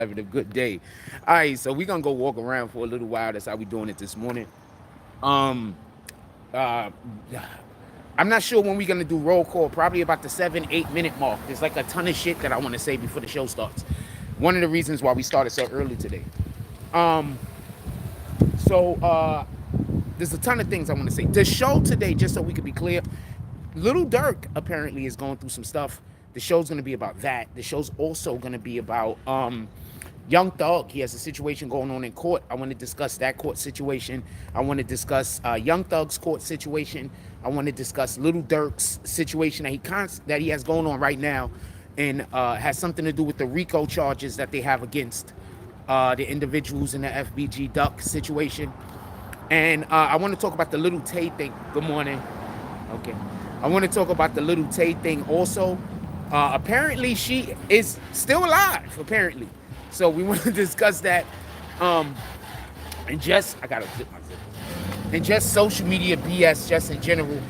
having a good day. All right, so we're gonna go walk around for a little while. That's how we doing it this morning. Um, uh, I'm not sure when we're gonna do roll call. Probably about the 7-8 minute mark. There's like a ton of shit that I want to say before the show starts. One of the reasons why we started so early today. Um, so there's a ton of things I want to say. The show today, just so we could be clear, Lil Durk apparently is going through some stuff. The show's going to be about that. The show's also going to be about Young Thug. He has a situation going on in court. I want to discuss that court situation. I want to discuss Young Thug's court situation. I want to discuss Lil Durk's situation that he has going on right now, and has something to do with the RICO charges that they have against the individuals in the FBG Duck situation. And I want to talk about the Lil Tay thing. Good morning. Okay. I want to talk about the Lil Tay thing also. Apparently, she is still alive, apparently. So we want to discuss that. And just, I got to zip my zip. And just social media BS, just in general.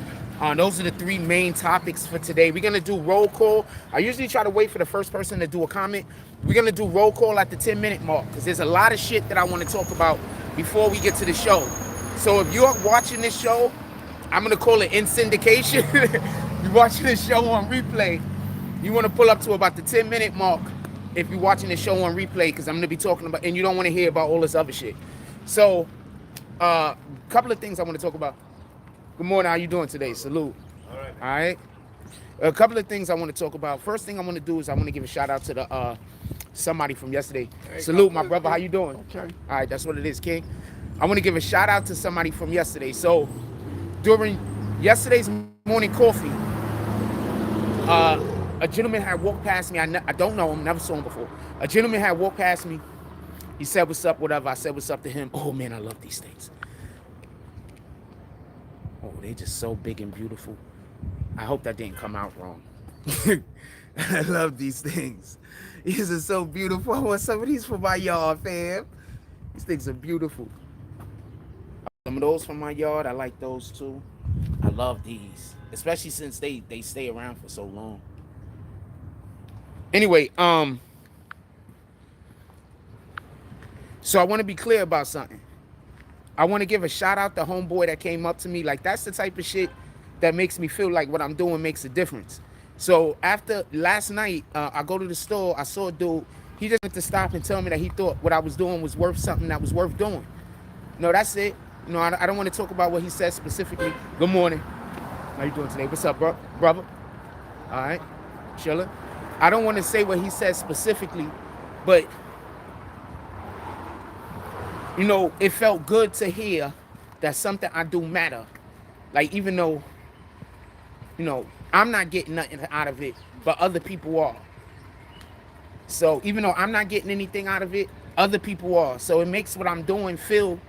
Those are the three main topics for today. We're going to do roll call. I usually try to wait for the first person to do a comment. We're going to do roll call at the 10-minute mark because there's a lot of shit that I want to talk about before we get to the show. So if you're watching this show, I'm going to call it in syndication. You're watching this show on replay. You want to pull up to about the 10-minute mark if you're watching the show on replay because I'm going to be talking about, and you don't want to hear about all this other shit. So, a couple of things I want to talk about. Good morning. How you doing today? Salute. All right. All right. A couple of things I want to talk about. First thing I want to do is I want to give a shout out to the somebody from yesterday. Hey, Salute, my brother. How you doing? Okay. All right. That's what it is, King. I want to give a shout out to somebody from yesterday. So, during yesterday's morning coffee, a gentleman had walked past me. I don't know him, never saw him before. A gentleman had walked past me. He said, "What's up?" Whatever. I said, "What's up?" to him. Oh man, I love these things. Oh, they just so big and beautiful. I hope that didn't come out wrong. I love these things. These are so beautiful. I want some of these for my yard, fam. These things are beautiful. Some of those from my yard, I like those too. I love these, especially since they stay around for so long. Anyway, so I want to be clear about something. I want to give a shout out to homeboy that came up to me. Like, that's the type of shit that makes me feel like what I'm doing makes a difference. So after last night, I go to the store. I saw a dude. He just went to stop and tell me that he thought what I was doing was worth something that was worth doing. No, that's it. You know, I don't want to talk about what he said specifically. Good morning. How you doing today? What's up, bro? Brother? All right. Chilling. I don't want to say what he said specifically, but, you know, it felt good to hear that something I do matter. Like, even though, you know, I'm not getting nothing out of it, but other people are. So even though I'm not getting anything out of it, other people are. So it makes what I'm doing feel.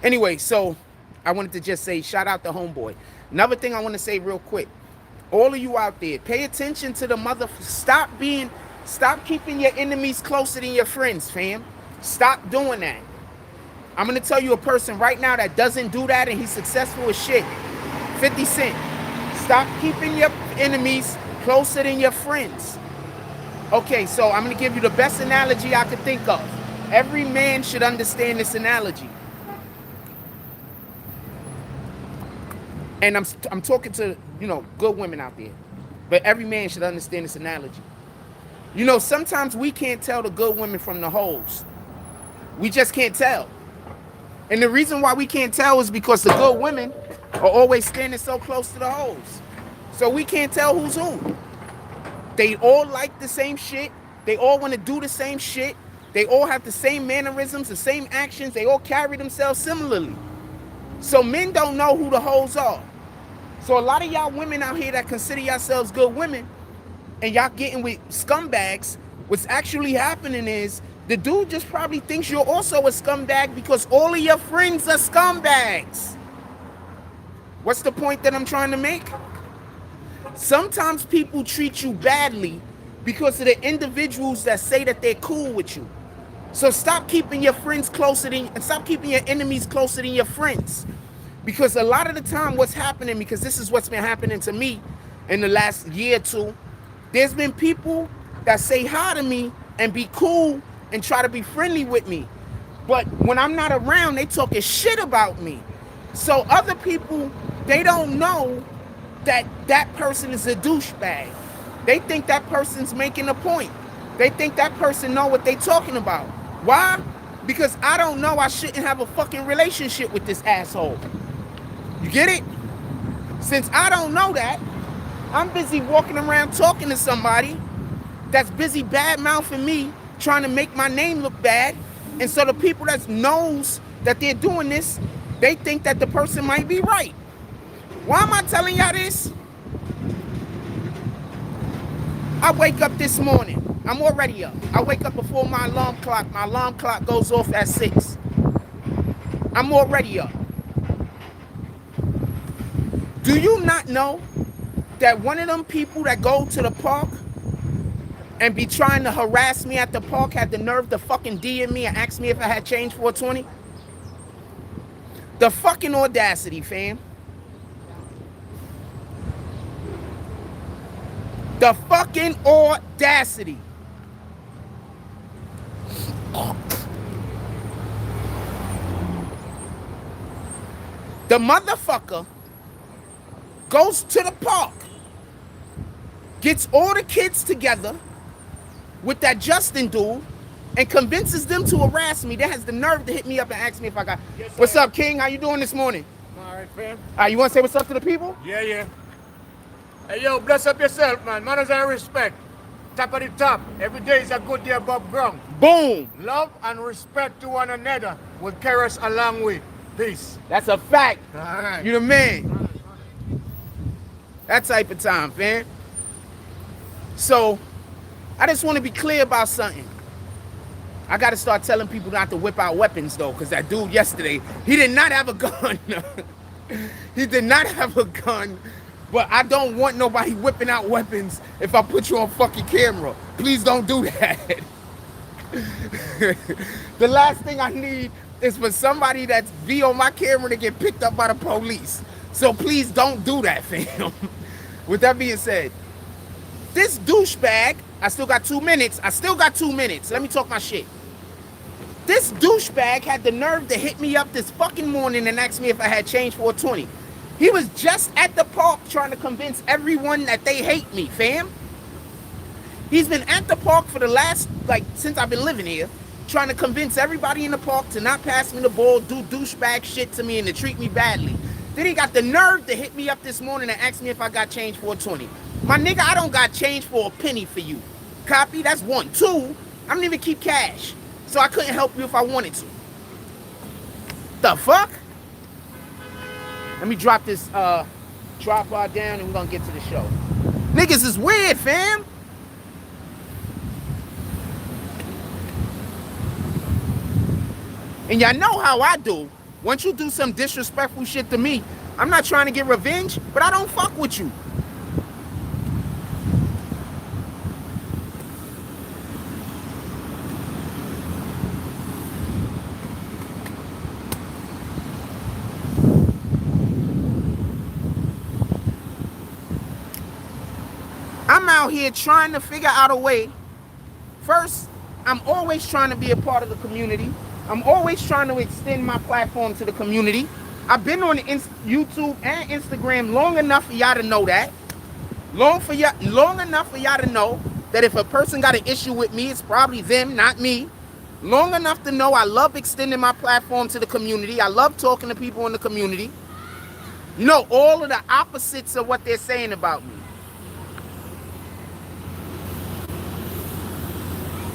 Anyway, so I wanted to just say shout out to homeboy. Another thing I want to say real quick. All of you out there, pay attention to the stop keeping your enemies closer than your friends, fam. Stop doing that. I'm going to tell you a person right now that doesn't do that and he's successful as shit. 50 Cent. Stop keeping your enemies closer than your friends. Okay, so I'm going to give you the best analogy I could think of. Every man should understand this analogy. And I'm talking to, you know, good women out there. But every man should understand this analogy. You know, sometimes we can't tell the good women from the hoes. We just can't tell. And the reason why we can't tell is because the good women are always standing so close to the hoes. So we can't tell who's who. They all like the same shit. They all want to do the same shit. They all have the same mannerisms, the same actions. They all carry themselves similarly. So men don't know who the hoes are. So a lot of y'all women out here that consider yourselves good women and y'all getting with scumbags, what's actually happening is the dude just probably thinks you're also a scumbag because all of your friends are scumbags. What's the point that I'm trying to make? Sometimes people treat you badly because of the individuals that say that they're cool with you. So stop keeping your friends closer than, and stop keeping your enemies closer than your friends. Because a lot of the time what's happening, because this is what's been happening to me in the last year or two, there's been people that say hi to me and be cool and try to be friendly with me. But when I'm not around, they talking shit about me. So other people, they don't know that that person is a douchebag. They think that person's making a point. They think that person know what they talking about. Why? Because I don't know I shouldn't have a fucking relationship with this asshole. You get it? Since I don't know that, I'm busy walking around talking to somebody that's busy bad-mouthing me, trying to make my name look bad. And so the people that knows that they're doing this, they think that the person might be right. Why am I telling y'all this? I wake up this morning. I'm already up. I wake up before my alarm clock. My alarm clock goes off at 6. I'm already up. Do you not know that one of them people that go to the park and be trying to harass me at the park had the nerve to fucking DM me and ask me if I had change for a 20? The fucking audacity, fam. The fucking audacity. The motherfucker goes to the park, gets all the kids together with that Justin dude, and convinces them to harass me. That has the nerve to hit me up and ask me if I got... Yes, what's up, King? How you doing this morning? All right, fam. You want to say what's up to the people? Yeah. Hey, yo, bless up yourself, man. Manners and respect. Top of the top. Every day is a good day above ground. Boom. Love and respect to one another will carry us a long way. Peace. That's a fact. All right. You the man. That type of time, fam. So, I just want to be clear about something. I got to start telling people not to whip out weapons, though, because that dude yesterday, he did not have a gun. He did not have a gun. But I don't want nobody whipping out weapons if I put you on fucking camera. Please don't do that. The last thing I need is for somebody that's be on my camera to get picked up by the police. So please don't do that, fam. With that being said, this douchebag, I still got 2 minutes. Let me talk my shit. This douchebag had the nerve to hit me up this fucking morning and ask me if I had change for a 20. He was just at the park trying to convince everyone that they hate me, fam. He's been at the park for the last, since I've been living here, trying to convince everybody in the park to not pass me the ball, do douchebag shit to me, and to treat me badly. Then he got the nerve to hit me up this morning and ask me if I got change for a 20. My nigga, I don't got change for a penny for you. Copy? That's 1. 2, I don't even keep cash. So I couldn't help you if I wanted to. The fuck? Let me drop this tripod down and we're gonna get to the show. Niggas is weird, fam. And y'all know how I do. Once you do some disrespectful shit to me, I'm not trying to get revenge, but I don't fuck with you. I'm out here trying to figure out a way. First, I'm always trying to be a part of the community. I'm always trying to extend my platform to the community. I've been on YouTube and Instagram long enough for y'all to know that. Long enough for y'all to know that if a person got an issue with me, it's probably them, not me. Long enough to know I love extending my platform to the community. I love talking to people in the community. You know, all of the opposites of what they're saying about me.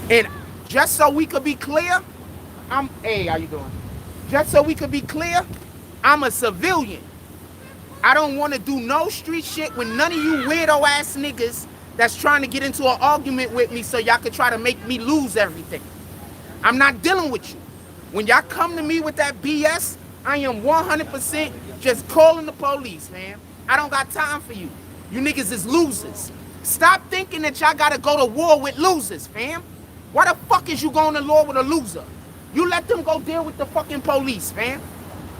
And just so we could be clear, hey, how you doing? Just so we could be clear, I'm a civilian. I don't want to do no street shit with none of you weirdo ass niggas that's trying to get into an argument with me so y'all could try to make me lose everything. I'm not dealing with you. When y'all come to me with that BS, I am 100% just calling the police, man. I don't got time for you. You niggas is losers. Stop thinking that y'all gotta go to war with losers, fam. Why the fuck is you going to war with a loser? You let them go deal with the fucking police, fam.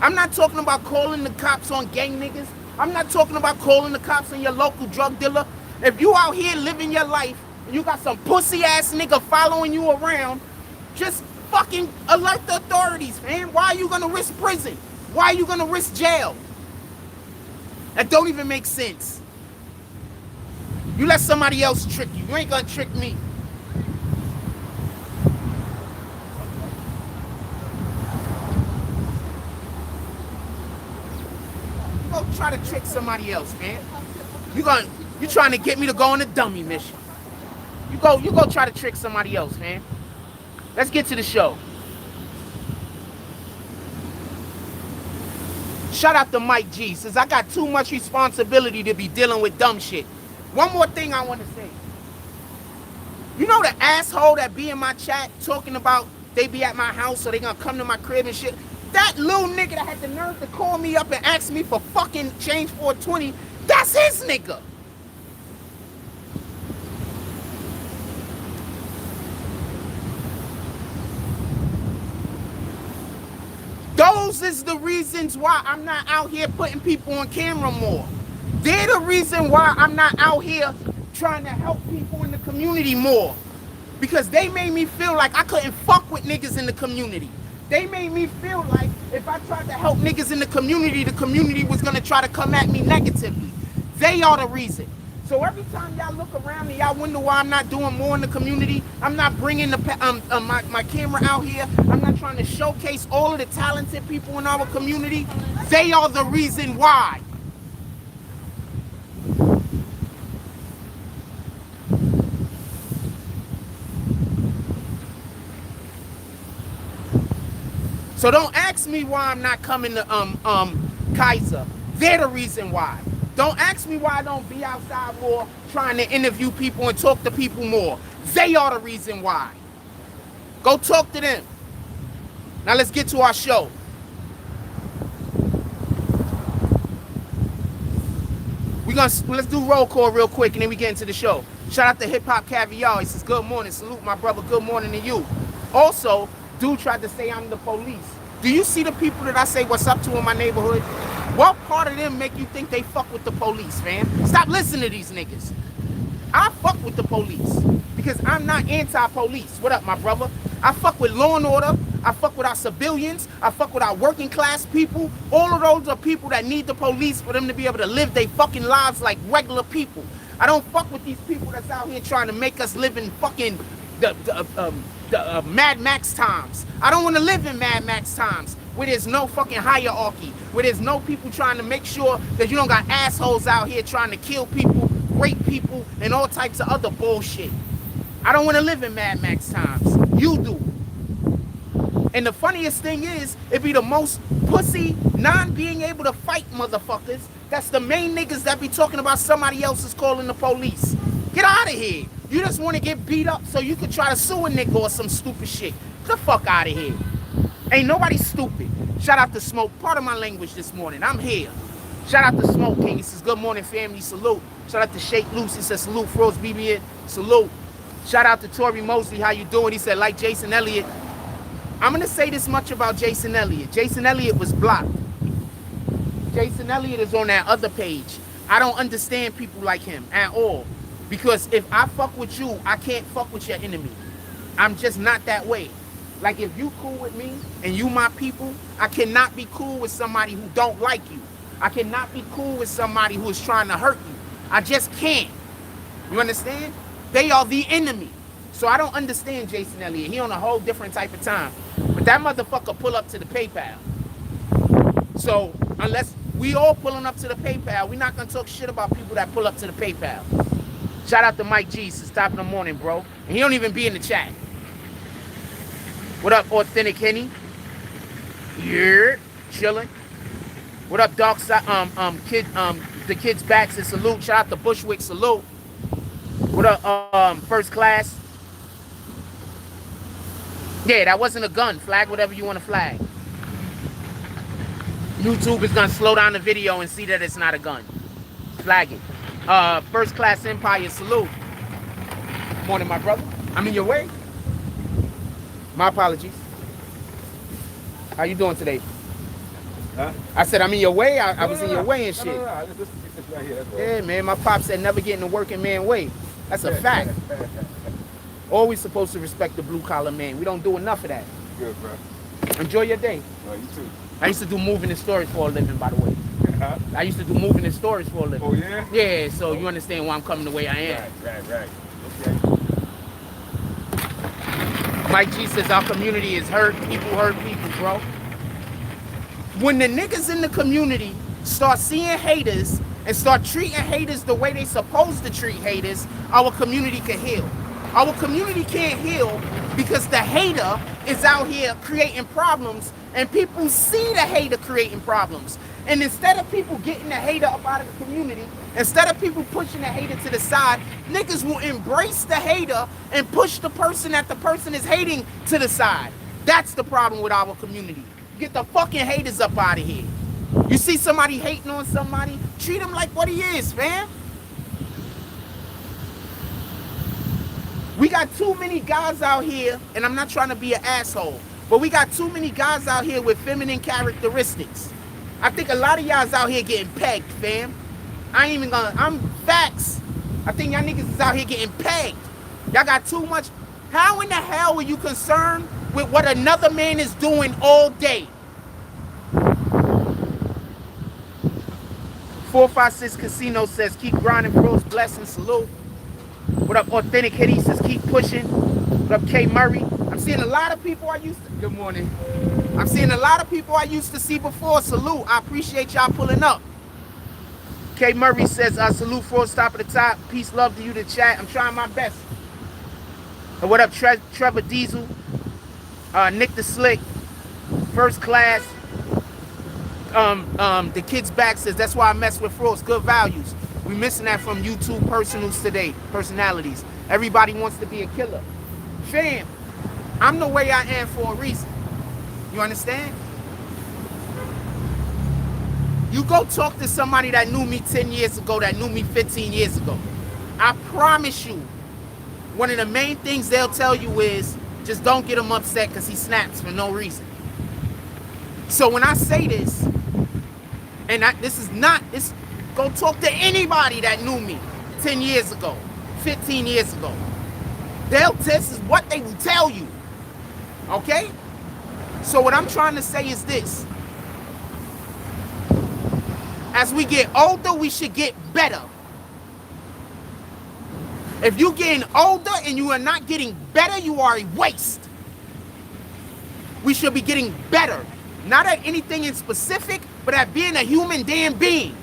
I'm not talking about calling the cops on gang niggas. I'm not talking about calling the cops on your local drug dealer. If you out here living your life and you got some pussy ass nigga following you around, just fucking alert the authorities, man. Why are you gonna risk prison? Why are you gonna risk jail? That don't even make sense. You let somebody else trick you. You ain't gonna trick me. You go try to trick somebody else, man. You trying to get me to go on a dummy mission. You go try to trick somebody else, man. Let's get to the show. Shout out to Mike G, since I got too much responsibility to be dealing with dumb shit. One more thing I want to say. You know the asshole that be in my chat talking about they be at my house so they gonna come to my crib and shit? That little nigga that had the nerve to call me up and ask me for fucking change for 20, that's his nigga. Those is the reasons why I'm not out here putting people on camera more. They're the reason why I'm not out here trying to help people in the community more. Because they made me feel like I couldn't fuck with niggas in the community. They made me feel like if I tried to help niggas in the community was gonna try to come at me negatively. They are the reason. So every time y'all look around and y'all wonder why I'm not doing more in the community, I'm not bringing my camera out here, I'm not trying to showcase all of the talented people in our community, they are the reason why. So don't ask me why I'm not coming to Kaiser. They're the reason why. Don't ask me why I don't be outside more trying to interview people and talk to people more. They are the reason why. Go talk to them. Now let's get to our show. Let's do roll call real quick and then we get into the show. Shout out to Hip Hop Caviar. He says, good morning. Salute my brother. Good morning to you. Also, dude tried to say I'm the police. Do you see the people that I say what's up to in my neighborhood? What part of them make you think they fuck with the police, fam? Stop listening to these niggas. I fuck with the police because I'm not anti-police. What up, my brother? I fuck with law and order. I fuck with our civilians. I fuck with our working class people. All of those are people that need the police for them to be able to live their fucking lives like regular people. I don't fuck with these people that's out here trying to make us live in fucking the Mad Max times. I don't want to live in Mad Max times where there's no fucking hierarchy, where there's no people trying to make sure that you don't got assholes out here trying to kill people, rape people, and all types of other bullshit. I don't want to live in Mad Max times. You do. And the funniest thing is, it be the most pussy, non-being able to fight motherfuckers. That's the main niggas that be talking about somebody else is calling the police. Get out of here. You just want to get beat up so you can try to sue a nigga or some stupid shit. Get the fuck out of here. Ain't nobody stupid. Shout out to Smoke. Part of my language this morning. I'm here. Shout out to Smoke King. He says, good morning, family. Salute. Shout out to Shake Loose. He says, salute. Froze BBN. Salute. Shout out to Tory Mosley. How you doing? He said, like Jason Elliott. I'm going to say this much about Jason Elliott. Jason Elliott was blocked. Jason Elliott is on that other page. I don't understand people like him at all. Because if I fuck with you, I can't fuck with your enemy. I'm just not that way. Like if you cool with me and you my people, I cannot be cool with somebody who don't like you. I cannot be cool with somebody who is trying to hurt you. I just can't. You understand? They are the enemy. So I don't understand Jason Elliott. He on a whole different type of time. But that motherfucker pull up to the PayPal. So unless we all pulling up to the PayPal, we're not going to talk shit about people that pull up to the PayPal. Shout out to Mike G. Since top of the morning, bro. And he don't even be in the chat. What up, Authentic Henny? Yeah, chilling. What up, Dark Side? The kids back says salute. Shout out to Bushwick, salute. What up, First Class? Yeah, that wasn't a gun. Flag whatever you want to flag. YouTube is gonna slow down the video and see that it's not a gun. Flag it. First Class Empire, salute. Morning, my brother. I'm in your way. My apologies. How you doing today? Huh? I said I'm in your way. I was in your way and shit. No. This right here, Yeah, man. My pop said never get in the working man way. That's a fact. Always supposed to respect the blue collar man. We don't do enough of that. Good, bro. Enjoy your day. You too. I used to do moving and storage for a living, by the way. I used to do moving and storage for a living. Oh, yeah? Yeah, so you understand why I'm coming the way I am. Right. Okay. Mike G says our community is hurt people, bro. When the niggas in the community start seeing haters and start treating haters the way they supposed to treat haters, our community can heal. Our community can't heal because the hater is out here creating problems and people see the hater creating problems. And instead of people getting the hater up out of the community, instead of people pushing the hater to the side, niggas will embrace the hater and push the person that the person is hating to the side. That's the problem with our community. Get the fucking haters up out of here. You see somebody hating on somebody, treat him like what he is, fam. We got too many guys out here, and I'm not trying to be an asshole, but we got too many guys out here with feminine characteristics. I think a lot of y'all's out here getting pegged, fam. I'm facts. I think y'all niggas is out here getting pegged. Y'all got too much. How in the hell are you concerned with what another man is doing all day? 456 Casino says, keep grinding, bros. Blessings, salute. What up, Authentic Hitty says, keep pushing. What up, K Murray? I'm seeing a lot of people I used to. Good morning. I'm seeing a lot of people I used to see before. Salute. I appreciate y'all pulling up. K Murray says, salute, Frost, top of the top. Peace, love to you, the chat. I'm trying my best. And what up, Trevor Diesel? Nick the Slick. First class. The kid's back says, that's why I mess with Frost. Good values. We missing that from YouTube personals today. Personalities. Everybody wants to be a killer. Fam, I'm the way I am for a reason. You understand? You go talk to somebody that knew me 10 years ago, that knew me 15 years ago. I promise you, one of the main things they'll tell you is, just don't get him upset because he snaps for no reason. So when I say this, and go talk to anybody that knew me 10 years ago, 15 years ago. This is what they will tell you. Okay? So what I'm trying to say is this. As we get older, we should get better. If you're getting older and you are not getting better, you are a waste. We should be getting better. Not at anything in specific, but at being a human damn being.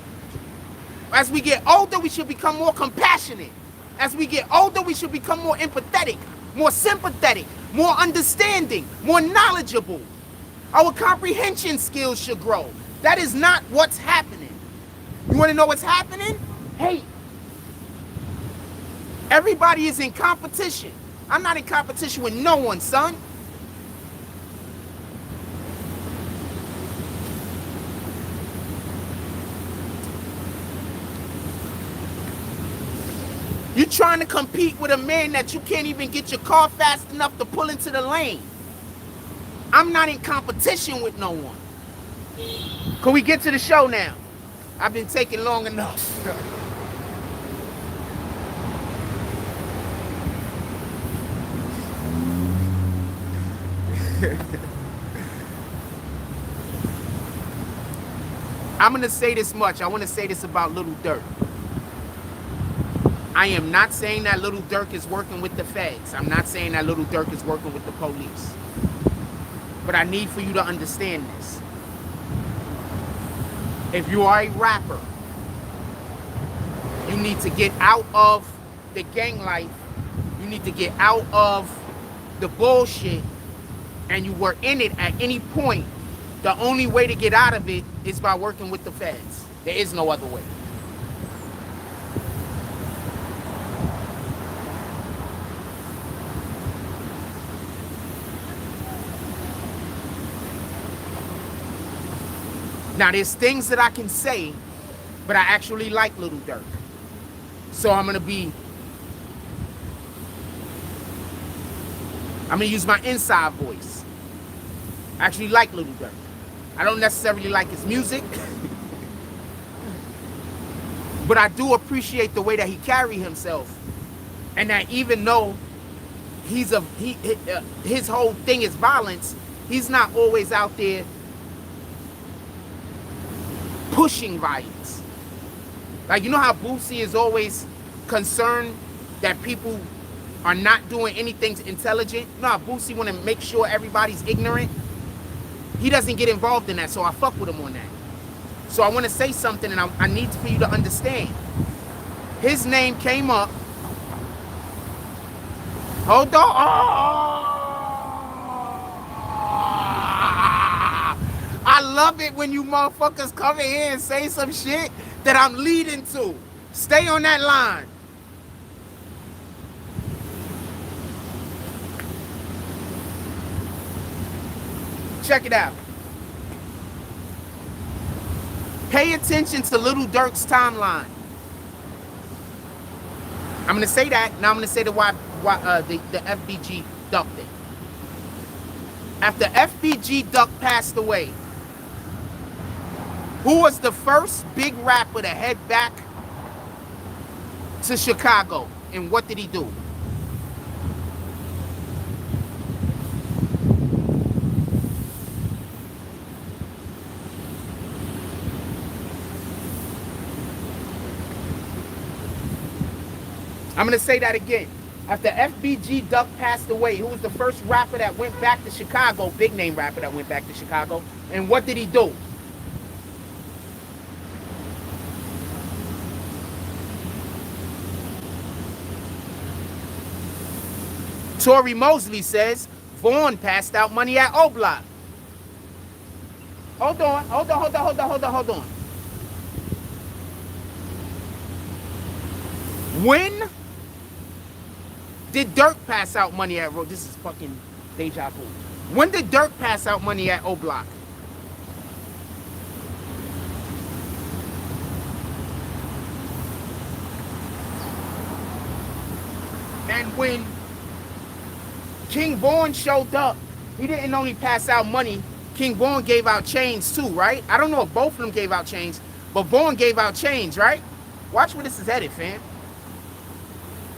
As we get older, we should become more compassionate. As we get older, we should become more empathetic, more sympathetic, more understanding, more knowledgeable. Our comprehension skills should grow. That is not what's happening. You want to know what's happening? Hate. Everybody is in competition. I'm not in competition with no one, son. You're trying to compete with a man that you can't even get your car fast enough to pull into the lane. I'm not in competition with no one. Can we get to the show now? I've been taking long enough. I'm going to say this much. I want to say this about Lil Durk. I am not saying that Lil Durk is working with the feds. I'm not saying that Lil Durk is working with the police. But I need for you to understand this. If you are a rapper, you need to get out of the gang life. You need to get out of the bullshit. And you were in it at any point. The only way to get out of it is by working with the feds. There is no other way. Now, there's things that I can say, but I actually like Lil Durk. So I'm going to use my inside voice. I actually like Lil Durk. I don't necessarily like his music, but I do appreciate the way that he carry himself And that even though his whole thing is violence, he's not always out there pushing violence. Like, you know how Boosie is always concerned that people are not doing anything intelligent? You know how Boosie want to make sure everybody's ignorant? He doesn't get involved in that, so I fuck with him on that. So I want to say something, and I need for you to understand. His name came up. Hold on. I love it when you motherfuckers come in here and say some shit that I'm leading to. Stay on that line. Check it out. Pay attention to Lil Durk's timeline. I'm gonna say that. Now I'm gonna say the FBG Duck thing. After FBG Duck passed away, who was the first big rapper to head back to Chicago, and what did he do? I'm going to say that again. After FBG Duck passed away, who was the first rapper that went back to Chicago, big name rapper that went back to Chicago, and what did he do? Tory Mosley says Vaughn passed out money at O Block. Hold on. When did Durk pass out money at This is fucking deja vu. When did Durk pass out money at O Block? And when King Vaughn showed up, he didn't only pass out money. King Vaughn gave out chains too, right? I don't know if both of them gave out chains, but Vaughn gave out chains, right? Watch where this is headed, fam.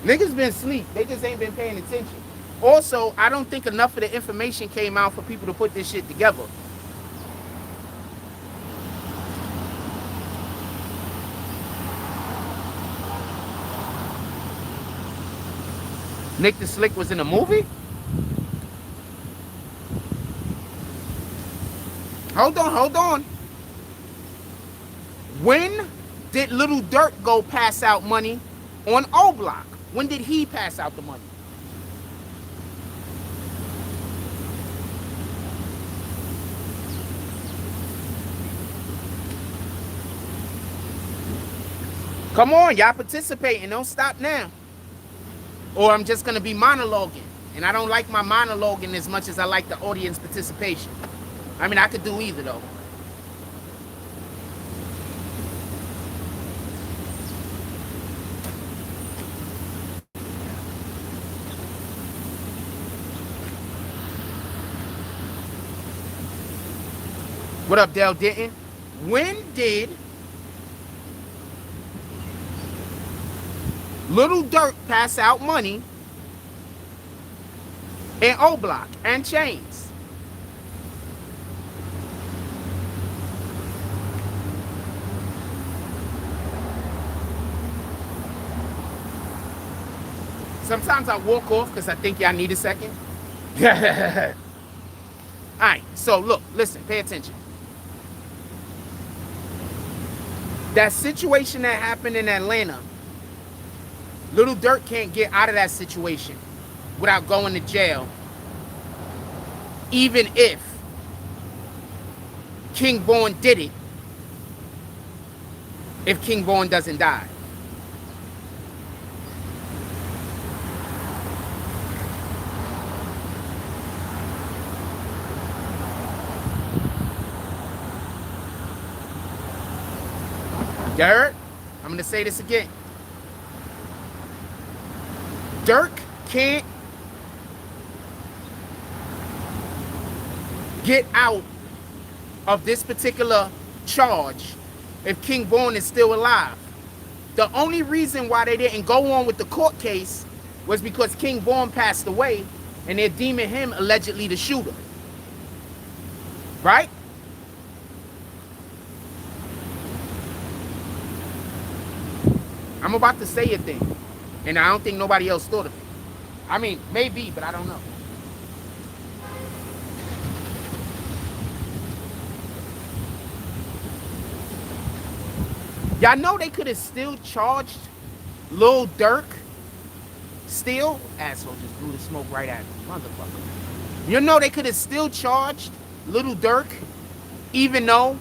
Niggas been asleep. They just ain't been paying attention. Also, I don't think enough of the information came out for people to put this shit together. Nick the Slick was in a movie? Hold on. When did Lil Durk go pass out money on O Block? When did he pass out the money? Come on, y'all participating. Don't stop now. Or I'm just going to be monologuing. And I don't like my monologuing as much as I like the audience participation. I mean, I could do either, though. What up, Del Denton? When did Lil Durk pass out money in O Block and chains? Sometimes I walk off because I think y'all need a second. All right, so look, listen, pay attention. That situation that happened in Atlanta, Lil Durk can't get out of that situation without going to jail, even if King Vaughn did it, if King Vaughn doesn't die. You heard? I'm going to say this again. Durk can't get out of this particular charge if King Vaughn is still alive. The only reason why they didn't go on with the court case was because King Vaughn passed away, and they're deeming him allegedly the shooter. Right? I'm about to say a thing, and I don't think nobody else thought of it. I mean, maybe, but I don't know. Y'all know they could have still charged Lil Durk. Still, asshole just blew the smoke right at me, motherfucker. You know they could have still charged Lil Durk, even though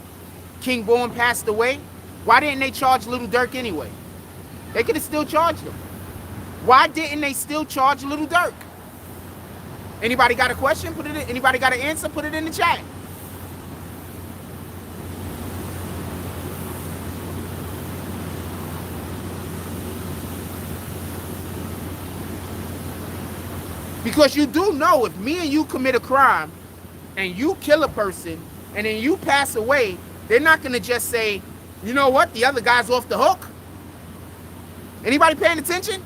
King Vaughn passed away. Why didn't they charge Lil Durk anyway? They could have still charged him. Why didn't they still charge Lil Durk? Anybody got a question? Put it in. Anybody got an answer? Put it in the chat. Because you do know if me and you commit a crime and you kill a person and then you pass away, they're not going to just say, you know what, the other guy's off the hook. Anybody paying attention?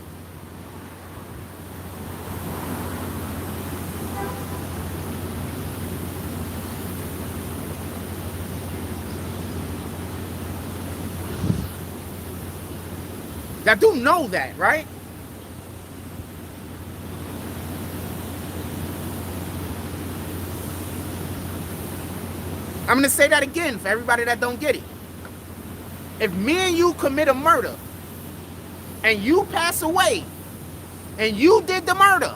I do know that, right? I'm going to say that again for everybody that don't get it. If me and you commit a murder and you pass away and you did the murder,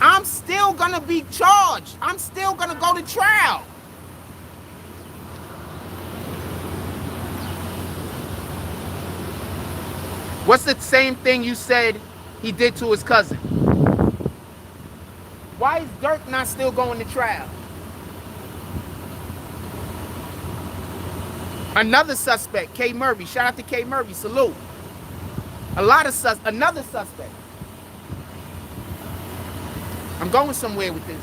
I'm still going to be charged. I'm still going to go to trial. What's the same thing you said he did to his cousin? Why is Durk not still going to trial? Another suspect, K. Murphy. Shout out to K. Murphy. Salute. Another suspect. I'm going somewhere with this.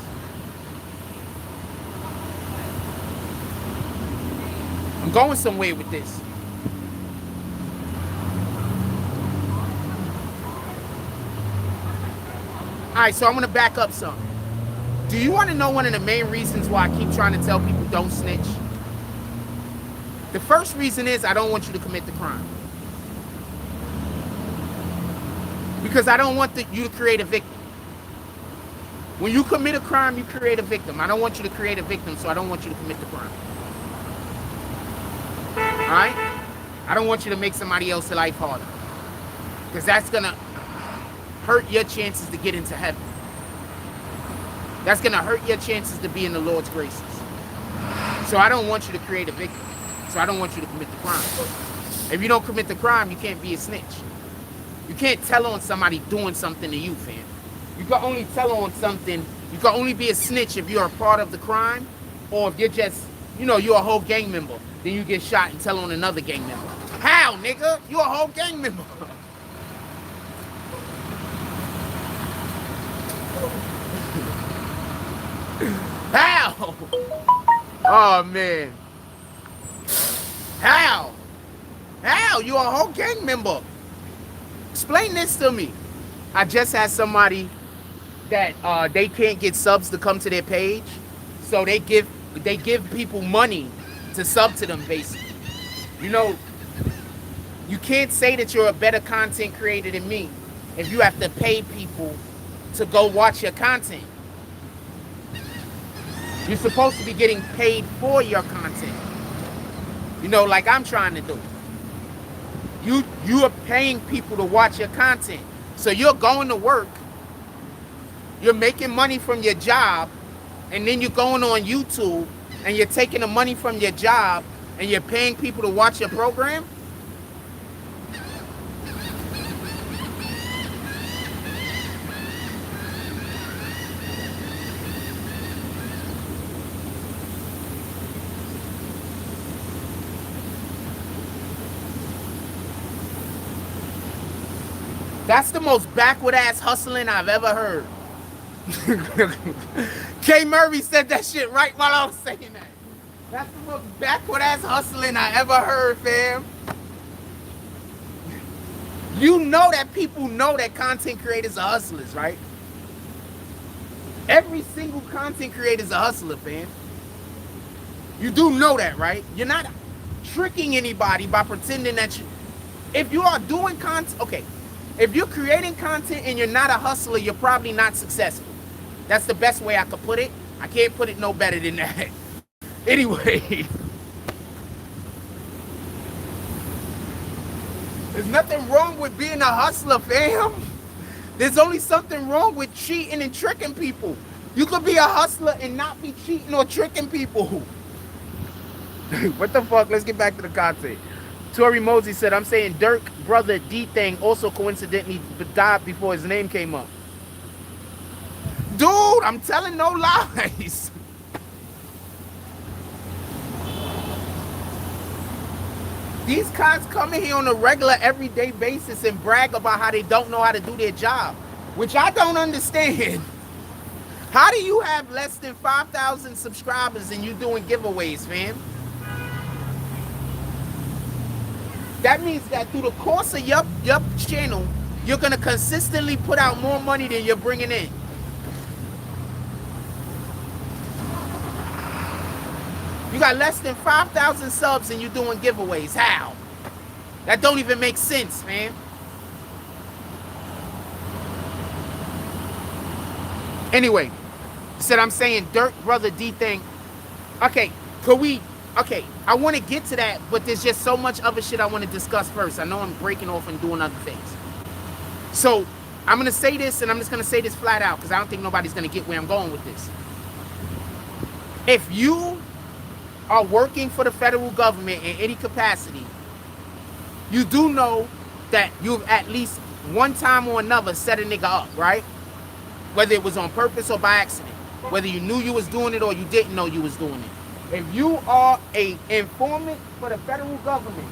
I'm going somewhere with this. All right, so I'm going to back up some. Do you want to know one of the main reasons why I keep trying to tell people don't snitch? The first reason is I don't want you to commit the crime. Because I don't want you to create a victim. When you commit a crime, you create a victim. I don't want you to create a victim, so I don't want you to commit the crime. All right? I don't want you to make somebody else's life harder. Because that's going to hurt your chances to get into heaven. That's going to hurt your chances to be in the Lord's graces. So I don't want you to create a victim. So I don't want you to commit the crime. If you don't commit the crime, you can't be a snitch. You can't tell on somebody doing something to you, fam. You can only tell on something. You can only be a snitch if you're a part of the crime, or if you're just, you're a whole gang member. Then you get shot and tell on another gang member. How, nigga? You're a whole gang member. How? Oh, man. How? How? You're a whole gang member. Explain this to me. I just had somebody that they can't get subs to come to their page, so they give people money to sub to them, basically. You can't say that you're a better content creator than me if you have to pay people to go watch your content. You're supposed to be getting paid for your content. Like I'm trying to do. You are paying people to watch your content. So you're going to work, you're making money from your job, and then you're going on YouTube and you're taking the money from your job and you're paying people to watch your program? That's the most backward ass hustling I've ever heard. K. Murphy said that shit right while I was saying that. That's the most backward ass hustling I ever heard, fam. You know that people know that content creators are hustlers, right? Every single content creator is a hustler, fam. You do know that, right? You're not tricking anybody by pretending that you... If you are doing content... Okay, if you're creating content and you're not a hustler, you're probably not successful. That's the best way I could put it. I can't put it no better than that. Anyway... There's nothing wrong with being a hustler, fam. There's only something wrong with cheating and tricking people. You could be a hustler and not be cheating or tricking people. What the fuck? Let's get back to the content. Tori Mosey said, I'm saying Durk brother D-Thing also coincidentally died before his name came up. Dude, I'm telling no lies. These cons come in here on a regular, everyday basis and brag about how they don't know how to do their job, which I don't understand. How do you have less than 5,000 subscribers and you doing giveaways, fam? That means that through the course of your channel, you're going to consistently put out more money than you're bringing in. You got less than 5,000 subs and you're doing giveaways. How? That don't even make sense, man. Anyway, said I'm saying Durk brother D-Thing. Okay, could we... Okay, I want to get to that, but there's just so much other shit I want to discuss first. I know I'm breaking off and doing other things. So, I'm going to say this, and I'm just going to say this flat out, because I don't think nobody's going to get where I'm going with this. If you are working for the federal government in any capacity, you do know that you've at least one time or another set a nigga up, right? Whether it was on purpose or by accident. Whether you knew you was doing it or you didn't know you was doing it. If you are an informant for the federal government,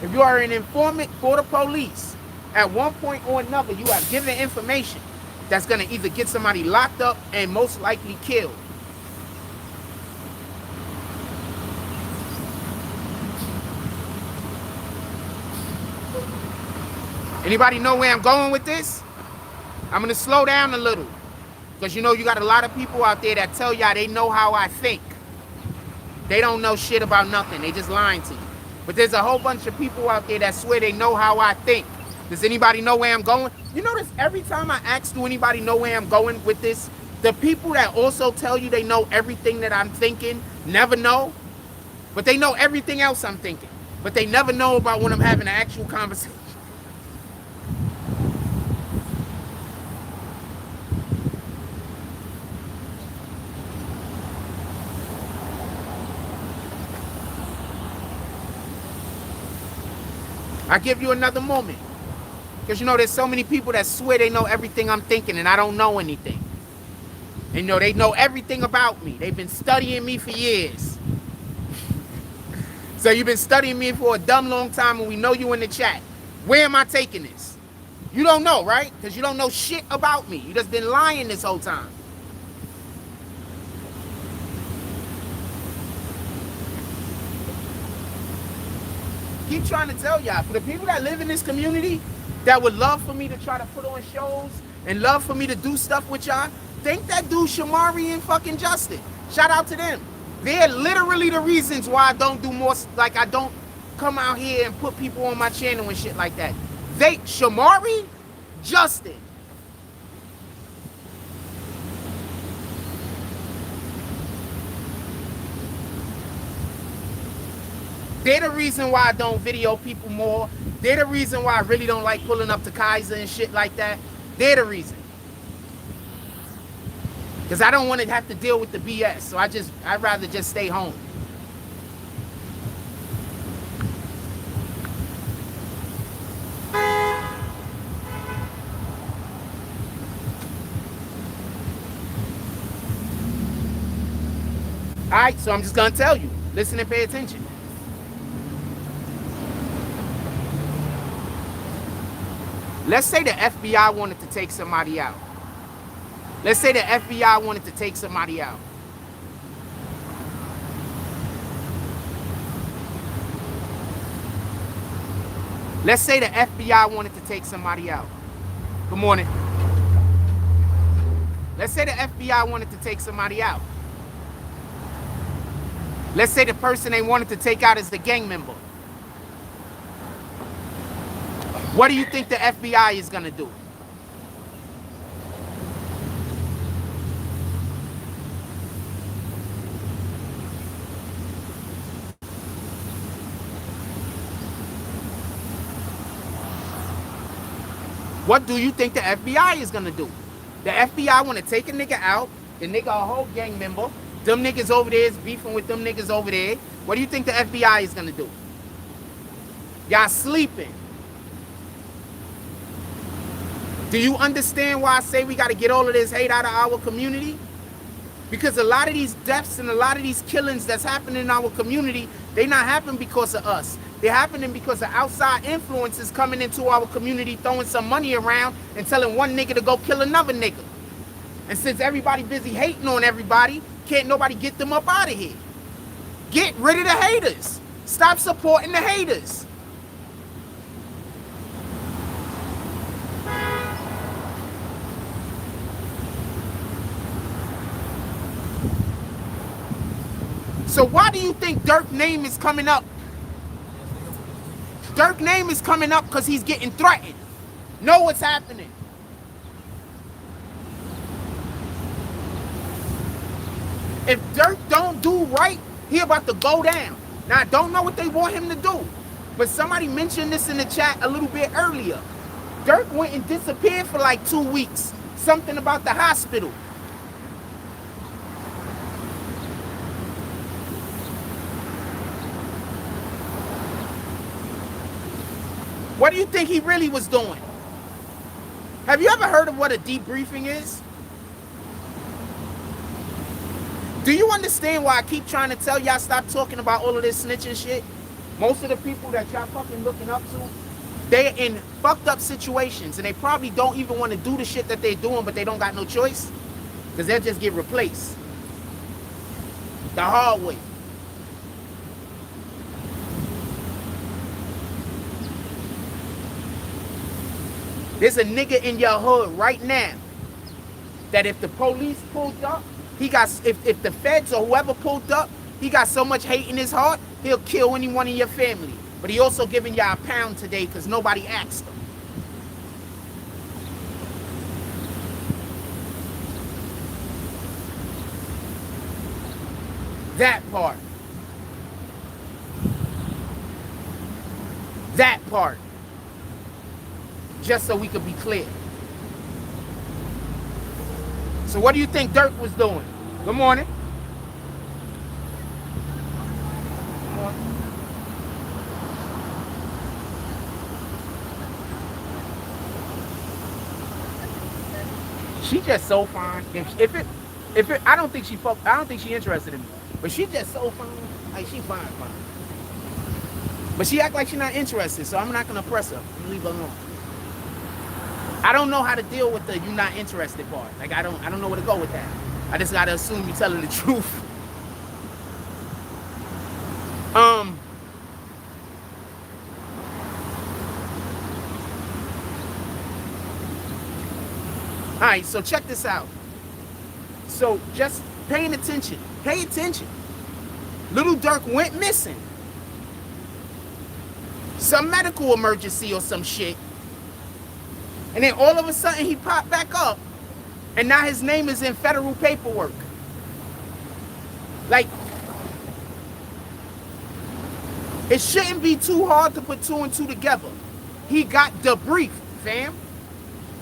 if you are an informant for the police, at one point or another, you have given information that's going to either get somebody locked up and most likely killed. Anybody know where I'm going with this? I'm going to slow down a little. Because you know you got a lot of people out there that tell y'all they know how I think. They don't know shit about nothing. They just lying to you. But there's a whole bunch of people out there that swear they know how I think. Does anybody know where I'm going? You notice every time I ask, do anybody know where I'm going with this? The people that also tell you they know everything that I'm thinking never know. But they know everything else I'm thinking. But they never know about when I'm having an actual conversation. I give you another moment. Because, you know, there's so many people that swear they know everything I'm thinking and I don't know anything. And, you know, they know everything about me. They've been studying me for years. So you've been studying me for a dumb long time and we know you in the chat. Where am I taking this? You don't know, right? Because you don't know shit about me. You just been lying this whole time. Keep trying to tell y'all, for the people that live in this community that would love for me to try to put on shows and love for me to do stuff with y'all, thank that dude Shamari and fucking Justin. Shout out to them. They're literally the reasons why I don't do more, like I don't come out here and put people on my channel and shit like that. Shamari, Justin. They're the reason why I don't video people more. They're the reason why I really don't like pulling up to Kaiser and shit like that. They're the reason. Because I don't want to have to deal with the BS. So I'd rather just stay home. Alright, so I'm just going to tell you. Listen and pay attention. Let's say the FBI wanted to take somebody out. Let's say the FBI wanted to take somebody out. Let's say the FBI wanted to take somebody out. Good morning. Let's say the FBI wanted to take somebody out. Let's say the person they wanted to take out is the gang member. What do you think the FBI is gonna do? What do you think the FBI is gonna do? The FBI wanna take a nigga out, the nigga a whole gang member, them niggas over there is beefing with them niggas over there. What do you think the FBI is gonna do? Y'all sleeping. Do you understand why I say we gotta get all of this hate out of our community? Because a lot of these deaths and a lot of these killings that's happening in our community, they not happening because of us. They're happening because of outside influences coming into our community, throwing some money around and telling one nigga to go kill another nigga. And since everybody busy hating on everybody, can't nobody get them up out of here. Get rid of the haters. Stop supporting the haters. So why do you think Durk's name is coming up? Durk's name is coming up because he's getting threatened. Know what's happening. If Durk don't do right, he about to go down. Now, I don't know what they want him to do, but somebody mentioned this in the chat a little bit earlier. Durk went and disappeared for like 2 weeks. Something about the hospital. What do you think he really was doing? Have you ever heard of what a debriefing is? Do you understand why I keep trying to tell y'all stop talking about all of this snitching shit? Most of the people that y'all fucking looking up to, they're in fucked up situations and they probably don't even want to do the shit that they're doing, but they don't got no choice because they'll just get replaced the hard way. There's a nigga in your hood right now that if the police pulled up, he got, if the feds or whoever pulled up, he got so much hate in his heart, he'll kill anyone in your family. But he also giving y'all a pound today because nobody asked him. That part. That part. Just so we could be clear. So what do you think Durk was doing? Good morning. Good morning. She just so fine. If it, I don't think she interested in me. But she just so fine. Like she fine. But she act like she's not interested, so I'm not gonna press her. I'm gonna leave her alone. I don't know how to deal with the you not interested part. Like I don't know where to go with that. I just gotta assume you telling the truth. Alright, so check this out. So just paying attention. Pay attention. Lil Durk went missing. Some medical emergency or some shit. And then all of a sudden he popped back up. And now his name is in federal paperwork. Like, it shouldn't be too hard to put 2 and 2 together. He got debriefed, fam.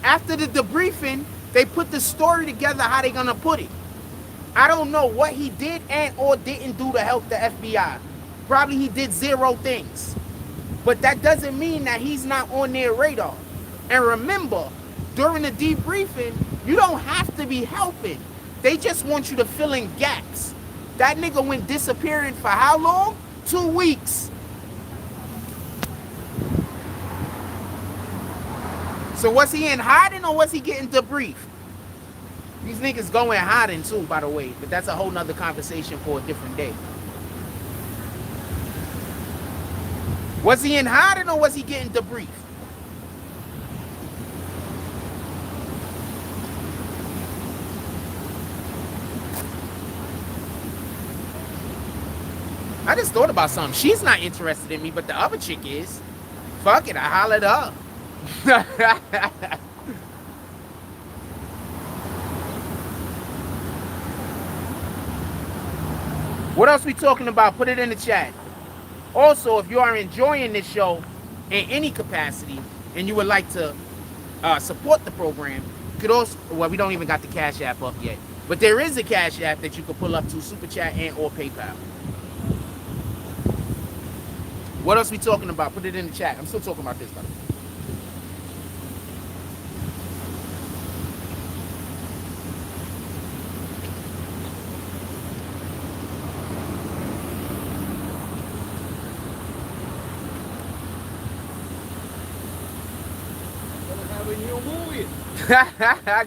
After the debriefing, they put the story together how they gonna put it. I don't know what he did and or didn't do to help the FBI. Probably he did 0 things. But that doesn't mean that he's not on their radar. And remember, during the debriefing, you don't have to be helping. They just want you to fill in gaps. That nigga went disappearing for how long? 2 weeks. So was he in hiding or was he getting debriefed? These niggas go in hiding too, by the way. But that's a whole nother conversation for a different day. Was he in hiding or was he getting debriefed? I just thought about something. She's not interested in me, but the other chick is. Fuck it, I hollered up. What else we talking about? Put it in the chat. Also, if you are enjoying this show in any capacity and you would like to support the program, you could also, well, we don't even got the Cash App up yet, but there is a Cash App that you could pull up to Super Chat and or PayPal. What else we talking about? Put it in the chat. I'm still talking about this, by the way.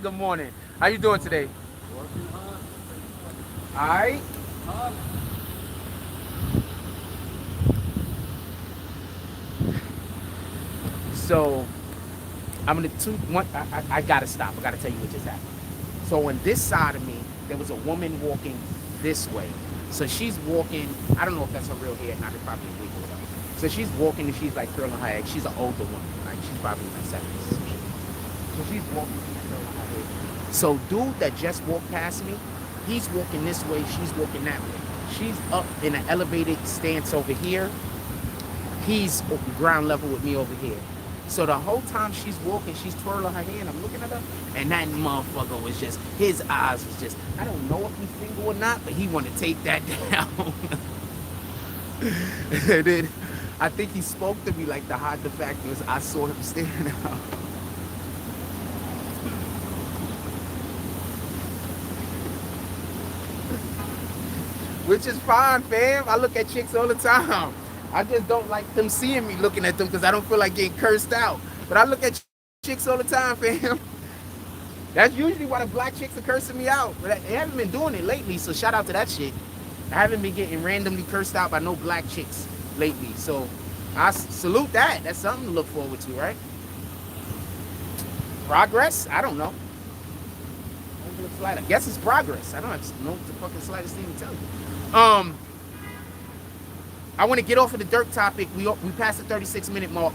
Good morning. How you doing today? Working hard. All right. Hard. So I'm gonna I gotta stop. I gotta tell you what just happened. So on this side of me, there was a woman walking this way. So she's walking. I don't know if that's her real hair. Not, it probably is legal. So she's walking and she's like curling her head. She's an older woman. Like she's probably in her 70s. So she's walking. So dude that just walked past me, he's walking this way, she's walking that way. She's up in an elevated stance over here. He's ground level with me over here. So the whole time she's walking, she's twirling her hand. I'm looking at her, and that motherfucker was just, his eyes was just, I don't know if he's single or not, but he wanted to take that down. And then I think he spoke to me like to hide the fact was I saw him staring out. Which is fine, fam. I look at chicks all the time. I just don't like them seeing me looking at them because I don't feel like getting cursed out. But I look at chicks all the time, fam. That's usually why the black chicks are cursing me out. But they haven't been doing it lately, so shout out to that shit. I haven't been getting randomly cursed out by no black chicks lately. So I salute that. That's something to look forward to, right? Progress? I don't know. I guess it's progress. I don't know the fucking slightest thing to tell you. I want to get off of the Durk topic. We passed the 36-minute mark,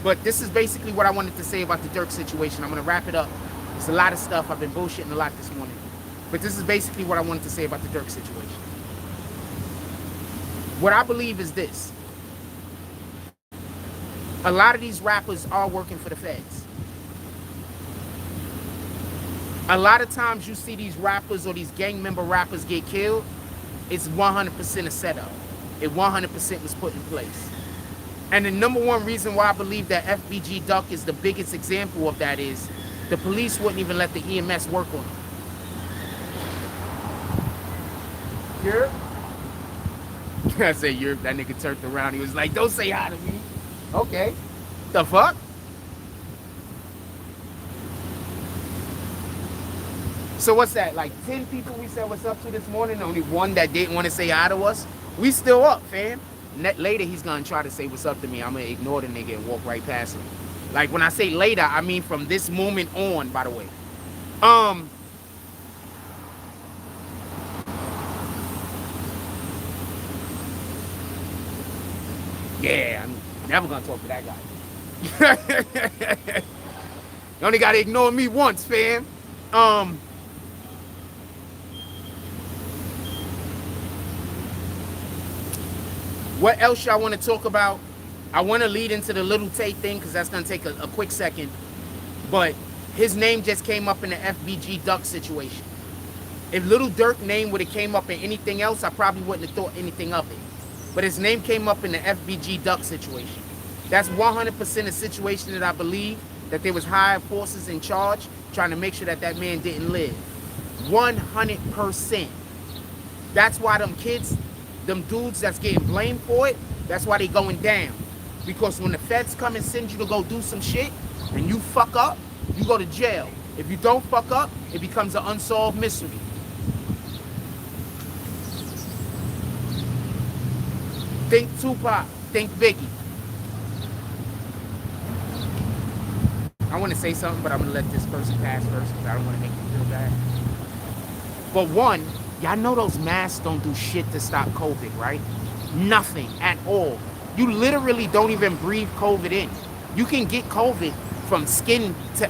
but this is basically what I wanted to say about the Durk situation. I'm going to wrap it up. There's a lot of stuff. I've been bullshitting a lot this morning, but this is basically what I wanted to say about the Durk situation. What I believe is this. A lot of these rappers are working for the feds. A lot of times you see these rappers or these gang member rappers get killed, it's 100% a setup. It 100% was put in place. And the number one reason why I believe that FBG Duck is the biggest example of that is the police wouldn't even let the EMS work on him. Europe? I say Europe, that nigga turned around. He was like, don't say hi to me. Okay. The fuck? So what's that, like 10 people we said what's up to this morning, only one that didn't want to say hi to us? We still up, fam. Later he's gonna try to say what's up to me. I'm gonna ignore the nigga and walk right past him. Like when I say later, I mean from this moment on, by the way. Yeah, I'm never gonna talk to that guy. You only gotta ignore me once, fam. What else y'all want to talk about? I want to lead into the Lil Tay thing because that's going to take a quick second. But his name just came up in the FBG Duck situation. If Lil Durk name would have came up in anything else, I probably wouldn't have thought anything of it. But his name came up in the FBG Duck situation. That's 100% a situation that I believe that there was higher forces in charge trying to make sure that that man didn't live. 100%. That's why them kids, them dudes that's getting blamed for it, that's why they going down. Because when the feds come and send you to go do some shit and you fuck up, you go to jail. If you don't fuck up, it becomes an unsolved mystery. Think Tupac, think Biggie. I want to say something, but I'm going to let this person pass first because I don't want to make you feel bad. But one, y'all know those masks don't do shit to stop COVID, right? Nothing at all. You literally don't even breathe COVID in. You can get COVID from skin to...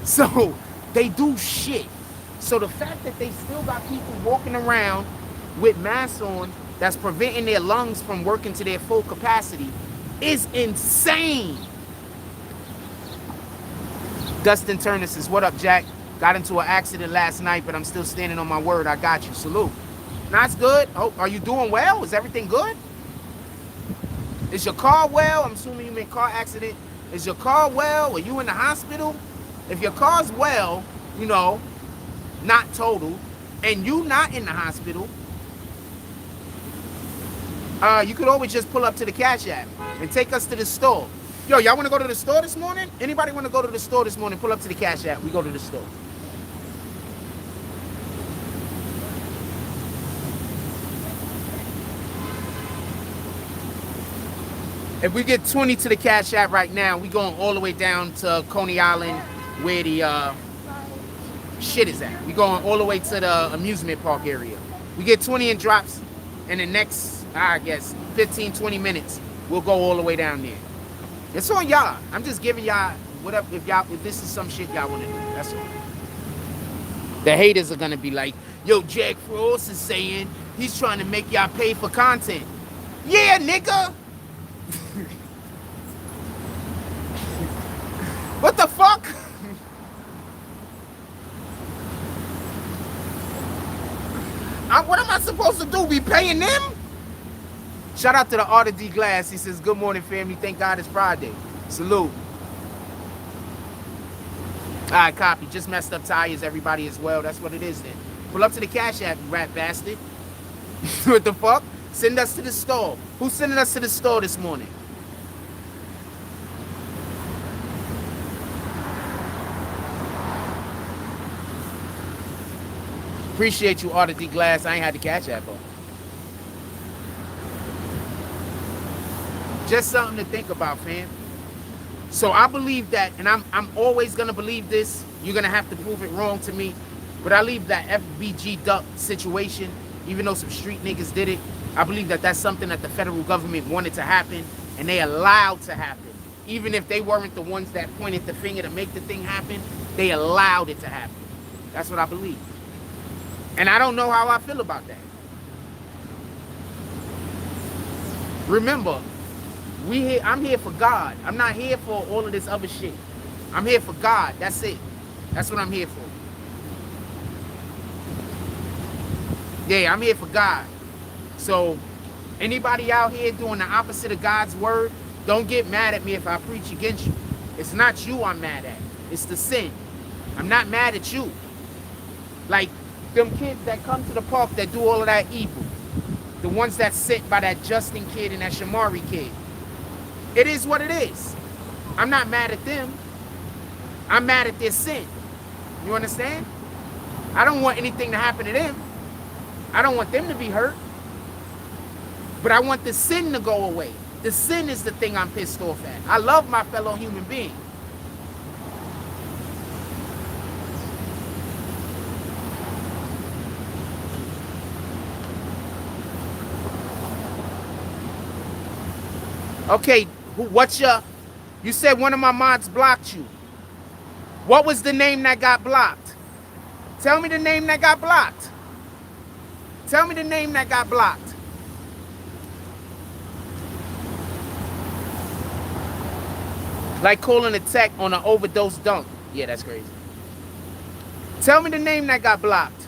So they do shit. So the fact that they still got people walking around with masks on that's preventing their lungs from working to their full capacity is insane. Dustin Turner says, what up, Jack? Got into an accident last night, but I'm still standing on my word. I got you. Salute. That's good. Oh, are you doing well? Is everything good? Is your car well? I'm assuming you meant car accident. Is your car well? Are you in the hospital? If your car's well, you know, not total, and you not in the hospital, you could always just pull up to the Cash App and take us to the store. Yo, y'all want to go to the store this morning? Anybody want to go to the store this morning? Pull up to the Cash App. We go to the store. If we get 20 to the Cash App right now, we going all the way down to Coney Island where the shit is at. We going all the way to the amusement park area. We get 20 in drops in the next, I guess, 15, 20 minutes. We'll go all the way down there. It's on y'all. I'm just giving y'all whatever, if this is some shit y'all want to do. That's all. The haters are going to be like, yo, Jack Frost is saying he's trying to make y'all pay for content. Yeah, nigga. What the fuck? What am I supposed to do? Be paying them? Shout out to the Art of D Glass. He says, good morning, family. Thank God it's Friday. Salute. All right, copy. Just messed up tires, everybody, as well. That's what it is then. Pull up to the Cash App, you rat bastard. What the fuck? Send us to the store. Who's sending us to the store this morning? Appreciate you, Art of D Glass. I ain't had the Cash App on. Just something to think about, fam. So I believe that, and I'm always gonna believe this. You're gonna have to prove it wrong to me, but I believe that FBG Duck situation, even though some street niggas did it, I believe that that's something that the federal government wanted to happen, and they allowed to happen. Even if they weren't the ones that pointed the finger to make the thing happen, they allowed it to happen. That's what I believe. And I don't know how I feel about that. Remember, I'm here for God. I'm not here for all of this other shit. I'm here for God. That's it. That's what I'm here for. Yeah, I'm here for God. So anybody out here doing the opposite of God's word, don't get mad at me if I preach against you. It's not you I'm mad at. It's the sin. I'm not mad at you. Like them kids that come to the park that do all of that evil. The ones that's sent by that Justin kid and that Shamari kid. It is what it is. I'm not mad at them. I'm mad at their sin. You understand? I don't want anything to happen to them. I don't want them to be hurt. But I want the sin to go away. The sin is the thing I'm pissed off at. I love my fellow human being. Okay, what's your... You said one of my mods blocked you. What was the name that got blocked? Tell me the name that got blocked. Tell me the name that got blocked. Like calling a tech on an overdose dunk. Yeah, that's crazy. Tell me the name that got blocked.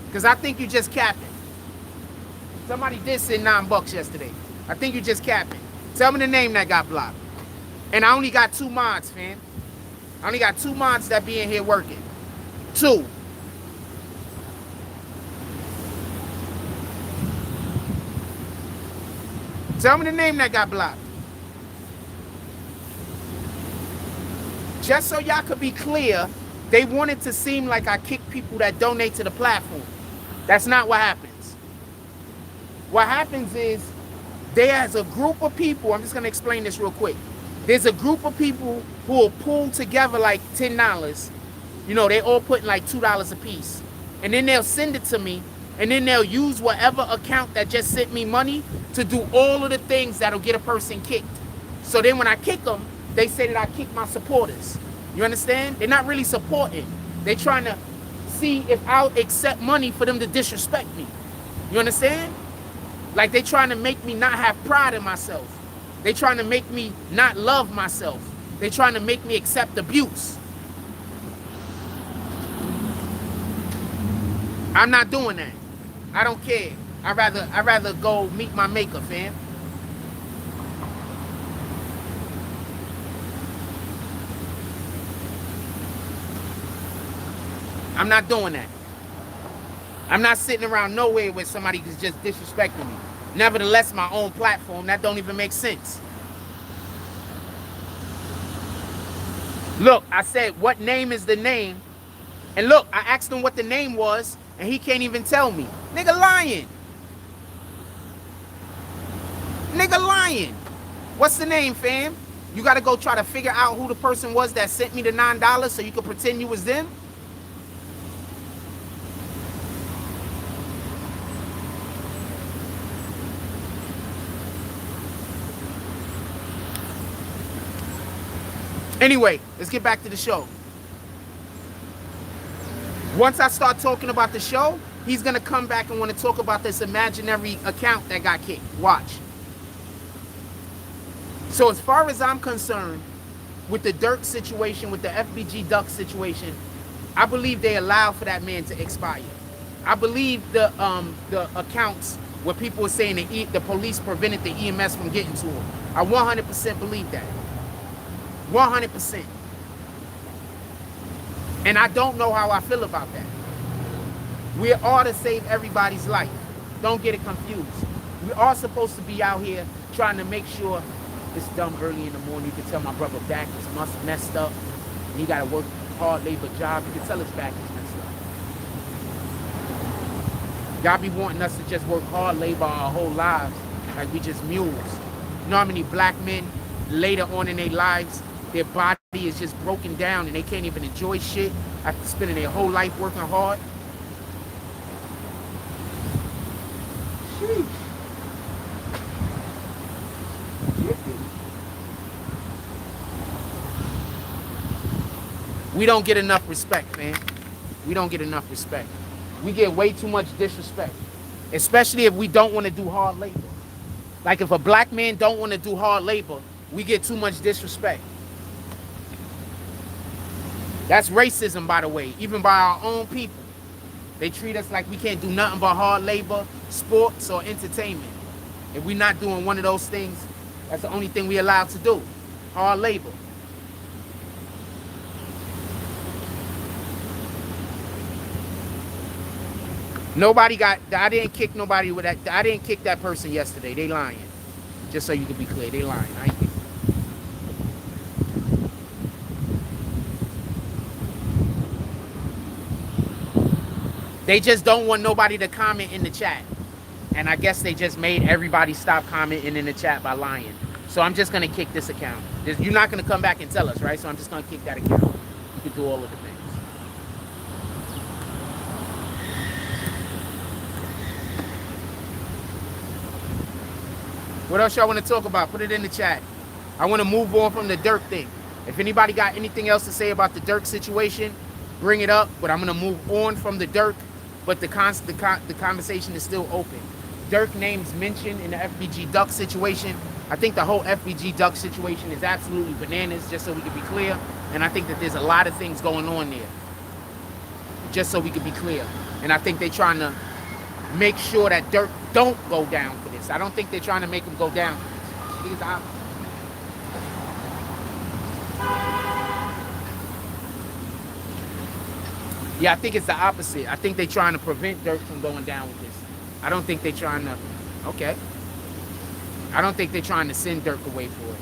Because I think you just capping. Somebody did send $9 yesterday. I think you just capping. Tell me the name that got blocked. And I only got 2 mods, fam. I only got 2 mods that be in here working. 2. Tell me the name that got blocked. Just so y'all could be clear, they wanted to seem like I kick people that donate to the platform. That's not what happens. What happens is, there's a group of people, I'm just going to explain this real quick. There's a group of people who will pull together like $10. You know, they all put in like $2 a piece. And then they'll send it to me. And then they'll use whatever account that just sent me money to do all of the things that'll get a person kicked. So then when I kick them, they say that I kick my supporters. You understand? They're not really supporting. They're trying to see if I'll accept money for them to disrespect me. You understand? Like they trying to make me not have pride in myself. They trying to make me not love myself. They trying to make me accept abuse. I'm not doing that. I don't care. I'd rather go meet my maker, fam. I'm not doing that. I'm not sitting around nowhere with somebody who's just disrespecting me. Nevertheless, my own platform, that don't even make sense. Look, I said, what name is the name? And look, I asked him what the name was, and he can't even tell me. Nigga lying. Nigga lying. What's the name, fam? You gotta go try to figure out who the person was that sent me the $9 so you could pretend you was them? Anyway, let's get back to the show. Once I start talking about the show, he's gonna come back and want to talk about this imaginary account that got kicked. Watch. So as far as I'm concerned, with the Durk situation, with the FBG Duck situation, I believe they allow for that man to expire. I believe the accounts where people were saying the police prevented the EMS from getting to him. I 100% believe that. 100%. And I don't know how I feel about that. We are to save everybody's life. Don't get it confused. We are supposed to be out here trying to make sure it's dumb early in the morning. You can tell my brother back is messed up. And he got to work a hard labor job. You can tell his back is messed up. Y'all be wanting us to just work hard labor our whole lives like we just mules. You know how many black men later on in their lives, their body is just broken down and they can't even enjoy shit after spending their whole life working hard? Sheesh. We don't get enough respect, man. We don't get enough respect. We get way too much disrespect, especially if we don't want to do hard labor. Like if a black man don't want to do hard labor, we get too much disrespect. That's racism, by the way, even by our own people. They treat us like we can't do nothing but hard labor, sports, or entertainment. If we're not doing one of those things, that's the only thing we're allowed to do. Hard labor. I didn't kick nobody with that. I didn't kick that person yesterday. They lying. Just so you can be clear, they lying. I ain't kick them. They just don't want nobody to comment in the chat. And I guess they just made everybody stop commenting in the chat by lying. So I'm just going to kick this account. You're not going to come back and tell us, right? So I'm just going to kick that account. You can do all of the things. What else y'all want to talk about? Put it in the chat. I want to move on from the Durk thing. If anybody got anything else to say about the Durk situation, bring it up. But I'm going to move on from the Durk. But the conversation is still open. Durk names mentioned in the FBG Duck situation. I think the whole FBG Duck situation is absolutely bananas, just so we can be clear. And I think that there's a lot of things going on there, just so we can be clear. And I think they're trying to make sure that Durk don't go down for this. I don't think they're trying to make him go down for this. Yeah, I think it's the opposite. I think they're trying to prevent Durk from going down with this. I don't think they're trying to, okay. I don't think they're trying to send Durk away for it.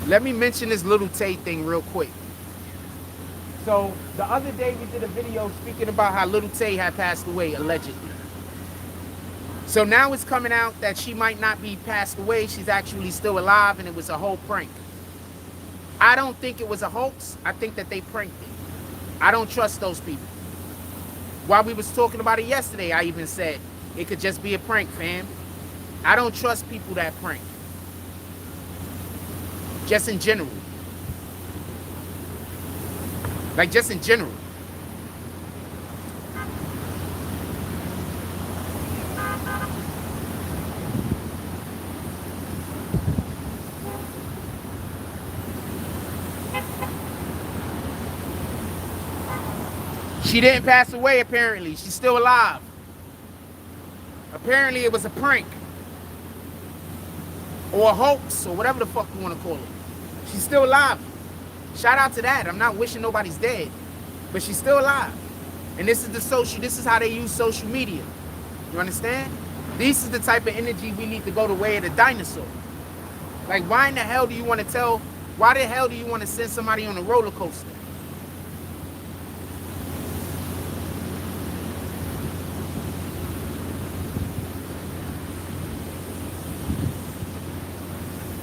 Let me mention this Lil Tay thing real quick. So the other day we did a video speaking about how Lil Tay had passed away, allegedly. So now it's coming out that she might not be passed away. She's actually still alive, and it was a whole prank. I don't think it was a hoax. I think that they pranked it. I don't trust those people. While we was talking about it yesterday, I even said it could just be a prank, fam. I don't trust people that prank. Just in general. Like, just in general. She didn't pass away, apparently. She's still alive. Apparently it was a prank. Or a hoax, or whatever the fuck you want to call it. She's still alive. Shout out to that. I'm not wishing nobody's dead. But she's still alive. And this is how they use social media. You understand? This is the type of energy we need to go the way of the dinosaur. Like, why in the hell do you want to why the hell do you want to send somebody on a roller coaster?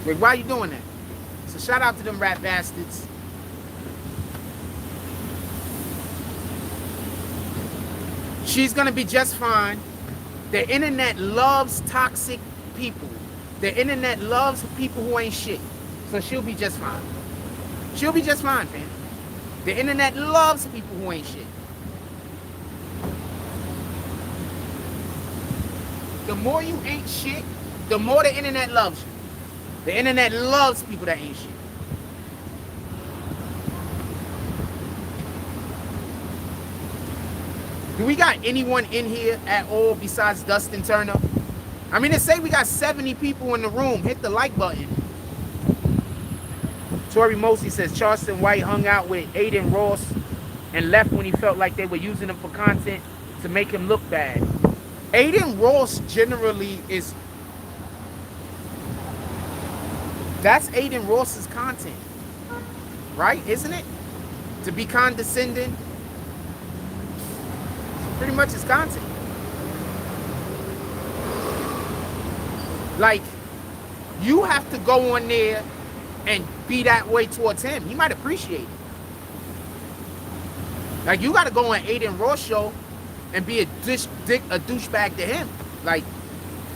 Like, why are you doing that? So shout out to them rat bastards. She's gonna be just fine. The internet loves toxic people. The internet loves people who ain't shit. So she'll be just fine. She'll be just fine, fam. The internet loves people who ain't shit. The more you ain't shit, the more the internet loves you. The internet loves people that ain't shit. Do we got anyone in here at all besides Dustin Turner? I mean, they say we got 70 people in the room. Hit the like button. Tori Mosey says Charleston White hung out with Aiden Ross and left when he felt like they were using him for content to make him look bad. Aiden Ross generally is... That's Aiden Ross's content. Right? Isn't it? To be condescending. Pretty much his content. Like, you have to go on there and be that way towards him. He might appreciate it. Like, you got to go on Aiden Ross show and be a douchebag to him. Like,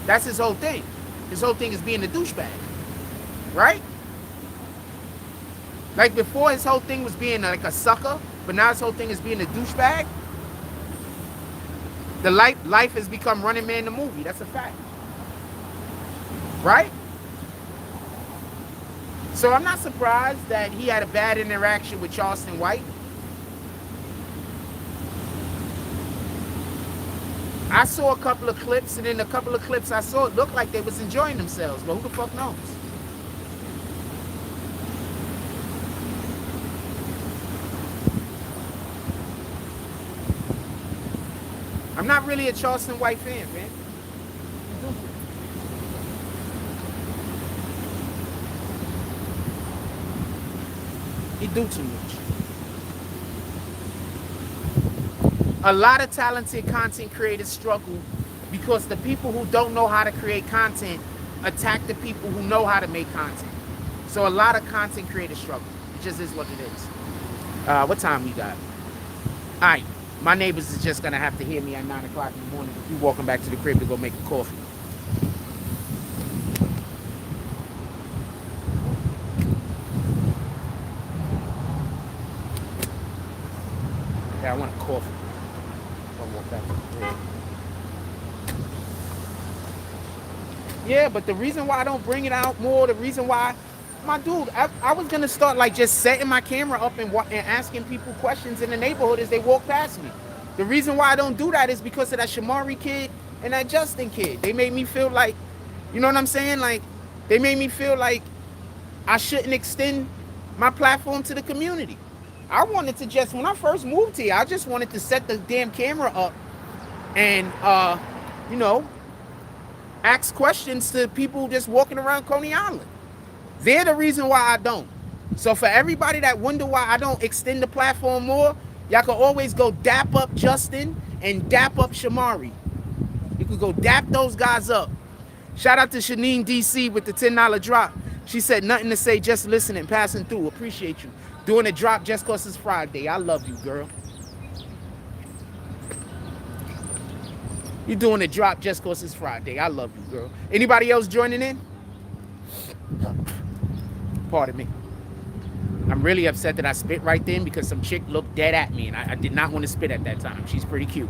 that's his whole thing. His whole thing is being a douchebag. Right? Like, before his whole thing was being like a sucker, but now his whole thing is being a douchebag. The life has become Running Man the movie. That's a fact. Right? So I'm not surprised that he had a bad interaction with Charleston White. I saw a couple of clips, and in a couple of clips I saw, it looked like they was enjoying themselves, but who the fuck knows? I'm not really a Charleston White fan, man. He do too much. A lot of talented content creators struggle because the people who don't know how to create content attack the people who know how to make content. So a lot of content creators struggle. It just is what it is. What time we got? All right. My neighbors is just going to have to hear me at 9 o'clock in the morning if you walking back to the crib to go make a coffee. Yeah, I want a coffee. I'll walk back to the crib. Yeah, but the reason why I don't bring it out more, the reason why, my dude, I was going to start like just setting my camera up and asking people questions in the neighborhood as they walk past me. The reason why I don't do that is because of that Shamari kid and that Justin kid. They made me feel like, you know what I'm saying? Like, they made me feel like I shouldn't extend my platform to the community. I wanted to just, when I first moved here, I just wanted to set the damn camera up and, you know, ask questions to people just walking around Coney Island. They're the reason why I don't. So for everybody that wonder why I don't extend the platform more, y'all can always go dap up Justin and dap up Shamari. You could go dap those guys up. Shout out to Shanine DC with the $10 drop. She said nothing to say, just listening, passing through. Appreciate you. Doing a drop just cause it's Friday. I love you, girl. You doing a drop just cause it's Friday. I love you, girl. Anybody else joining in? Pardon me. I'm really upset that I spit right then because some chick looked dead at me and I did not want to spit at that time. She's pretty cute.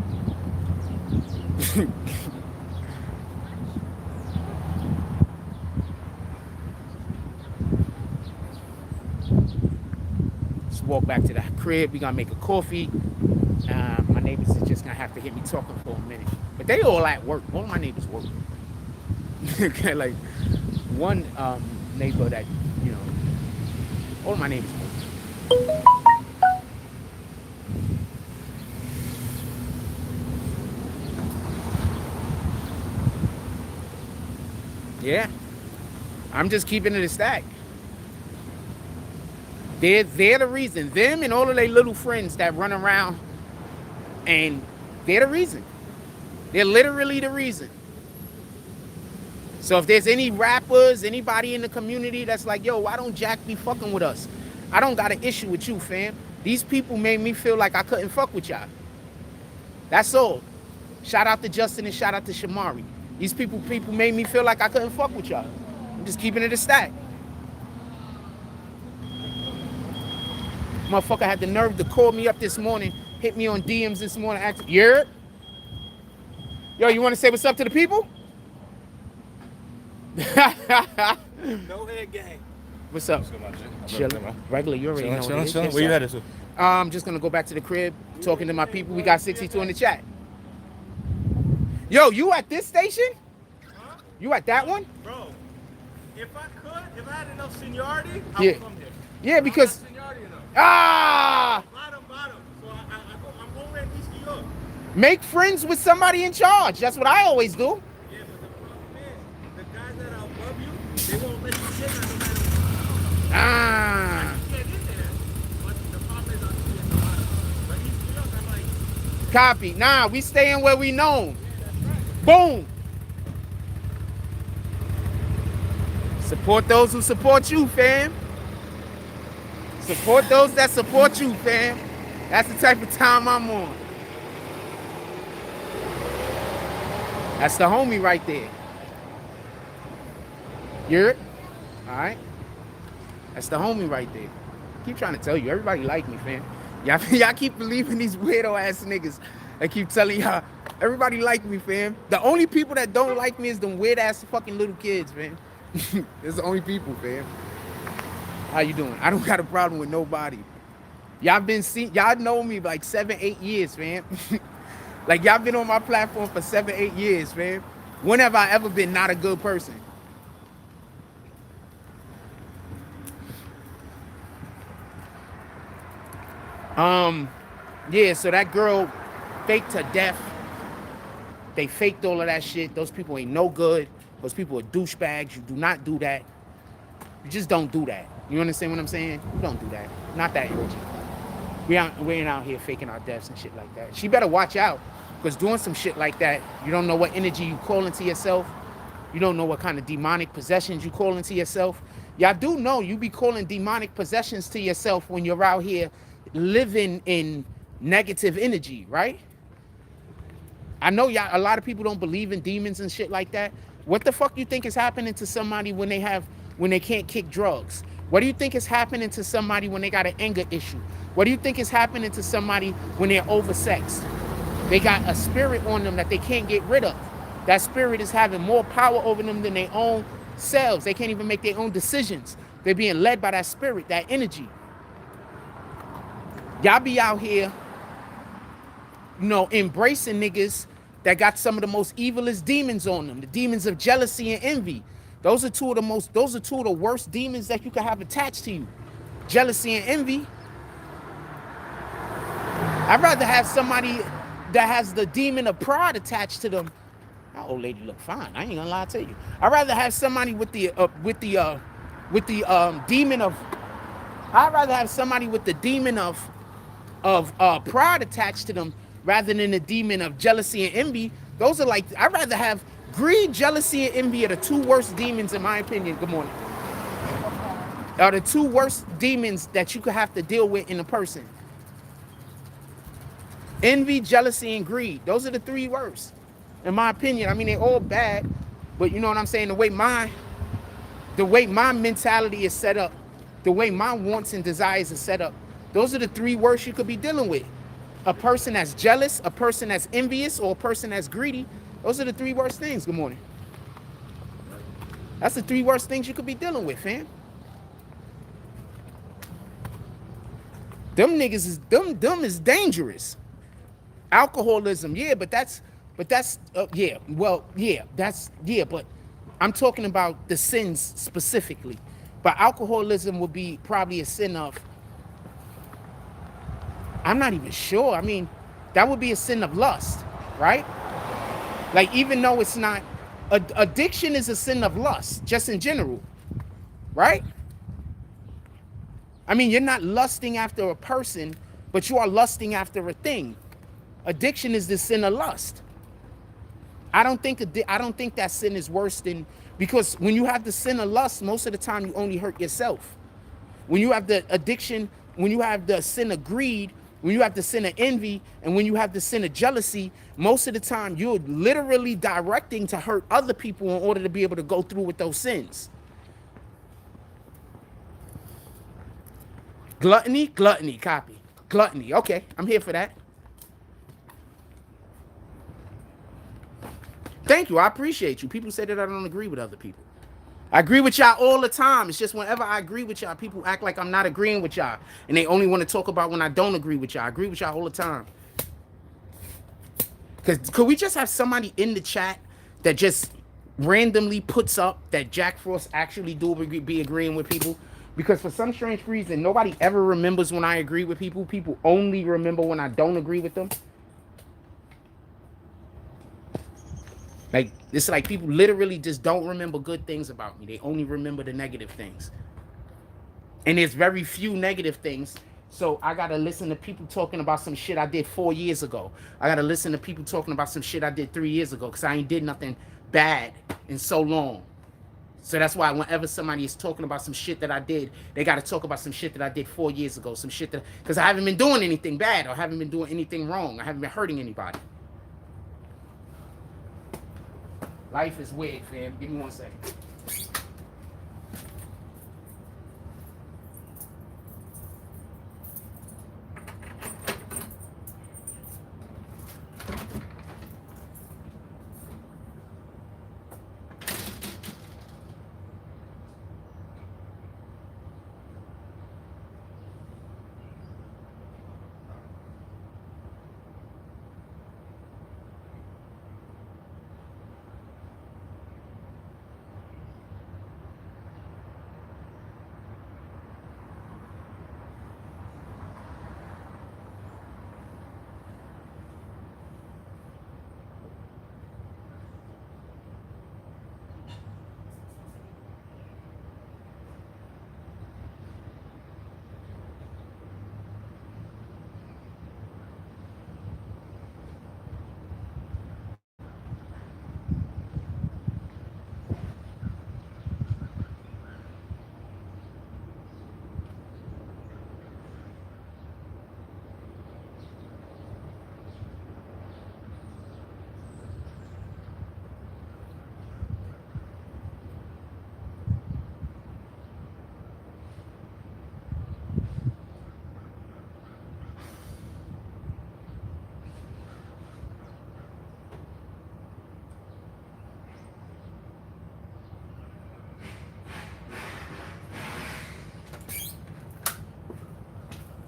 Let's walk back to the crib. We gonna make a coffee. My neighbors is just gonna have to hear me talking for a minute. But they all at work. All of my neighbors work. Okay, like one neighbor that, you know, all of my neighbors work. Yeah, I'm just keeping it a stack. They're the reason. Them and all of their little friends that run around, and they're the reason. They're literally the reason. So if there's any rappers, anybody in the community that's like, yo, why don't Jack be fucking with us? I don't got an issue with you, fam. These people made me feel like I couldn't fuck with y'all. That's all. Shout out to Justin and shout out to Shamari. These people made me feel like I couldn't fuck with y'all. I'm just keeping it a stack. Motherfucker had the nerve to call me up this morning, hit me on DMs this morning, yo, you want to say what's up to the people? No head gang. What's up? Chillin'. Regular, you already know what it is. Where you headed to? I'm just gonna go back to the crib, talking to my people. We got 62 in the chat. Yo, you at this station? Huh? You at that one? Bro, if I had enough seniority, I Yeah. would come here. Yeah, because Seniority enough. bottom. So I'm going to East New York. Make friends with somebody in charge. That's what I always do. Yeah, but the problem is, the guys that are above you, they won't let you sit no matter what. Get in there, but the problem is I'm in the bottom. But East New York, I'm like, Copy. Nah, we staying where we known. yeah, that's right. Boom. Support those who support you, fam. Support those that support you, fam. That's the type of time I'm on. That's the homie right there. You hear it? All right. That's the homie right there. I keep trying to tell you, everybody like me, fam. Y'all keep believing these weirdo ass niggas. I keep telling y'all, everybody like me, fam. The only people that don't like me is them weird ass fucking little kids, fam. It's the only people, fam. How you doing? I don't got a problem with nobody. Y'all know me like 7-8 years, fam. Like y'all been on my platform for 7-8 years, fam. When have I ever been not a good person? Yeah, so that girl faked her death. They faked all of that shit. Those people ain't no good. Those people are douchebags. You do not do that. You just don't do that. You understand what I'm saying? You don't do that. Not that urgent. We ain't out here faking our deaths and shit like that. She better watch out, because doing some shit like that, you don't know what energy you call into yourself. You don't know what kind of demonic possessions you call into yourself. Y'all do know you be calling demonic possessions to yourself when you're out here living in negative energy, right? I know y'all, a lot of people don't believe in demons and shit like that. What the fuck you think is happening to somebody when they can't kick drugs? What do you think is happening to somebody when they got an anger issue? What do you think is happening to somebody when they're oversexed? They got a spirit on them that they can't get rid of. That spirit is having more power over them than their own selves. They can't even make their own decisions. They're being led by that spirit, that energy. Y'all be out here, you know, embracing niggas that got some of the most evilest demons on them. The demons of jealousy and envy. Those are two of the worst demons that you can have attached to you. Jealousy and envy. I'd rather have somebody that has the demon of pride attached to them. That old lady look fine. I ain't gonna lie to you. I'd rather have somebody with the demon of I'd rather have somebody with the demon of pride attached to them rather than the demon of jealousy and envy. Those are like, I'd rather have greed, jealousy, and envy are the two worst demons in my opinion. Good morning. Are the two worst demons that you could have to deal with in a person. Envy, jealousy, and greed. Those are the three worst, in my opinion. I mean, they're all bad, but you know what I'm saying? The way my mentality is set up, the way my wants and desires are set up, those are the three worst you could be dealing with. A person that's jealous, a person that's envious, or a person that's greedy. Those are the three worst things. Good morning. That's the three worst things you could be dealing with, fam. Them niggas is them is dangerous. Alcoholism, yeah, but that's yeah, well, yeah, but I'm talking about the sins specifically. But alcoholism would be probably a sin of, I'm not even sure. I mean, that would be a sin of lust, right? Like, even though it's not, addiction is a sin of lust, just in general, right? I mean, you're not lusting after a person, but you are lusting after a thing. Addiction is the sin of lust. I don't think that sin is worse than, because when you have the sin of lust, most of the time you only hurt yourself. When you have the addiction, when you have the sin of greed, when you have the sin of envy, and when you have the sin of jealousy, most of the time you're literally directing to hurt other people in order to be able to go through with those sins. Gluttony, copy. Gluttony, okay, I'm here for that. Thank you, I appreciate you. People say that I don't agree with other people. I agree with y'all all the time. It's just whenever I agree with y'all, people act like I'm not agreeing with y'all. And they only want to talk about when I don't agree with y'all. I agree with y'all all the time. Because could we just have somebody in the chat that just randomly puts up that Jack Frost actually do be agreeing with people? Because for some strange reason, nobody ever remembers when I agree with people. People only remember when I don't agree with them. Like, it's like people literally just don't remember good things about me. They only remember the negative things. And there's very few negative things. So I got to listen to people talking about some shit I did 4 years ago. I got to listen to people talking about some shit I did 3 years ago because I ain't did nothing bad in so long. So that's why whenever somebody is talking about some shit that I did, they got to talk about some shit that I did 4 years ago. Some shit that, because I haven't been doing anything bad or haven't been doing anything wrong. I haven't been hurting anybody. Life is weird, fam. Give me 1 second.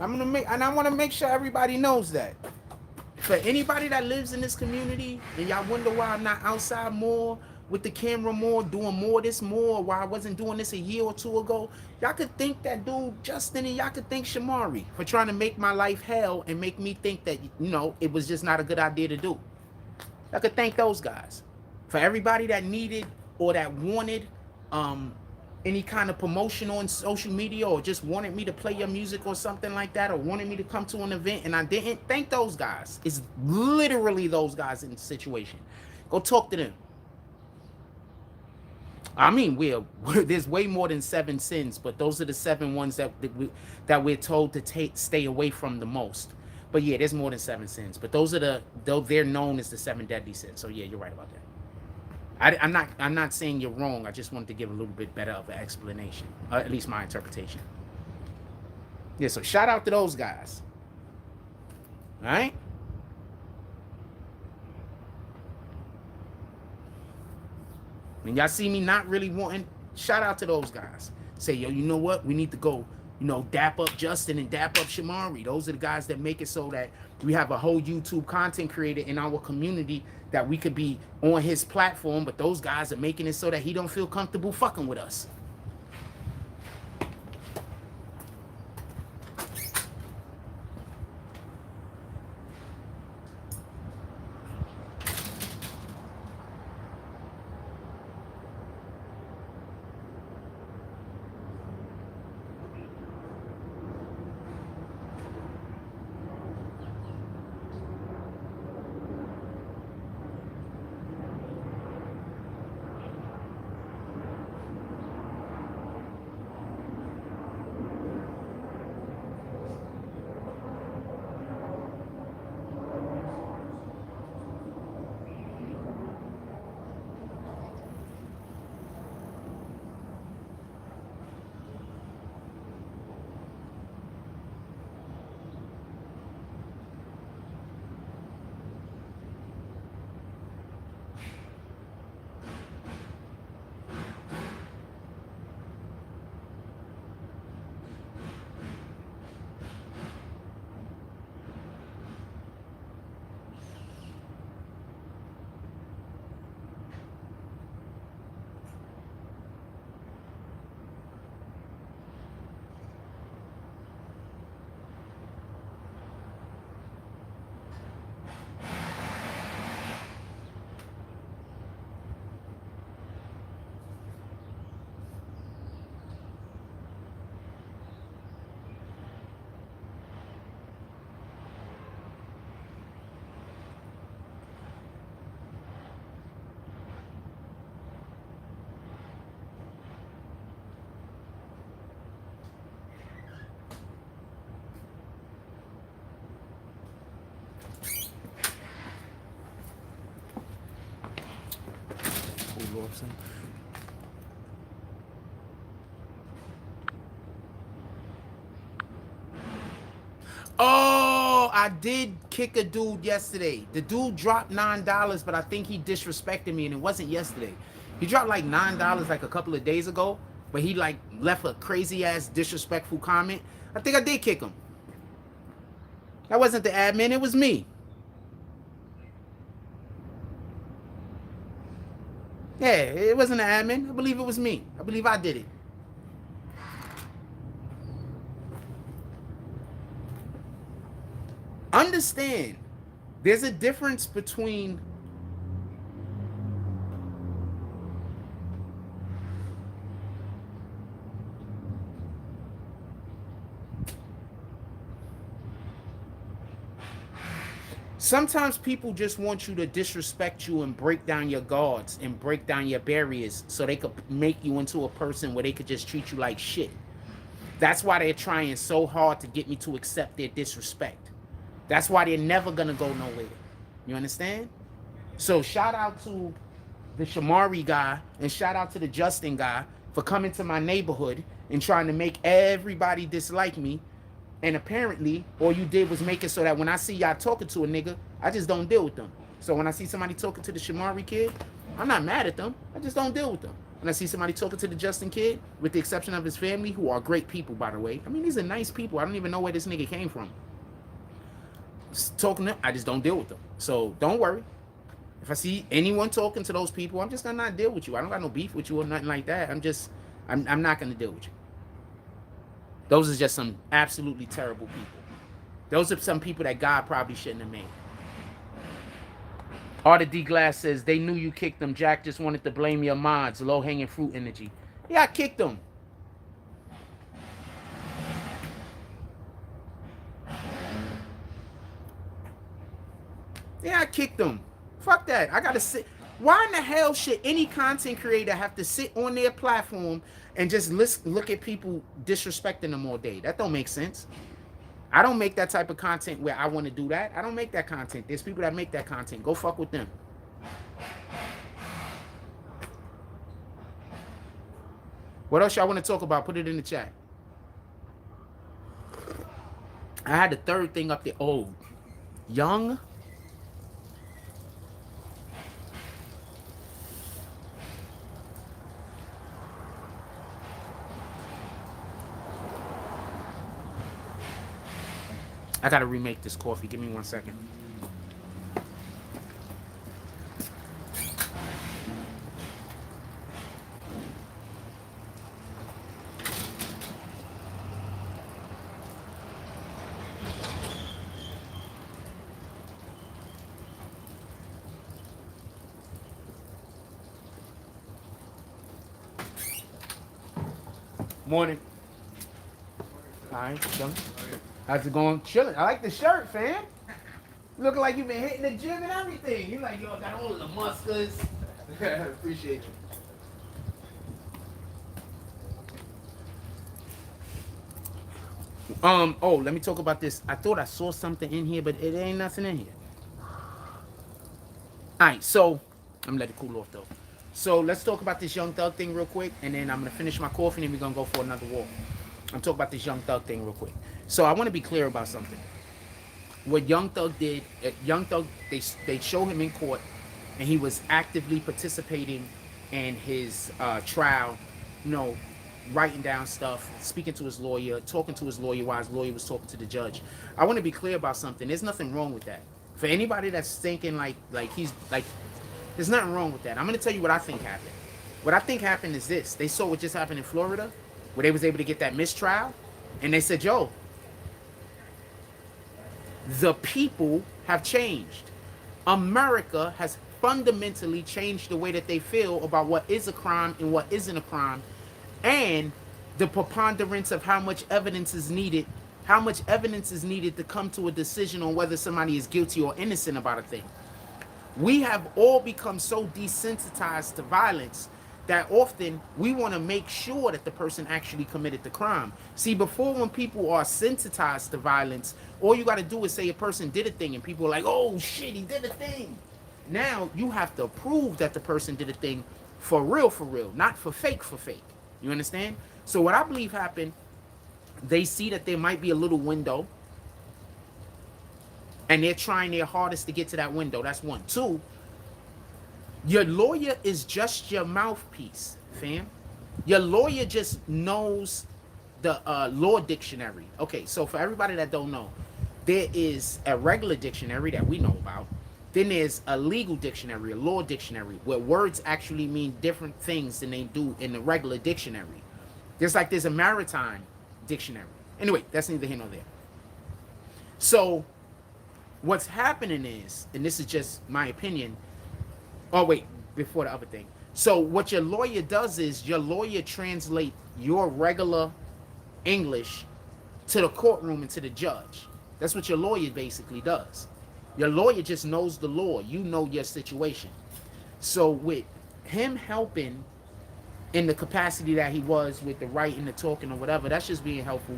I want to make sure everybody knows that. For anybody that lives in this community and y'all wonder why I'm not outside more with the camera more, doing more this more, why I wasn't doing this a year or two ago, y'all could thank that dude Justin and y'all could thank Shamari for trying to make my life hell and make me think that, you know, it was just not a good idea to do. Y'all could thank those guys. For everybody that needed or that wanted any kind of promotion on social media, or just wanted me to play your music or something like that, or wanted me to come to an event and I didn't, thank those guys. It's literally those guys in the situation. Go talk to them. I mean, there's way more than 7 sins, but those are the 7 ones that we're told to stay away from the most. But yeah, there's more than 7 sins, but those are they're known as the 7 deadly sins. So yeah, you're right about that. I'm not saying you're wrong. I just wanted to give a little bit better of an explanation, at least my interpretation. Yeah, so shout out to those guys. All right. When y'all see me not really wanting, shout out to those guys. Say, yo, you know what? We need to go, dap up Justin and dap up Shamari. Those are the guys that make it so that we have a whole YouTube content creator in our community that we could be on his platform, but those guys are making it so that he don't feel comfortable fucking with us. Oh, I did kick a dude yesterday. The dude dropped $9, but I think he disrespected me, and it wasn't yesterday. He dropped like $9 like a couple of days ago, but he like left a crazy ass disrespectful comment. I think I did kick him. That wasn't the admin, it was me. Yeah, it wasn't the admin. I believe it was me. I believe I did it. Understand, there's a difference between sometimes people just want you to disrespect you and break down your guards and break down your barriers so they could make you into a person where they could just treat you like shit. That's why they're trying so hard to get me to accept their disrespect. That's why they're never gonna go nowhere. You understand? So shout out to the Shamari guy and shout out to the Justin guy for coming to my neighborhood and trying to make everybody dislike me. And apparently, all you did was make it so that when I see y'all talking to a nigga, I just don't deal with them. So when I see somebody talking to the Shamari kid, I'm not mad at them. I just don't deal with them. When I see somebody talking to the Justin kid, with the exception of his family, who are great people, by the way. I mean, these are nice people. I don't even know where this nigga came from. Talking to them, I just don't deal with them. So don't worry. If I see anyone talking to those people, I'm just gonna not deal with you. I don't got no beef with you or nothing like that. I'm not gonna deal with you. Those are just some absolutely terrible people. Those are some people that God probably shouldn't have made. Arthur D. Glass says, they knew you kicked them. Jack just wanted to blame your mods. Low-hanging fruit energy. Yeah, I kicked him. Yeah, I kicked him. Fuck that. I gotta sit. Why in the hell should any content creator have to sit on their platform and just look at people disrespecting them all day? That don't make sense. I don't make that type of content where I want to do that. I don't make that content. There's people that make that content. Go fuck with them. What else y'all want to talk about? Put it in the chat. I had the third thing up there. Oh, Young. I gotta remake this coffee. Give me 1 second. Morning. Hi, Young. How's it going? Chilling. I like the shirt, fam. Looking like you've been hitting the gym and everything. You like, yo, I got all of the muscles. Appreciate you. Oh, let me talk about this. I thought I saw something in here, but it ain't nothing in here. Alright, so I'm gonna let it cool off though. So let's talk about this Young Thug thing real quick, and then I'm gonna finish my coffee and then we're gonna go for another walk. I'm talking about this Young Thug thing real quick. So I want to be clear about something. What Young Thug did, Young Thug, they show him in court, and he was actively participating in his trial, you know, writing down stuff, speaking to his lawyer, talking to his lawyer while his lawyer was talking to the judge. I want to be clear about something. There's nothing wrong with that. For anybody that's thinking like he's like, there's nothing wrong with that. I'm gonna tell you what I think happened. What I think happened is this. They saw what just happened in Florida, where they was able to get that mistrial, and they said, yo, the people have changed. America has fundamentally changed the way that they feel about what is a crime and what isn't a crime, and the preponderance of how much evidence is needed to come to a decision on whether somebody is guilty or innocent about a thing. We have all become so desensitized to violence that often we want to make sure that the person actually committed the crime. See, before, when people are sensitized to violence, all you got to do is say a person did a thing and people are like, oh shit, he did a thing. Now you have to prove that the person did a thing for real, not for fake. You understand? So what I believe happened, they see that there might be a little window and they're trying their hardest to get to that window. That's one. Two, your lawyer is just your mouthpiece, fam. Your lawyer just knows the law dictionary. Okay, so for everybody that don't know, there is a regular dictionary that we know about. Then there's a legal dictionary, a law dictionary, where words actually mean different things than they do in the regular dictionary. There's a maritime dictionary. Anyway, that's neither here nor there. So what's happening is, and this is just my opinion. Oh, wait, before the other thing. So what your lawyer does is your lawyer translate your regular English to the courtroom and to the judge. That's what your lawyer basically does. Your lawyer just knows the law. You know your situation. So with him helping in the capacity that he was with the writing, the talking, or whatever, that's just being helpful.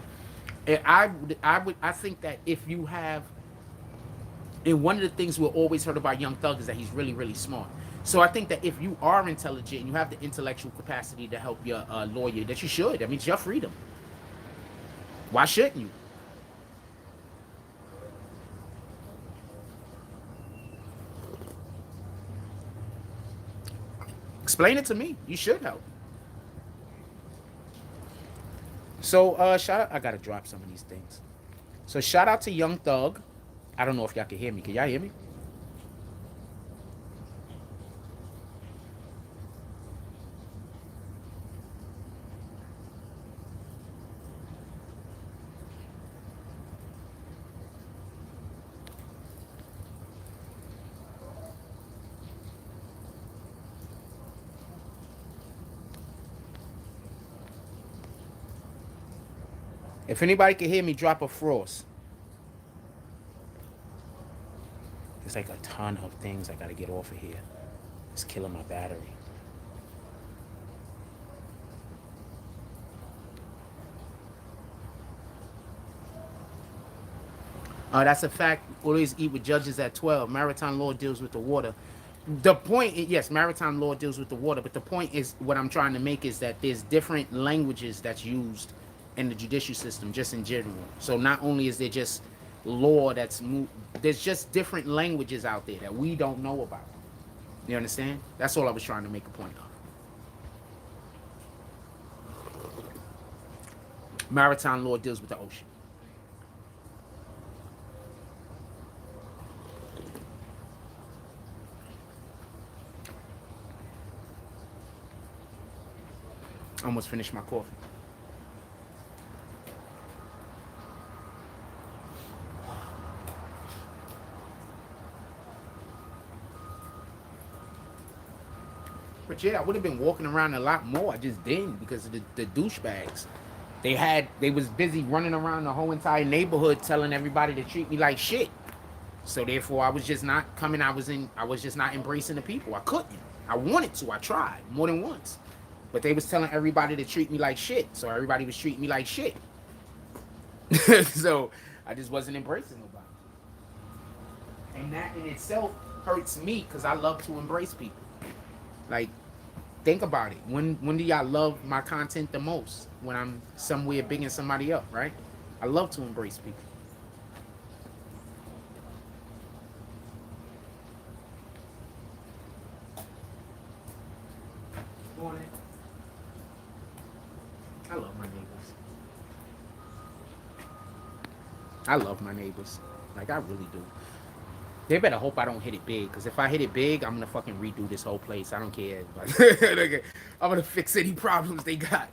And I think that if you have, and one of the things we've always heard about Young Thug is that he's really, really smart. So I think that if you are intelligent and you have the intellectual capacity to help your lawyer, that you should. I mean, it's your freedom. Why shouldn't you? Explain it to me. You should help. So shout out. I gotta drop some of these things. So shout out to Young Thug. I don't know if y'all can hear me. Can y'all hear me? If anybody can hear me, drop a frost. There's like a ton of things I gotta get off of here. It's killing my battery. That's a fact. Always eat with judges at 12. Maritime law deals with the water. The point is, yes, maritime law deals with the water, but the point is, what I'm trying to make is that there's different languages that's used in the judicial system, just in general. So not only is there just law there's just different languages out there that we don't know about. You understand? That's all I was trying to make a point of. Maritime law deals with the ocean. I almost finished my coffee. But yeah, I would have been walking around a lot more. I just didn't because of the douchebags. They was busy running around the whole entire neighborhood telling everybody to treat me like shit. So therefore I was just not coming. I was just not embracing the people. I couldn't. I wanted to. I tried more than once. But they was telling everybody to treat me like shit. So everybody was treating me like shit. So I just wasn't embracing nobody. And that in itself hurts me because I love to embrace people. Like, think about it. When do y'all love my content the most? When I'm somewhere bigging somebody up, right? I love to embrace people. Morning. I love my neighbors. I love my neighbors. Like, I really do. They better hope I don't hit it big, because if I hit it big, I'm gonna fucking redo this whole place. I don't care. Like, I'm gonna fix any problems they got.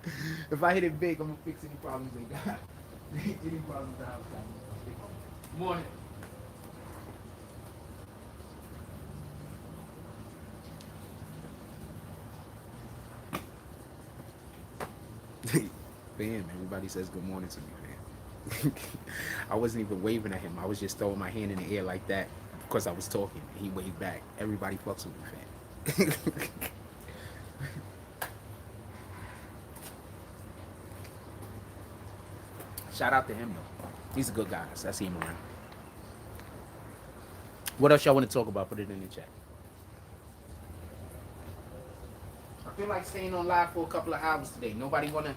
If I hit it big, I'm gonna fix any problems they got. Any problems the house got. Morning. Bam, everybody says good morning to me, man. I wasn't even waving at him. I was just throwing my hand in the air like that because I was talking. He waved back. Everybody fucks with me, fam. Shout out to him, though. He's a good guy. So I see him around. What else y'all want to talk about? Put it in the chat. I feel like staying on live for a couple of hours today. Nobody want to...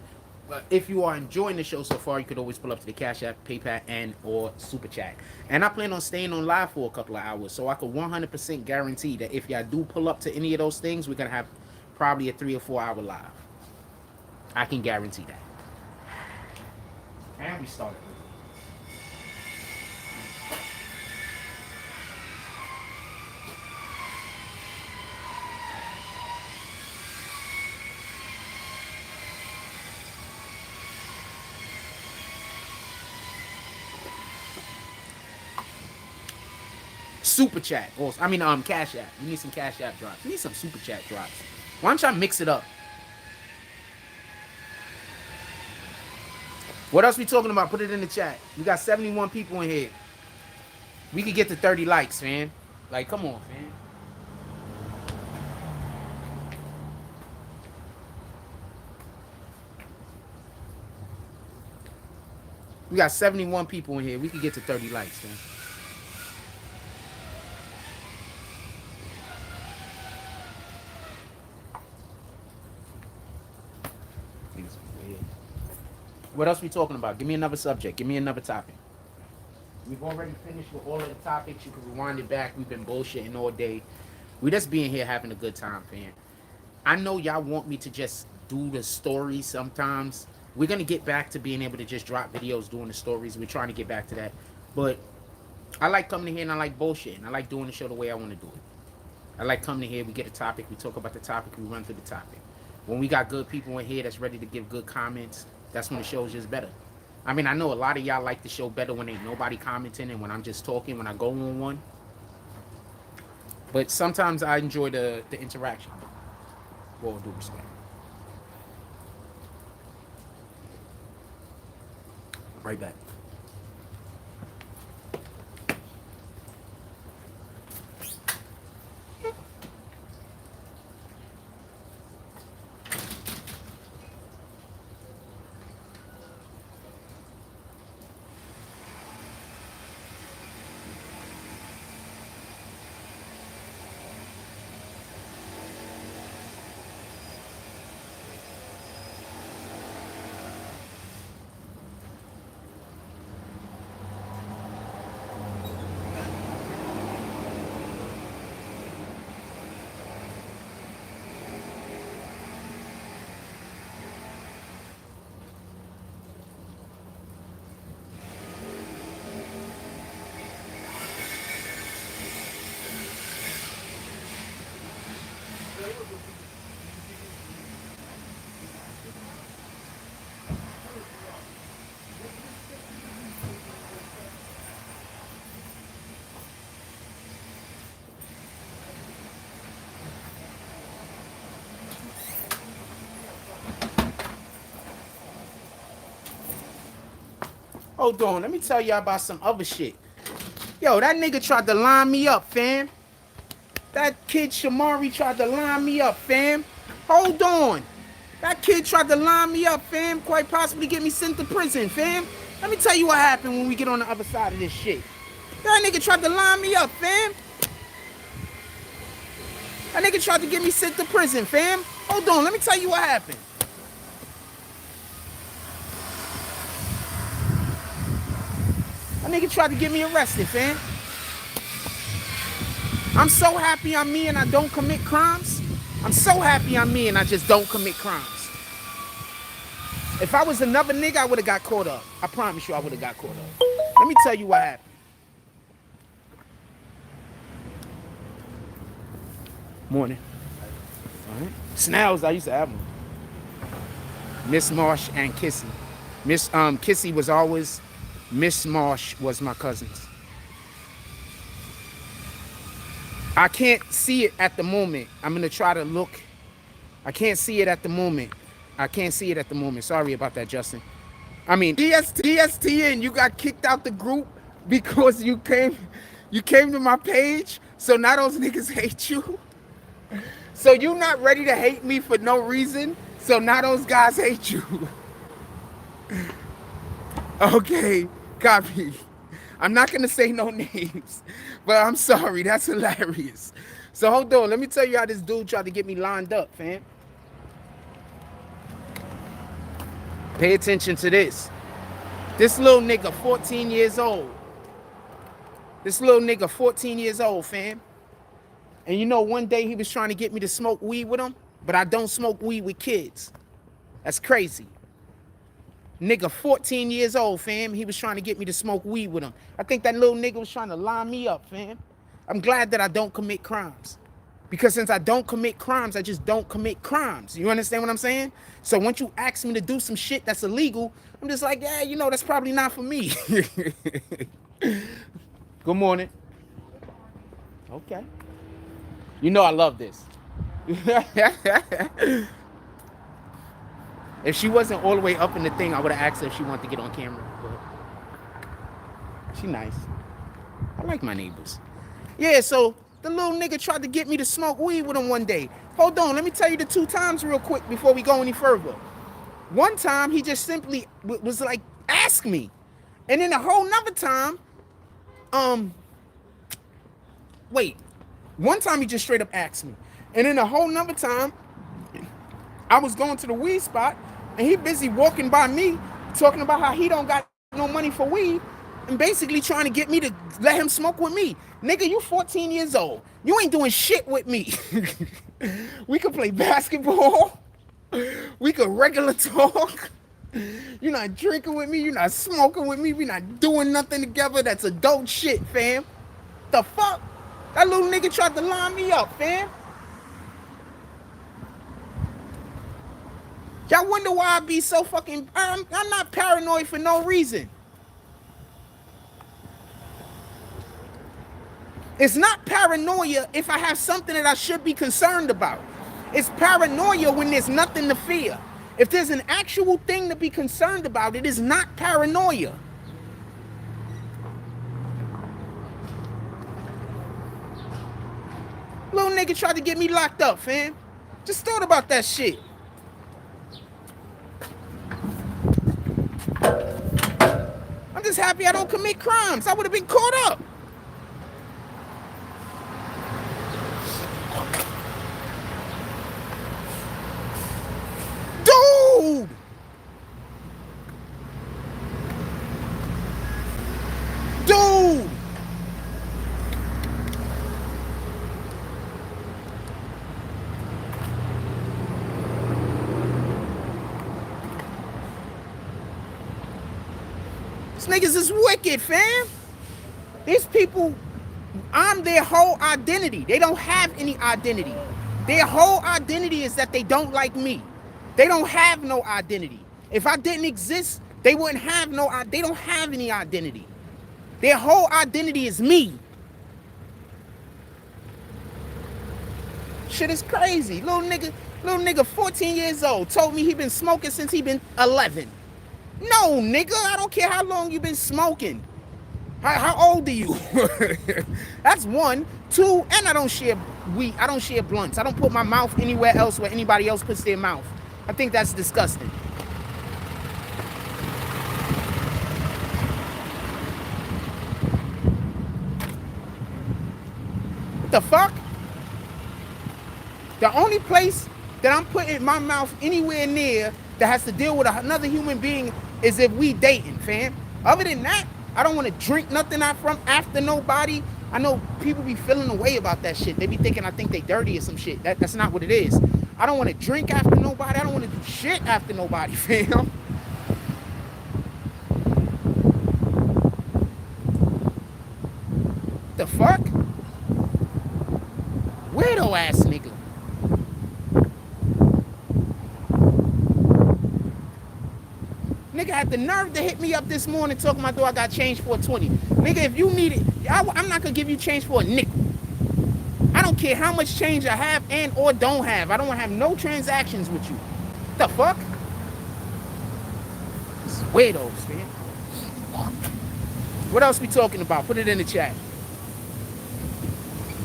But if you are enjoying the show so far, you could always pull up to the Cash App, PayPal, and or Super Chat. And I plan on staying on live for a couple of hours, so I could 100% guarantee that if y'all do pull up to any of those things, we're going to have probably a 3 or 4 hour live. I can guarantee that. And we started. Super Chat. Also, Cash App. You need some Cash App drops. You need some Super Chat drops. Why don't y'all mix it up? What else we talking about? Put it in the chat. We got 71 people in here. We could get to 30 likes, man. Like, come on, man. We got 71 people in here. We could get to 30 likes, man. What else we talking about? Give me another subject. Give me another topic. We've already finished with all of the topics. You can rewind it back. We've been bullshitting all day. We just being here having a good time, fam. I know y'all want me to just do the stories sometimes. We're going to get back to being able to just drop videos doing the stories. We're trying to get back to that. But I like coming in here and I like bullshitting. I like doing the show the way I want to do it. I like coming in here. We get a topic. We talk about the topic. We run through the topic. When we got good people in here that's ready to give good comments, that's when the show is just better. I mean, I know a lot of y'all like the show better when ain't nobody commenting and when I'm just talking, when I go on one. But sometimes I enjoy the interaction. With all due respect. Right back. Hold on, let me tell y'all about some other shit. Yo, that nigga tried to line me up, fam. That kid Shamari tried to line me up, fam. Hold on. That kid tried to line me up, fam. Quite possibly get me sent to prison, fam. Let me tell you what happened when we get on the other side of this shit. That nigga tried to line me up, fam. That nigga tried to get me sent to prison, fam. Hold on, let me tell you what happened. That nigga tried to get me arrested, fam. I'm so happy I'm me and I don't commit crimes. I'm so happy I'm me and I just don't commit crimes. If I was another nigga, I would have got caught up. I promise you I would have got caught up. Let me tell you what happened. Morning. All right. Snails, I used to have them. Miss Marsh and Kissy. Kissy was always, Miss Marsh was my cousins. I can't see it at the moment. I'm gonna try to look. I can't see it at the moment. I can't see it at the moment. Sorry about that, Justin. I mean, DSTN, you got kicked out the group because you came to my page. So now those niggas hate you. So you not ready to hate me for no reason. So now those guys hate you. Okay, copy. I'm not gonna say no names, but I'm sorry, that's hilarious. So hold on, let me tell you how this dude tried to get me lined up, fam. Pay attention to this. This little nigga, 14 years old. This little nigga, 14 years old, fam. And you know, one day he was trying to get me to smoke weed with him, but I don't smoke weed with kids. That's crazy. Nigga, 14 years old, fam. He was trying to get me to smoke weed with him. I think that little nigga was trying to line me up, fam. I'm glad that I don't commit crimes. Because since I don't commit crimes, I just don't commit crimes. You understand what I'm saying? So once you ask me to do some shit that's illegal, I'm just like, yeah, you know, that's probably not for me. Good morning. Okay. You know I love this. If she wasn't all the way up in the thing, I would have asked her if she wanted to get on camera. But she nice. I like my neighbors. Yeah, so the little nigga tried to get me to smoke weed with him one day. Hold on, let me tell you the 2 times real quick before we go any further. One time, he just simply was like, ask me. And then a whole nother time, one time he just straight up asked me. And then a whole nother time, I was going to the weed spot, and he busy walking by me, talking about how he don't got no money for weed, and basically trying to get me to let him smoke with me. Nigga, you 14 years old. You ain't doing shit with me. We could play basketball. We could regular talk. You're not drinking with me. You're not smoking with me. We're not doing nothing together. That's adult shit, fam. The fuck? That little nigga tried to line me up, fam. Y'all wonder why I be so fucking... I'm not paranoid for no reason. It's not paranoia if I have something that I should be concerned about. It's paranoia when there's nothing to fear. If there's an actual thing to be concerned about, it is not paranoia. Little nigga tried to get me locked up, fam. Just thought about that shit. I'm just happy I don't commit crimes. I would have been caught up. Dude! Dude! These niggas is wicked, fam. These people, I'm their whole identity. They don't have any identity. Their whole identity is that they don't like me. They don't have no identity. If I didn't exist, they wouldn't have they don't have any identity. Their whole identity is me. Shit is crazy. Little nigga 14 years old told me he been smoking since he been 11. No, nigga, I don't care how long you been smoking. How old are you? That's one. Two, and I don't share weed. I don't share blunts. I don't put my mouth anywhere else where anybody else puts their mouth. I think that's disgusting. What the fuck? The only place that I'm putting my mouth anywhere near that has to deal with another human being is if we dating, fam. Other than that, I don't want to drink nothing after nobody. I know people be feeling away about that shit. They be thinking I think they dirty or some shit. That's not what it is. I don't want to drink after nobody. I don't want to do shit after nobody, fam. The fuck? Weirdo ass nigga. Nigga had the nerve to hit me up this morning talking about, do I got change for a 20. Nigga, if you need it, I'm not gonna give you change for a nickel. I don't care how much change I have and or don't have. I don't want to have no transactions with you. What the fuck? This is weirdos, man. What else we talking about? Put it in the chat.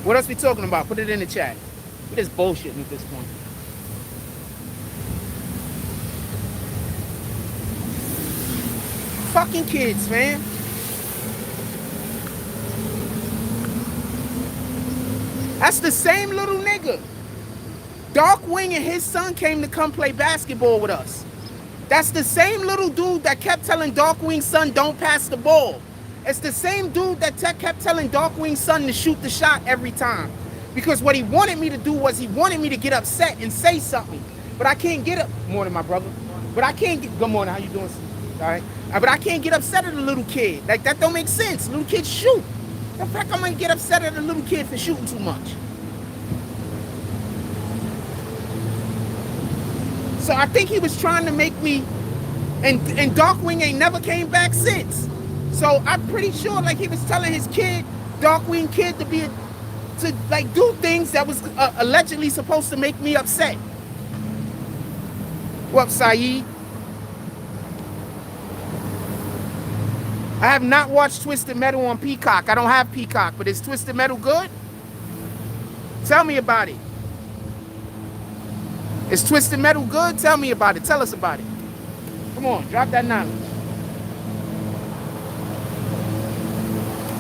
What else we talking about? Put it in the chat. We're just bullshitting at this point. Fucking kids, man. That's the same little nigga. Darkwing and his son came to come play basketball with us. That's the same little dude that kept telling Darkwing's son, don't pass the ball. It's the same dude that kept telling Darkwing's son to shoot the shot every time. Because what he wanted me to do was he wanted me to get upset and say something. But I can't get up. Morning, my brother. But I can't get, good morning, how you doing? All right. But I can't get upset at a little kid. Like, that don't make sense. Little kids shoot. The fact I'm gonna get upset at a little kid for shooting too much. So I think he was trying to make me, and Darkwing ain't never came back since. So I'm pretty sure, like, he was telling his kid, Darkwing kid, to like do things that was allegedly supposed to make me upset. What up, Saeed? I have not watched Twisted Metal on Peacock. I don't have Peacock, but is Twisted Metal good? Tell me about it. Is Twisted Metal good? Tell me about it. Tell us about it. Come on, drop that knowledge.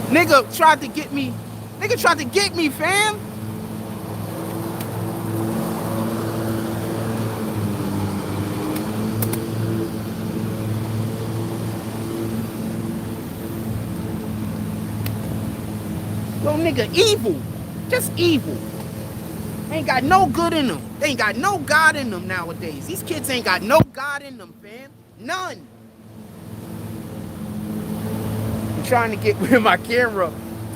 Nigga tried to get me. Nigga tried to get me, fam. Little nigga evil. Just evil. Ain't got no good in them. They ain't got no God in them nowadays. These kids ain't got no God in them, fam. None. I'm trying to get where my camera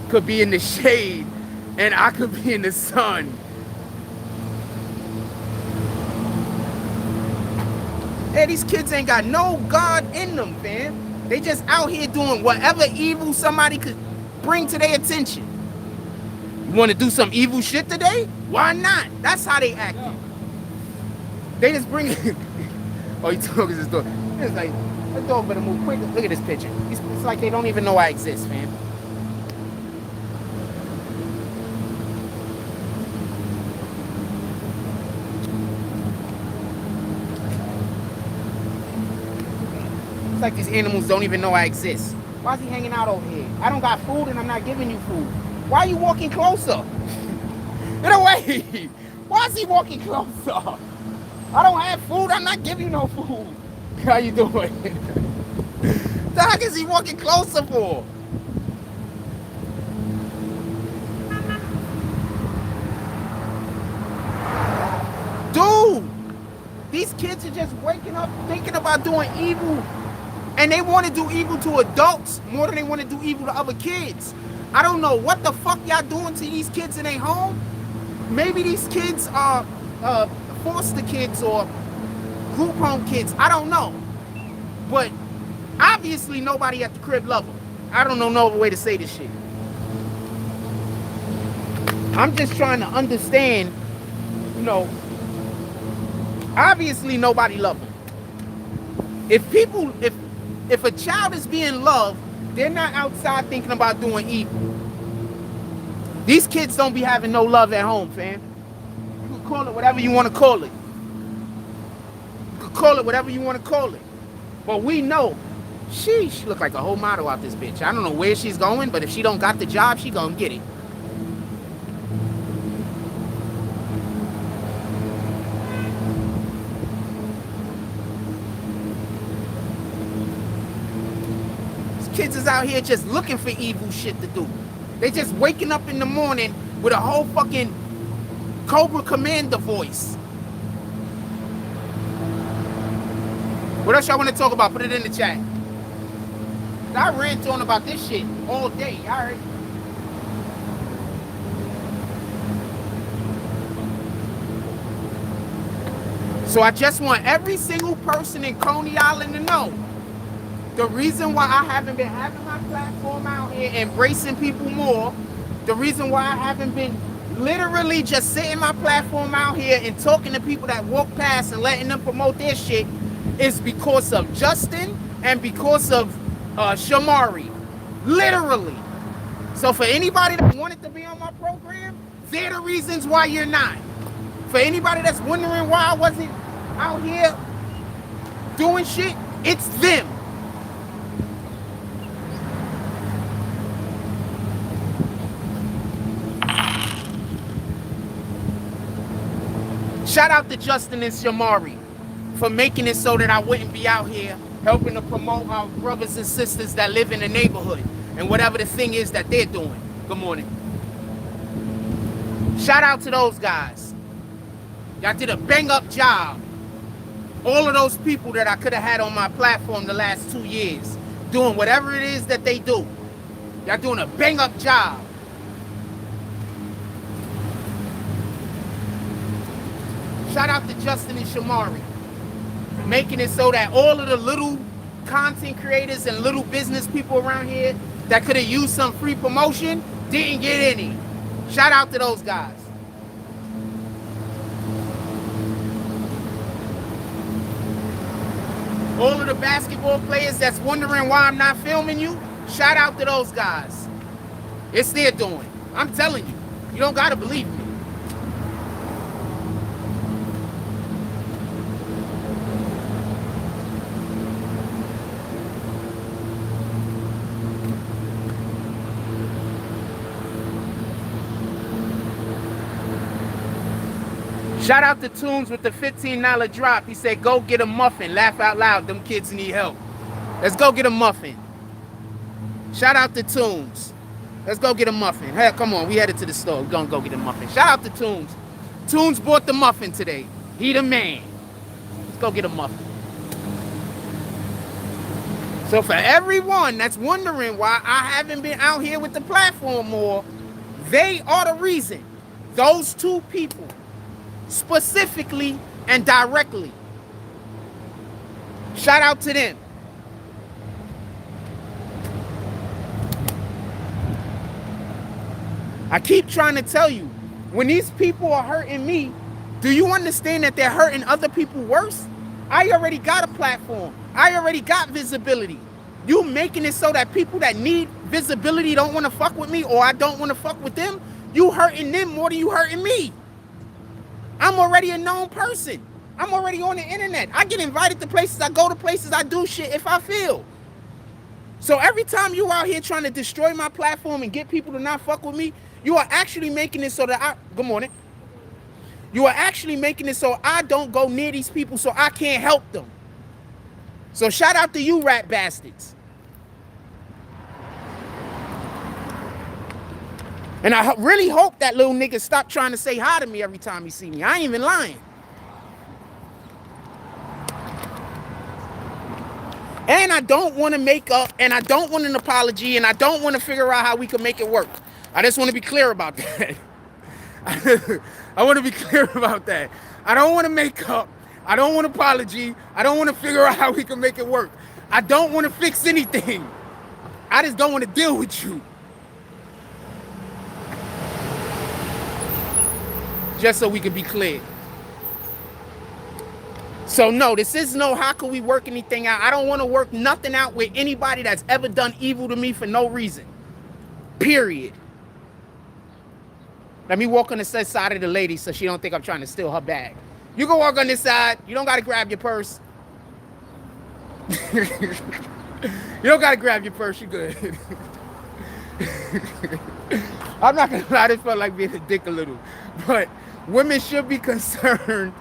could be in the shade and I could be in the sun. Hey, these kids ain't got no God in them, fam. They just out here doing whatever evil somebody could bring to their attention. You want to do some evil shit today? Why not? That's how they acting. They just bring Oh, he took his dog. It's like, that dog better move quick. Look at this picture. It's like they don't even know I exist, fam. It's like these animals don't even know I exist. Why is he hanging out over here? I don't got food and I'm not giving you food. Why are you walking closer? Get away! Why is he walking closer? I don't have food, I'm not giving you no food. How you doing? The heck is he walking closer for? Dude! These kids are just waking up thinking about doing evil. And they want to do evil to adults more than they want to do evil to other kids. I don't know what the fuck y'all doing to these kids in their home. Maybe these kids are foster kids or group home kids. I don't know. But obviously nobody at the crib love them. I don't know no other way to say this shit. I'm just trying to understand, you know, obviously nobody love them. If a child is being loved, they're not outside thinking about doing evil. These kids don't be having no love at home, fam. You can call it whatever you want to call it. You can call it whatever you want to call it. But we know, she look like a whole model out this bitch. I don't know where she's going, but if she don't got the job, she gonna get it. Kids is out here just looking for evil shit to do. They just waking up in the morning with a whole fucking Cobra Commander voice. What else y'all want to talk about? Put it in the chat. I rant on about this shit all day. All right. So I just want every single person in Coney Island to know the reason why I haven't been having my platform out here embracing people more, the reason why I haven't been literally just sitting my platform out here and talking to people that walk past and letting them promote their shit is because of Justin and because of Shamari. Literally. So for anybody that wanted to be on my program, they're the reasons why you're not. For anybody that's wondering why I wasn't out here doing shit, it's them. Shout out to Justin and Shamari for making it so that I wouldn't be out here helping to promote our brothers and sisters that live in the neighborhood and whatever the thing is that they're doing. Good morning. Shout out to those guys. Y'all did a bang up job. All of those people that I could have had on my platform the last 2 years doing whatever it is that they do. Y'all doing a bang up job. Shout out to Justin and Shamari, making it so that all of the little content creators and little business people around here that could have used some free promotion didn't get any. Shout out to those guys. All of the basketball players that's wondering why I'm not filming you, shout out to those guys. It's their doing. I'm telling you, you don't gotta believe me. Shout out to Tunes with the $15 drop. He said, go get a muffin. Laugh out loud. Them kids need help. Let's go get a muffin. Shout out to Tunes. Let's go get a muffin. Hey, come on. We headed to the store. We're going to go get a muffin. Shout out to Tunes. Tunes bought the muffin today. He the man. Let's go get a muffin. So for everyone that's wondering why I haven't been out here with the platform more, they are the reason. Those two people. Specifically and directly. Shout out to them. I keep trying to tell you, when these people are hurting me, do you understand that they're hurting other people worse? I already got a platform. I already got visibility. You making it so that people that need visibility don't want to fuck with me, or I don't want to fuck with them. You hurting them more than you hurting me. I'm already a known person. I'm already on the internet. I get invited to places. I go to places. I do shit if I feel. So every time you out here trying to destroy my platform and get people to not fuck with me, you are actually making it so that good morning. You are actually making it so I don't go near these people, so I can't help them. So shout out to you, rat bastards. And I really hope that little nigga stop trying to say hi to me every time he see me. I ain't even lying. And I don't want to make up, and I don't want an apology, and I don't want to figure out how we can make it work. I just want to be clear about that. I want to be clear about that. I don't want to make up. I don't want an apology. I don't want to figure out how we can make it work. I don't want to fix anything. I just don't want to deal with you. Just so we can be clear. So no, this is no how can we work anything out. I don't want to work nothing out with anybody that's ever done evil to me for no reason. Period. Let me walk on the side of the lady so she don't think I'm trying to steal her bag. You can walk on this side. You don't got to grab your purse. You don't got to grab your purse. You good. I'm not going to lie. This felt like being a dick a little. But women should be concerned.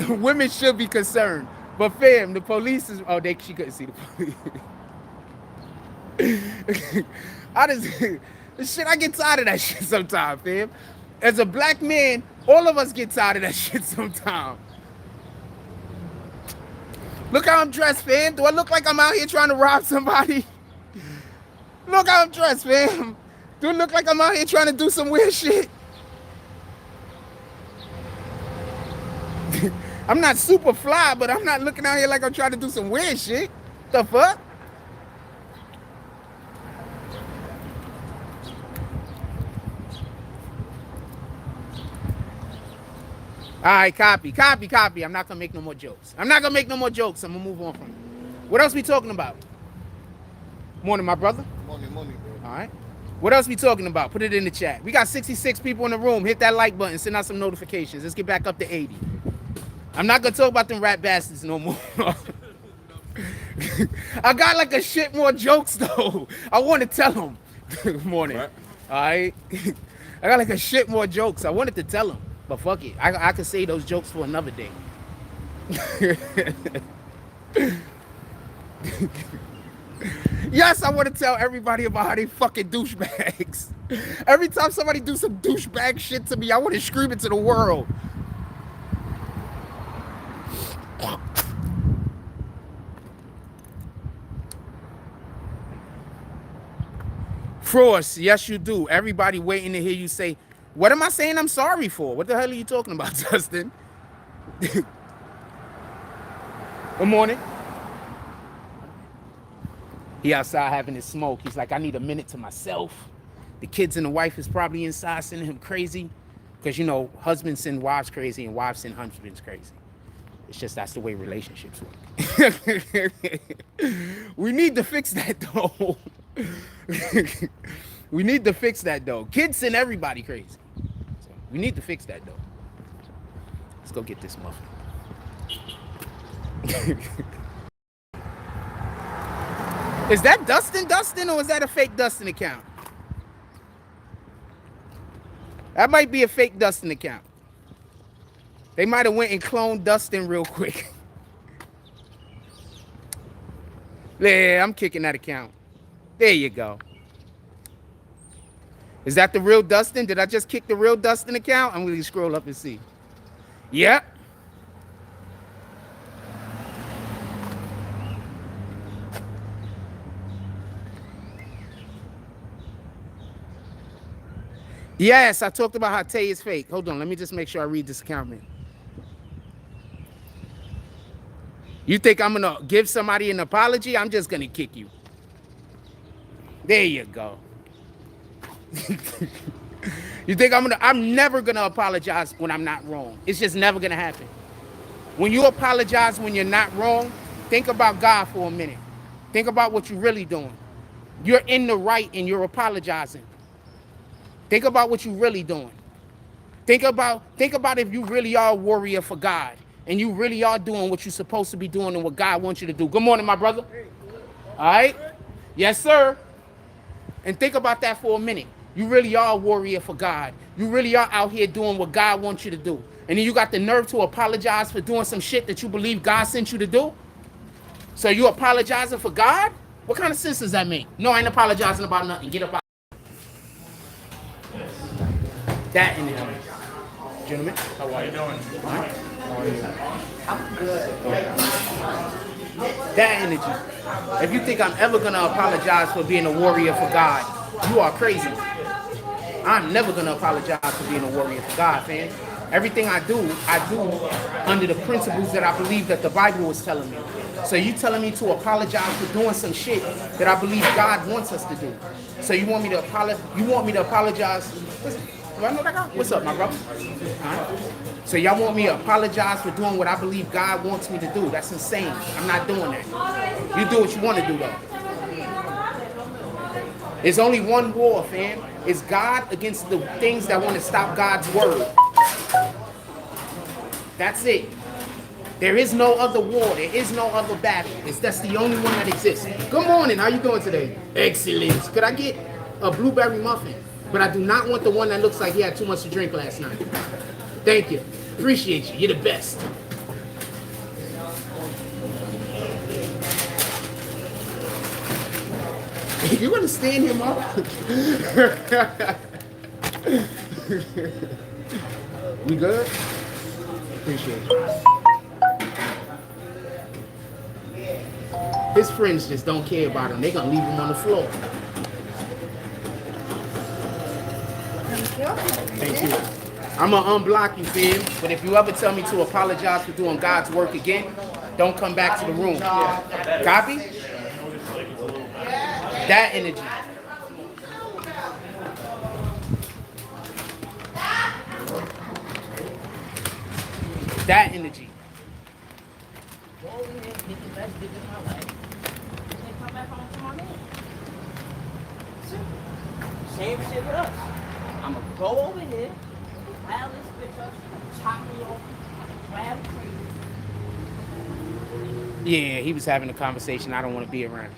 Women should be concerned. But fam, the police is... Oh, she couldn't see the police. I get tired of that shit sometimes, fam. As a black man, all of us get tired of that shit sometimes. Look how I'm dressed, fam. Do I look like I'm out here trying to rob somebody? Look how I'm dressed, fam. Do it look like I'm out here trying to do some weird shit? I'm not super fly, but I'm not looking out here like I'm trying to do some weird shit. The fuck? All right, copy. I'm not going to make no more jokes. I'm going to move on from it. What else we talking about? Morning, my brother. Morning, bro. All right. What else we talking about? Put it in the chat. We got 66 people in the room. Hit that like button. Send out some notifications. Let's get back up to 80. I'm not going to talk about them rat bastards no more. I got like a shit more jokes, though. I want to tell them. Good morning. All right. I got like a shit more jokes. I wanted to tell them. But fuck it. I could say those jokes for another day. Yes, I want to tell everybody about how they fucking douchebags. Every time somebody do some douchebag shit to me, I want to scream it to the world. Frost, yes you do. Everybody waiting to hear you say, what am I saying I'm sorry for? What the hell are you talking about, Justin? Good morning. He outside having his smoke. He's like, I need a minute to myself. The kids and the wife is probably inside sending him crazy. Because, you know, husbands send wives crazy and wives send husbands crazy. It's just that's the way relationships work. We need to fix that, though. We need to fix that, though. Kids send everybody crazy. So we need to fix that, though. Let's go get this muffin. Is that Dustin, or is that a fake Dustin account? That might be a fake Dustin account. They might have went and cloned Dustin real quick. Yeah, I'm kicking that account. There you go. Is that the real Dustin? Did I just kick the real Dustin account? I'm going to scroll up and see. Yep. Yes, I talked about how Tay is fake. Hold on, let me just make sure I read this comment. You think I'm going to give somebody an apology? I'm just going to kick you. There you go. You think I'm never going to apologize when I'm not wrong. It's just never going to happen. When you apologize when you're not wrong, think about God for a minute. Think about what you're really doing. You're in the right and you're apologizing. Think about what you're really doing. Think about if you really are a warrior for God and you really are doing what you're supposed to be doing and what God wants you to do. Good morning, my brother. All right? Yes, sir. And think about that for a minute. You really are a warrior for God. You really are out here doing what God wants you to do. And then you got the nerve to apologize for doing some shit that you believe God sent you to do? So you apologizing for God? What kind of sense does that make? No, I ain't apologizing about nothing. Get up out. That in it. Gentlemen, how are you doing? How are you? I'm good. That energy. If you think I'm ever gonna apologize for being a warrior for God, you are crazy. I'm never gonna apologize for being a warrior for God, fam. Everything I do under the principles that I believe that the Bible was telling me. So you telling me to apologize for doing some shit that I believe God wants us to do. So you want me to apologize? Do I know that guy? What's up, my brother? Right. So y'all want me to apologize for doing what I believe God wants me to do. That's insane. I'm not doing that. You do what you want to do, though. There's only one war, fam. It's God against the things that want to stop God's word. That's it. There is no other war. There is no other battle. That's the only one that exists. Good morning. How you doing today? Excellent. Could I get a blueberry muffin? But I do not want the one that looks like he had too much to drink last night. Thank you. Appreciate you. You're the best. You want to stand here, Mom? We good? Appreciate it. His friends just don't care about him. They're going to leave him on the floor. Thank you. I'm going to unblock you, fam. But if you ever tell me to apologize for doing God's work again, don't come back to the room. Copy? That energy. That energy. Same shit with us. I'm gonna go over here, pile this bitch up, chop me off, grab a tree. Yeah, he was having a conversation I don't want to be around.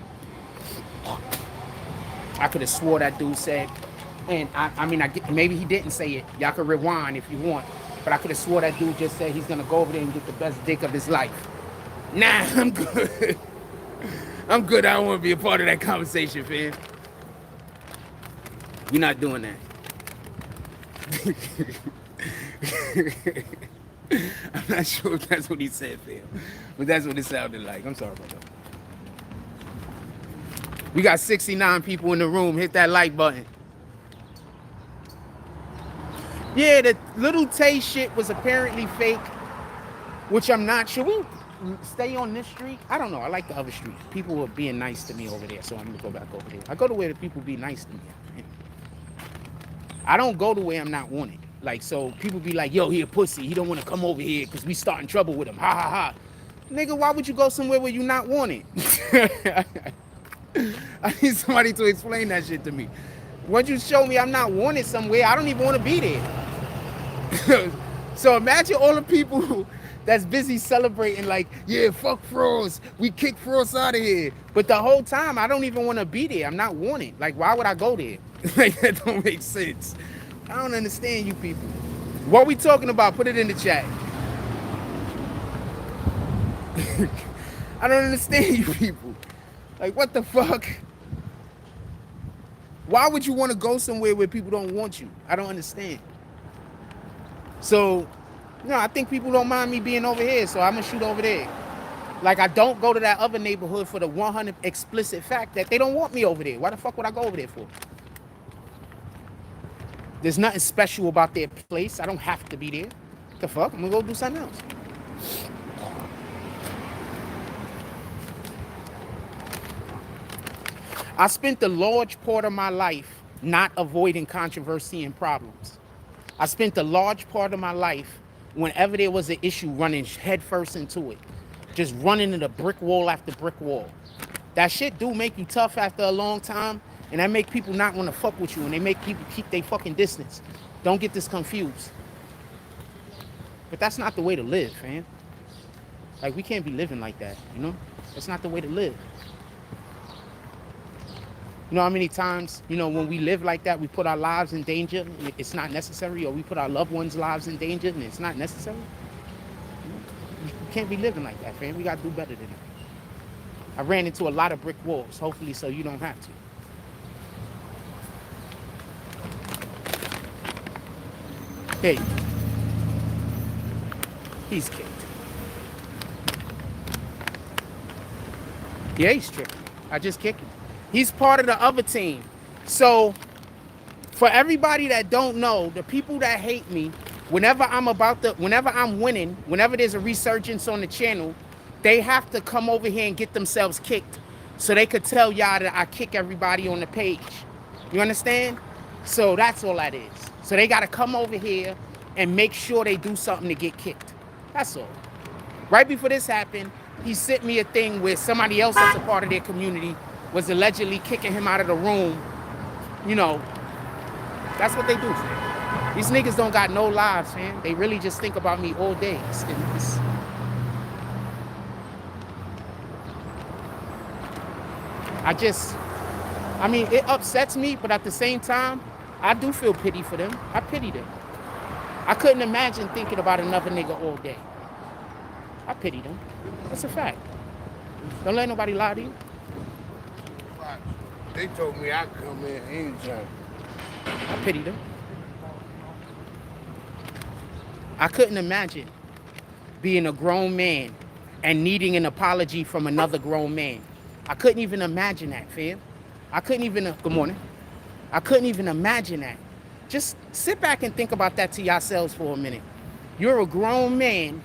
I could have swore that dude said, and I mean, maybe he didn't say it. Y'all can rewind if you want. But I could have swore that dude just said he's going to go over there and get the best dick of his life. Nah, I'm good. I'm good. I don't want to be a part of that conversation, fam. We're not doing that. I'm not sure if that's what he said, fam. But that's what it sounded like. I'm sorry about that. We got 69 people in the room. Hit that like button. Yeah, the Lil Tay shit was apparently fake, which I'm not sure. We stay on this street? I don't know. I like the other street. People were being nice to me over there, so I'm going to go back over there. I go to where the people be nice to me. I don't go to where I'm not wanted. Like, so people be like, yo, he a pussy. He don't want to come over here because we starting trouble with him. Ha, ha, ha. Nigga, why would you go somewhere where you not wanted? I need somebody to explain that shit to me. Once you show me I'm not wanted somewhere, I don't even want to be there. So imagine all the people that's busy celebrating like, yeah, fuck Frost. We kick Frost out of here. But the whole time, I don't even want to be there. I'm not wanted. Like, why would I go there? Like, that don't make sense. I don't understand you people. What we talking about? Put it in the chat. I don't understand you people. Like, what the fuck? Why would you want to go somewhere where people don't want you? I don't understand. So, no, I think people don't mind me being over here, so I'm going to shoot over there. Like, I don't go to that other neighborhood for the 100 explicit fact that they don't want me over there. Why the fuck would I go over there for? There's nothing special about their place. I don't have to be there. What the fuck? I'm going to go do something else. I spent the large part of my life not avoiding controversy and problems. I spent the large part of my life whenever there was an issue, running headfirst into it. Just running into brick wall after brick wall. That shit do make you tough after a long time, and that make people not want to fuck with you, and they make people keep their fucking distance. Don't get this confused. But that's not the way to live, fam. Like, we can't be living like that, you know? That's not the way to live. You know how many times, you know, when we live like that, we put our lives in danger, and it's not necessary, or we put our loved ones' lives in danger, and it's not necessary? You can't be living like that, fam. We gotta do better than that. I ran into a lot of brick walls, hopefully so you don't have to. Hey, he's kicked. Yeah, he's tripping. I just kicked him. He's part of the other team. So, for everybody that don't know, the people that hate me, whenever I'm winning, whenever there's a resurgence on the channel, they have to come over here and get themselves kicked so they could tell y'all that I kick everybody on the page. You understand? So that's all that is. So they got to come over here and make sure they do something to get kicked. That's all. Right before this happened, he sent me a thing where somebody else that's a part of their community was allegedly kicking him out of the room. You know, that's what they do, fam. These niggas don't got no lives, man. They really just think about me all day. I mean, it upsets me, but at the same time, I do feel pity for them. I pity them. I couldn't imagine thinking about another nigga all day. I pity them. That's a fact. Don't let nobody lie to you. They told me I could come in anytime. I pity them. I couldn't imagine being a grown man and needing an apology from another grown man. I couldn't even imagine that, fam. I couldn't even, good morning. I couldn't even imagine that. Just sit back and think about that to yourselves for a minute. You're a grown man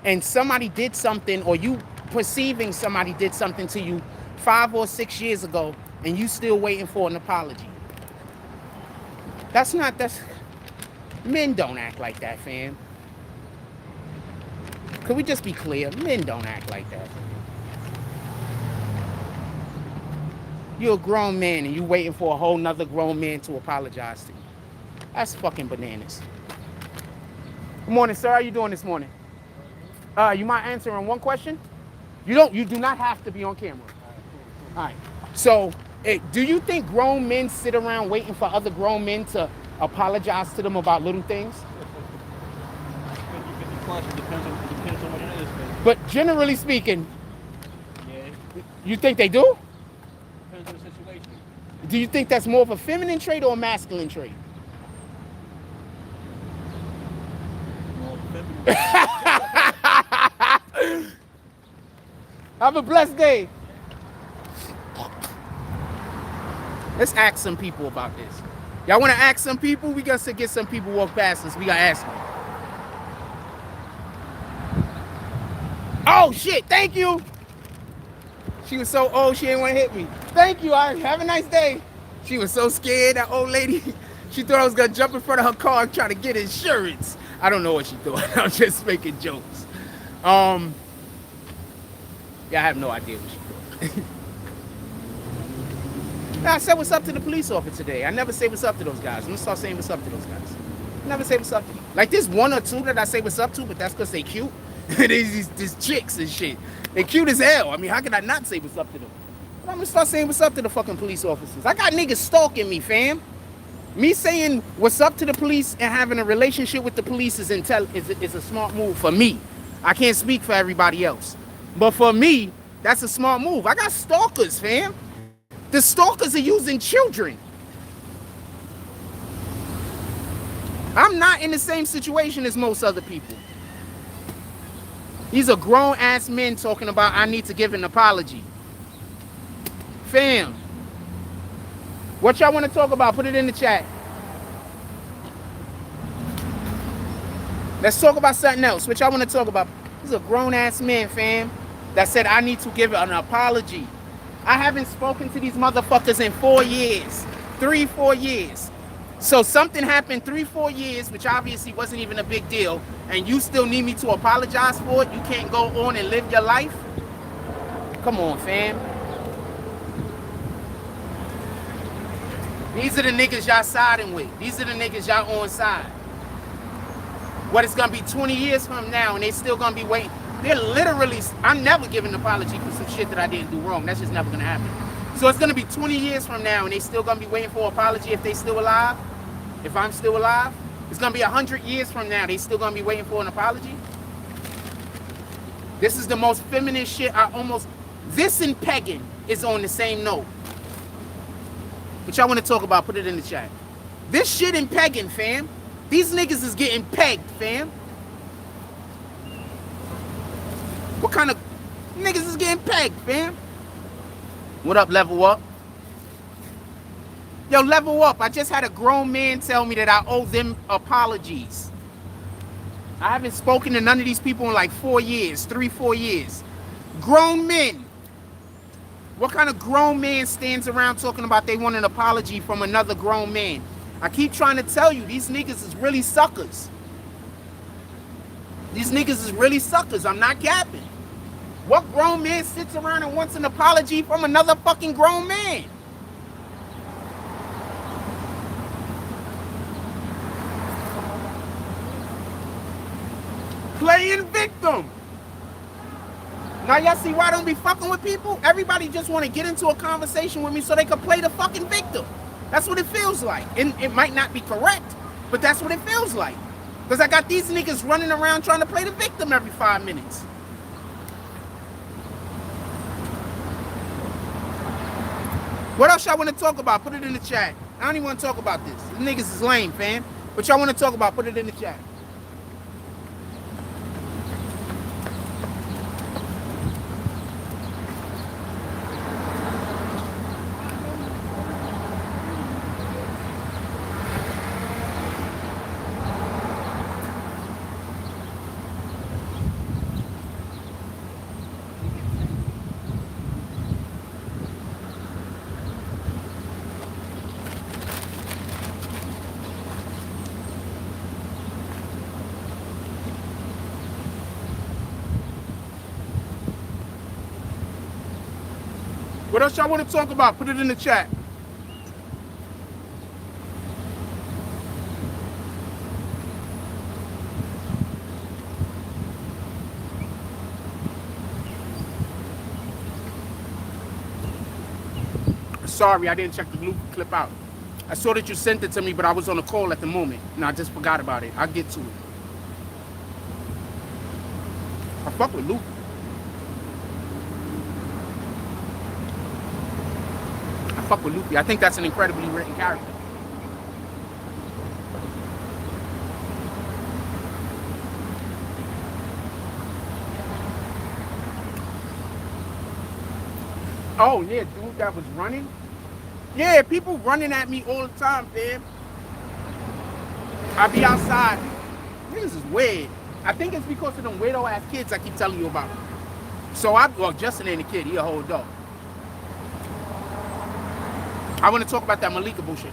and somebody did something, or you perceiving somebody did something to you 5 or 6 years ago, and you still waiting for an apology. That's men don't act like that, fam. Could we just be clear? Men don't act like that. You're a grown man and you waiting for a whole nother grown man to apologize to you. That's fucking bananas. Good morning, sir. How you doing this morning? You mind answering one question? You do not have to be on camera. All right. So, do you think grown men sit around waiting for other grown men to apologize to them about little things? 50-50 depends on what it is. But generally speaking, Yeah. you think they do? Depends on the situation. Do you think that's more of a feminine trait or a masculine trait? Well, feminine. Have a blessed day. Let's ask some people about this. Y'all want to ask some people? We got to get some people walk past us. We got to ask them. Oh, shit. Thank you. She was so old, she didn't want to hit me. Thank you. Have a nice day. She was so scared, that old lady. She thought I was going to jump in front of her car and try to get insurance. I don't know what she thought. I'm just making jokes. Yeah, I have no idea what she thought. I said what's up to the police officer today. I never say what's up to those guys. I'm gonna start saying what's up to those guys. I never say what's up to them. Like, there's one or two that I say what's up to, but that's because they cute. these chicks and shit. They cute as hell. I mean, how can I not say what's up to them? But I'm gonna start saying what's up to the fucking police officers. I got niggas stalking me, fam. Me saying what's up to the police and having a relationship with the police is a smart move for me. I can't speak for everybody else. But for me, that's a smart move. I got stalkers, fam. The stalkers are using children. I'm not in the same situation as most other people. These are grown-ass men talking about I need to give an apology. Fam, what y'all want to talk about? Put it in the chat. Let's talk about something else. What y'all want to talk about? These are grown-ass men, fam, that said I need to give an apology. I haven't spoken to these motherfuckers in 4 years. 3-4 years. So something happened 3-4 years, which obviously wasn't even a big deal, and you still need me to apologize for it? You can't go on and live your life? Come on, fam. These are the niggas y'all siding with. These are the niggas y'all on side. What it's gonna be 20 years from now and they still gonna be waiting. They're literally, I'm never giving an apology for some shit that I didn't do wrong. That's just never gonna happen. So it's gonna be 20 years from now and they still gonna be waiting for an apology if they still alive. If I'm still alive, it's gonna be 100 years from now. They still gonna be waiting for an apology. This is the most feminist shit this and pegging is on the same note. What y'all want to talk about, put it in the chat. This shit and pegging, fam. These niggas is getting pegged, fam. What kind of niggas is getting pegged, fam? What up, Level Up? Yo, Level Up. I just had a grown man tell me that I owe them apologies. I haven't spoken to none of these people in like 4 years, 3-4 years. Grown men. What kind of grown man stands around talking about they want an apology from another grown man? I keep trying to tell you, these niggas is really suckers. These niggas is really suckers. I'm not capping. What grown man sits around and wants an apology from another fucking grown man? Playing victim. Now y'all see why I don't be fucking with people? Everybody just want to get into a conversation with me so they can play the fucking victim. That's what it feels like. And it might not be correct, but that's what it feels like. Because I got these niggas running around trying to play the victim every 5 minutes. What else y'all want to talk about? Put it in the chat. I don't even want to talk about this. These niggas is lame, fam. What y'all want to talk about? Put it in the chat. What else y'all want to talk about? Put it in the chat. Sorry, I didn't check the blue clip out. I saw that you sent it to me, but I was on a call at the moment, and I just forgot about it. I'll get to it. I fuck with Luke. Fuck with Luffy. I think that's an incredibly written character. Oh yeah, dude that was running. Yeah, people running at me all the time, fam. I be outside. Niggas is weird. I think it's because of them weirdo ass kids I keep telling you about. So well, Justin ain't a kid, he a whole dog. I want to talk about that Malika bullshit.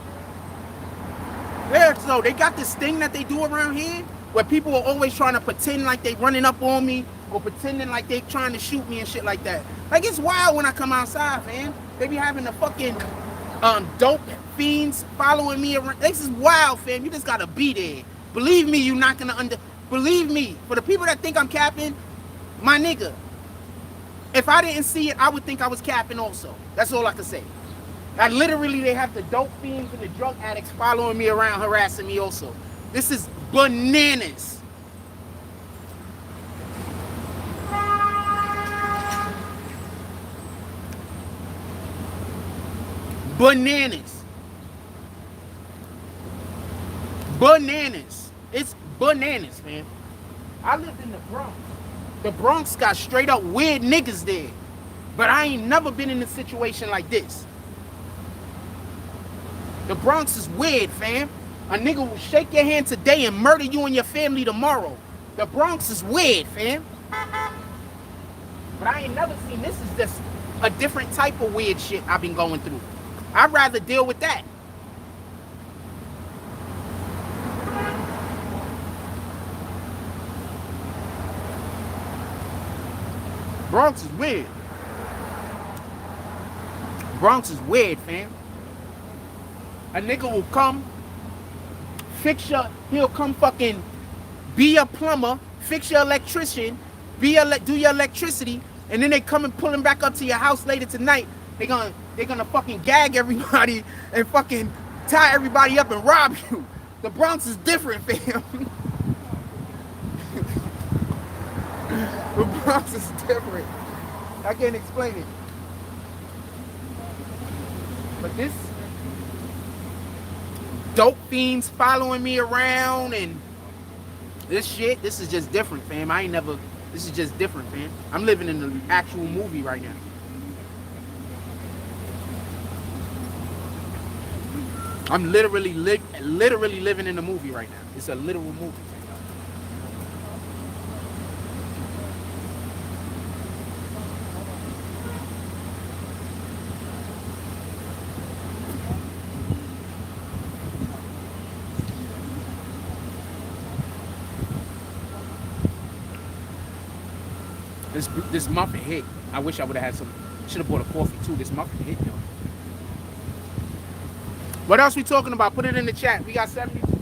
Yeah, so they got this thing that they do around here where people are always trying to pretend like they running up on me or pretending like they trying to shoot me and shit like that. Like, it's wild when I come outside, man. They be having the fucking dope fiends following me around. This is wild, fam. You just gotta be there. Believe me, you're not gonna believe me. For the people that think I'm capping, my nigga, if I didn't see it, I would think I was capping also. That's all I can say. Like, literally, they have the dope fiends and the drug addicts following me around, harassing me also. This is bananas. Bananas. Bananas. It's bananas, man. I lived in the Bronx. The Bronx got straight up weird niggas there. But I ain't never been in a situation like this. The Bronx is weird, fam. A nigga will shake your hand today and murder you and your family tomorrow. The Bronx is weird, fam. But I ain't never seen this. Is just a different type of weird shit I've been going through. I'd rather deal with that. Bronx is weird. Bronx is weird, fam. A nigga will come, he'll come fucking be a plumber, fix your electrician, do your electricity, and then they come and pull him back up to your house later tonight. They're gonna fucking gag everybody and fucking tie everybody up and rob you. The Bronx is different, fam. The Bronx is different. I can't explain it. But this dope fiends following me around and this shit, this is just different, fam. This is just different, fam. I'm living in the actual movie right now. I'm literally living in the movie right now. It's a literal movie. This muffin hit. I wish I would have had some. Should have bought a coffee too. This muffin hit, though. What else we talking about? Put it in the chat. We got 72 people.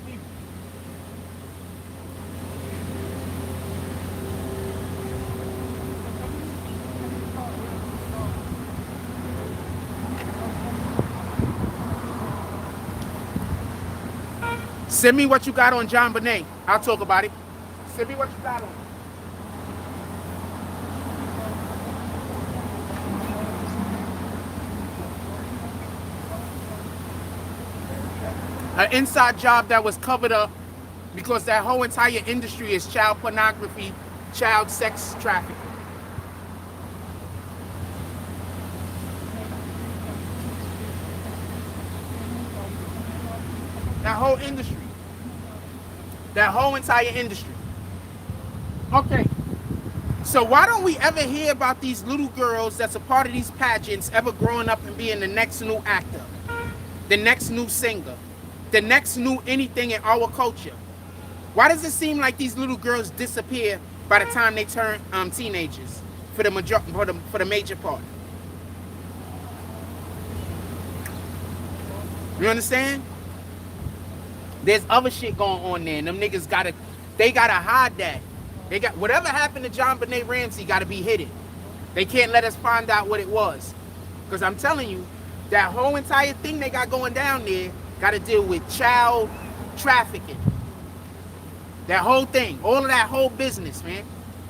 Send me what you got on John Bonet. I'll talk about it. Send me what you got on. An inside job that was covered up because that whole entire industry is child pornography, child sex trafficking. That whole industry. That whole entire industry. Okay. So why don't we ever hear about these little girls that's a part of these pageants ever growing up and being the next new actor, the next new singer, the next new anything in our culture? Why does it seem like these little girls disappear by the time they turn teenagers for the major part? You understand? There's other shit going on there, and them niggas gotta hide that. They got whatever happened to John Benet Ramsey gotta be hidden. They can't let us find out what it was, because I'm telling you, that whole entire thing they got going down there got to deal with child trafficking. That whole thing, all of that whole business, man.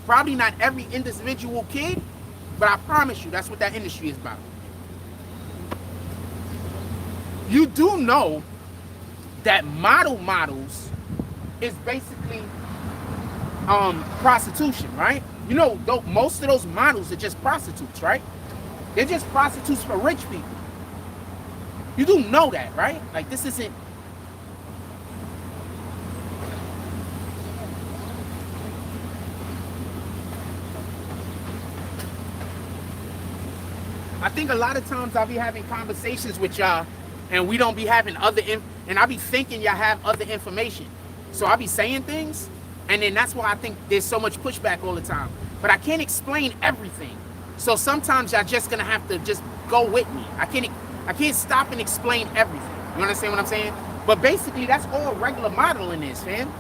Probably not every individual kid, but I promise you, that's what that industry is about. You do know that models is basically prostitution, right? You know, most of those models are just prostitutes, right? They're just prostitutes for rich people. You do know that, right? Like, this isn't... I think a lot of times I'll be having conversations with y'all and we don't be having and I'll be thinking y'all have other information. So I'll be saying things, and then that's why I think there's so much pushback all the time. But I can't explain everything. So sometimes y'all just gonna have to just go with me. I can't stop and explain everything. You understand what I'm saying? But basically, that's all regular modeling is, fam.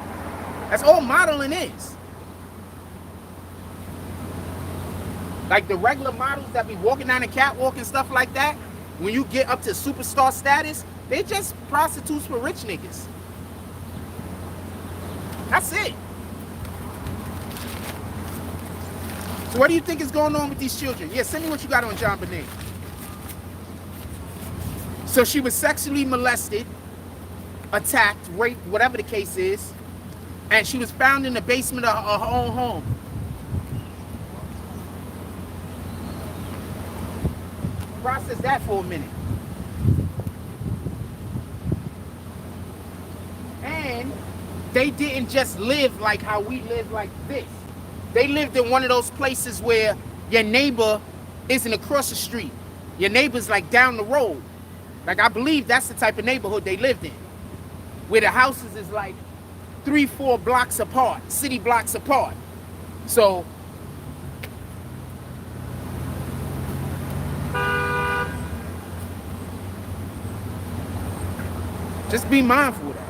That's all modeling is. Like the regular models that be walking down the catwalk and stuff like that, when you get up to superstar status, they just prostitutes for rich niggas. That's it. So what do you think is going on with these children? Yeah, send me what you got on John Bonet. So she was sexually molested, attacked, raped, whatever the case is, and she was found in the basement of her own home. Process that for a minute. And they didn't just live like how we live like this. They lived in one of those places where your neighbor isn't across the street. Your neighbor's like down the road. Like, I believe that's the type of neighborhood they lived in, where the houses is like 3-4 blocks apart, city blocks apart. So Just be mindful of that.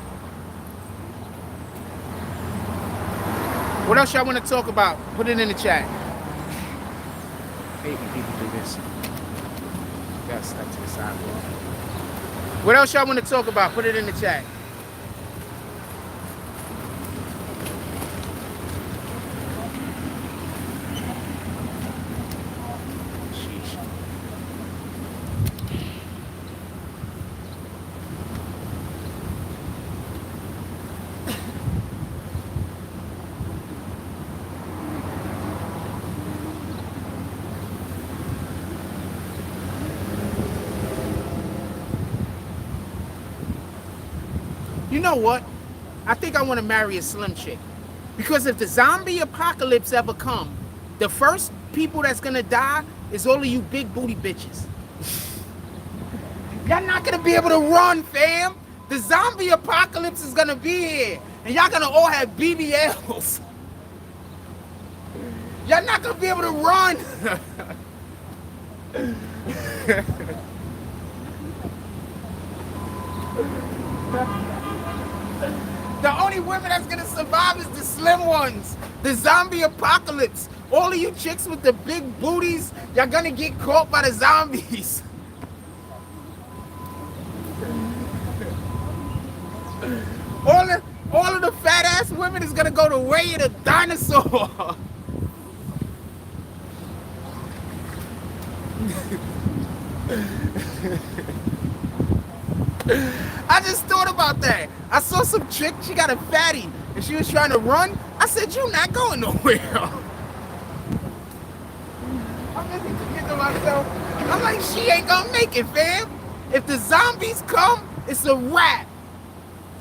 What else y'all want to talk about? Put it in the chat. I hate when people do this. Got stuck to the sidewalk. What else y'all want to talk about? Put it in the chat. You know what? I think I want to marry a slim chick. Because if the zombie apocalypse ever come, the first people that's going to die is all of you big booty bitches. Y'all not going to be able to run, fam. The zombie apocalypse is going to be here. And y'all going to all have BBLs. Y'all not going to be able to run. The only women that's gonna survive is the slim ones. The zombie apocalypse. All of you chicks with the big booties, y'all gonna get caught by the zombies. All of the fat ass women is gonna go the way of the dinosaur. I just thought about that. I saw some chick, she got a fatty, and she was trying to run. I said, "You not going nowhere." I'm just thinking to myself, I'm like, she ain't gonna make it, fam. If the zombies come, it's a wrap.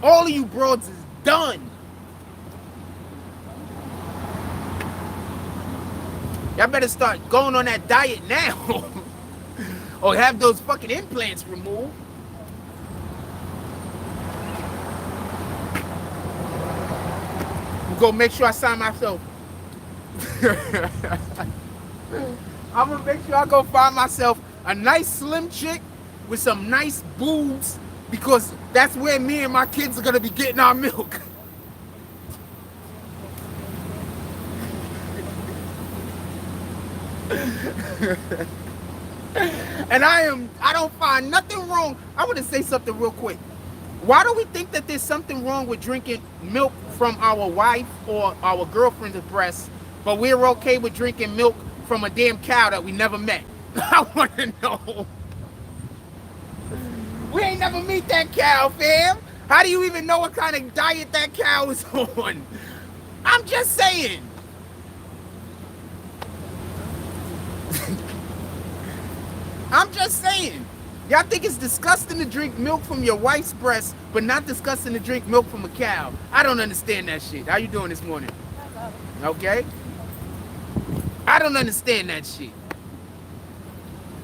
All of you broads is done. Y'all better start going on that diet now. Or have those fucking implants removed. I'm gonna make sure I sign myself. I'm gonna make sure I go find myself a nice slim chick with some nice boobs, because that's where me and my kids are gonna be getting our milk. And I don't find nothing wrong. I want to say something real quick. Why do we think that there's something wrong with drinking milk from our wife or our girlfriend's breast, but we're okay with drinking milk from a damn cow that we never met? I want to know. We ain't never meet that cow, fam. How do you even know what kind of diet that cow is on? I'm just saying. I'm just saying. Y'all think it's disgusting to drink milk from your wife's breast, but not disgusting to drink milk from a cow. I don't understand that shit. How you doing this morning? Okay? I don't understand that shit.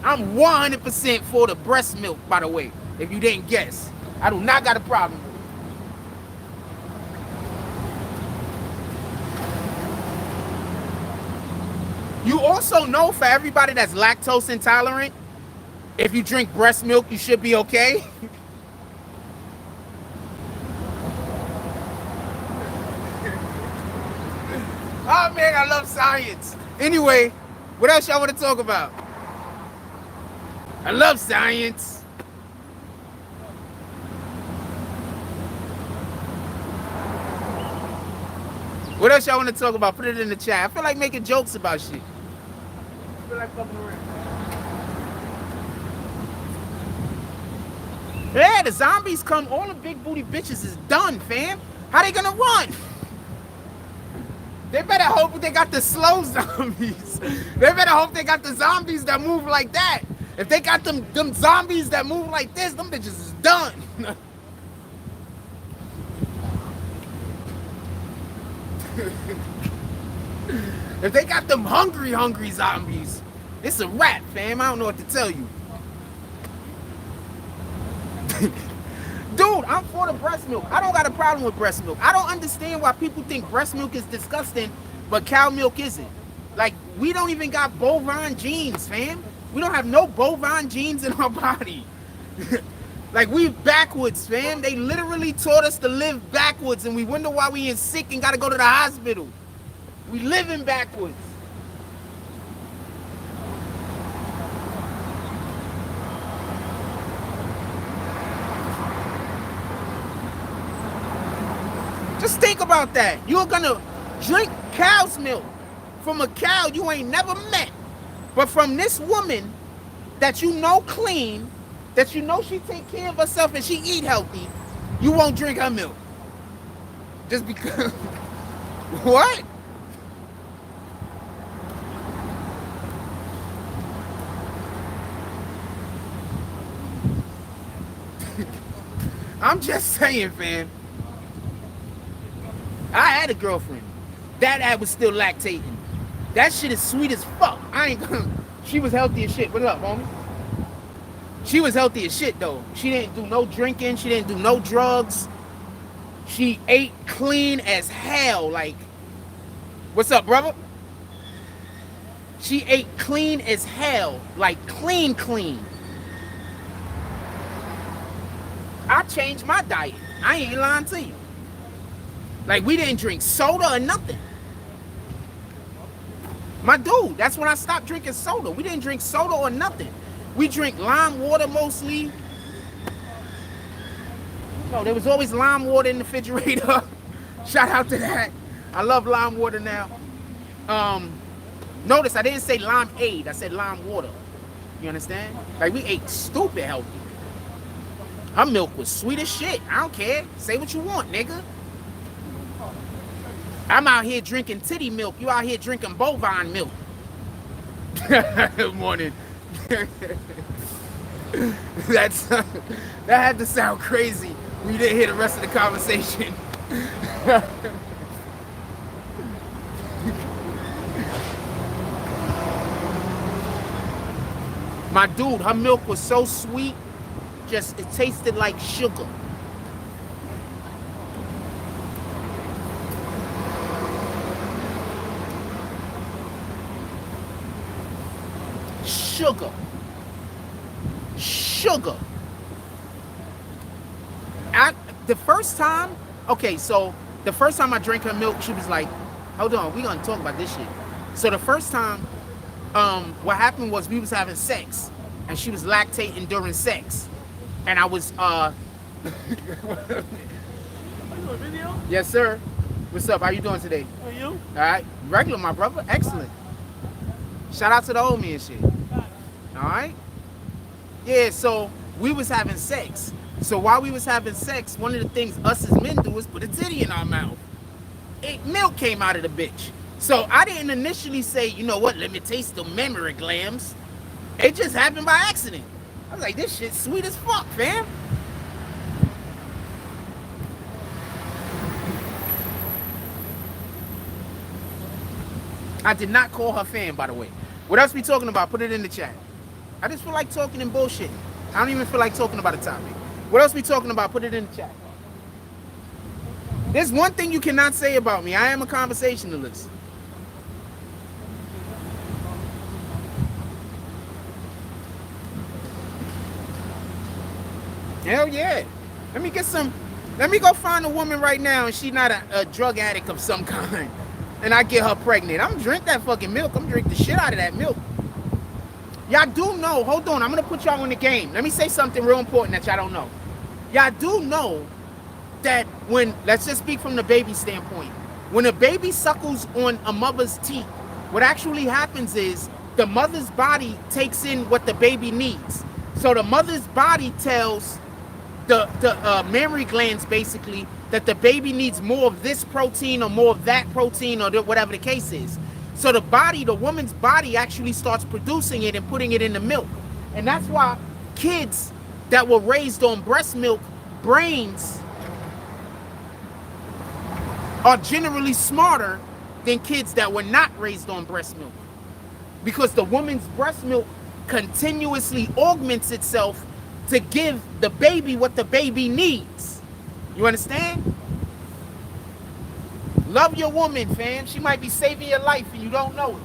I'm 100% for the breast milk, by the way, if you didn't guess. I do not got a problem with it. You also know, for everybody that's lactose intolerant, if you drink breast milk, you should be okay. Oh man, I love science. Anyway, what else y'all want to talk about? I love science. What else y'all want to talk about? Put it in the chat. I feel like making jokes about shit. I feel like fucking around. Yeah, the zombies come, all the big booty bitches is done, fam. How they gonna run? They better hope they got the slow zombies. They better hope they got the zombies that move like that. If they got them zombies that move like this, them bitches is done. If they got them hungry zombies, it's a wrap, fam. I don't know what to tell you. Dude, I'm for the breast milk. I don't got a problem with breast milk. I don't understand why people think breast milk is disgusting, but cow milk isn't. Like, we don't even got bovine genes, fam. We don't have no bovine genes in our body. Like, we backwards, fam. They literally taught us to live backwards, and we wonder why we in sick and gotta go to the hospital. We living backwards. Just think about that. You're gonna drink cow's milk from a cow you ain't never met, but from this woman that you know clean, that you know she take care of herself and she eat healthy, you won't drink her milk. Just because. What? I'm just saying, fam. I had a girlfriend. That ad was still lactating. That shit is sweet as fuck. I ain't gonna. She was healthy as shit. What up, homie? She was healthy as shit, though. She didn't do no drinking. She didn't do no drugs. She ate clean as hell. Like, what's up, brother? She ate clean as hell. Like, clean. I changed my diet. I ain't lying to you. Like, we didn't drink soda or nothing. My dude, that's when I stopped drinking soda. We didn't drink soda or nothing. We drink lime water mostly. No, there was always lime water in the refrigerator. Shout out to that. I love lime water now. Notice I didn't say limeade. I said lime water. You understand? Like, we ate stupid healthy. Her milk was sweet as shit. I don't care. Say what you want, nigga. I'm out here drinking titty milk. You out here drinking bovine milk. Good morning. That had to sound crazy. We didn't hear the rest of the conversation. My dude, her milk was so sweet, just it tasted like sugar. Sugar. The first time, okay, so the first time I drank her milk, she was like, hold on, we gonna talk about this shit. So the first time, what happened was we was having sex, and she was lactating during sex. And I was, Video? Yes, sir. What's up? How you doing today? How are you? All right. Regular, my brother. Excellent. Shout out to the old me and shit. All right. Yeah, so we was having sex. So while we was having sex, one of the things us as men do is put a titty in our mouth. Milk came out of the bitch. So I didn't initially say, you know what, let me taste the memory glands. It just happened by accident. I was like, this shit's sweet as fuck, fam. I did not call her fan, by the way. What else we talking about? Put it in the chat. I just feel like talking and bullshit. I don't even feel like talking about a topic. What else we talking about? Put it in the chat. There's one thing you cannot say about me. I am a conversationalist. Hell yeah. Let me go find a woman right now and she's not a drug addict of some kind. And I get her pregnant. I'm gonna drink that fucking milk. I'm gonna drink the shit out of that milk. Y'all do know, hold on, I'm gonna put y'all in the game. Let me say something real important that y'all don't know. Y'all do know that when, let's just speak from the baby standpoint, when a baby suckles on a mother's teat, what actually happens is the mother's body takes in what the baby needs. So the mother's body tells the mammary glands basically that the baby needs more of this protein or more of that protein or whatever the case is. So the woman's body actually starts producing it and putting it in the milk. And that's why kids that were raised on breast milk brains are generally smarter than kids that were not raised on breast milk. Because the woman's breast milk continuously augments itself to give the baby what the baby needs. You understand? Love your woman, fam. She might be saving your life and you don't know it.